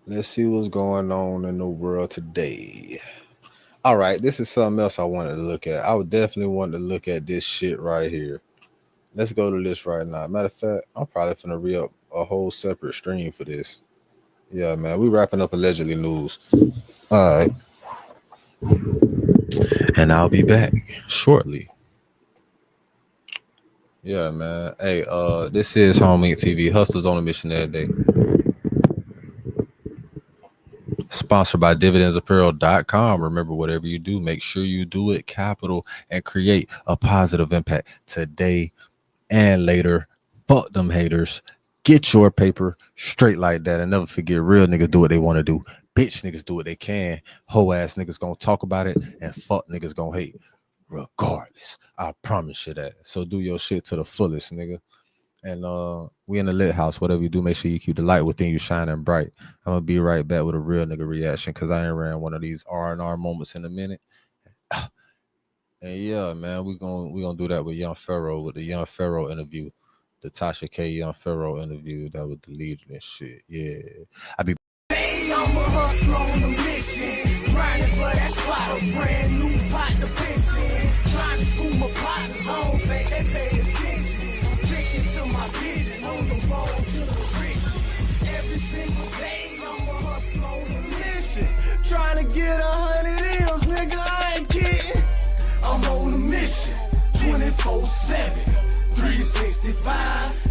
Let's see what's going on in the world today. All right, this is something else I wanted to look at. I would definitely want to look at this shit right here. Let's go to this right now. Matter of fact, I'm probably finna re-up a whole separate stream for this. Yeah, man, we wrapping up allegedly news. All right. And I'll be back shortly. Yeah, man. Hey, this is Home Inc. TV. Hustlers on a mission that day. Sponsored by dividendsapparel.com. Remember, whatever you do, make sure you do it capital and create a positive impact today and later. Fuck them haters. Get your paper straight like that. And never forget, real niggas do what they want to do. Bitch niggas do what they can. Hoe ass niggas gonna talk about it, and fuck niggas gonna hate regardless. I promise you that. So do your shit to the fullest, nigga. And we in the lit house. Whatever you do, make sure you keep the light within you shining bright. I'm gonna be right back with a real nigga reaction, because I ain't ran one of these R&R moments in a minute. And yeah, man, we gonna do that with Young Pharaoh, with the Young Pharaoh interview, the Tasha K Young Pharaoh interview that was deleted and shit. Yeah, I be. I'm a hustler on a mission, grinding for that spot, a brand new pot to piss in. Trying to school my partners home, they pay attention. I'm sticking to my vision, on the road to the riches. Every single day, I'm a hustler on a mission, trying to get 100 M's, nigga, I ain't kidding. I'm on a mission, 24/7, 365.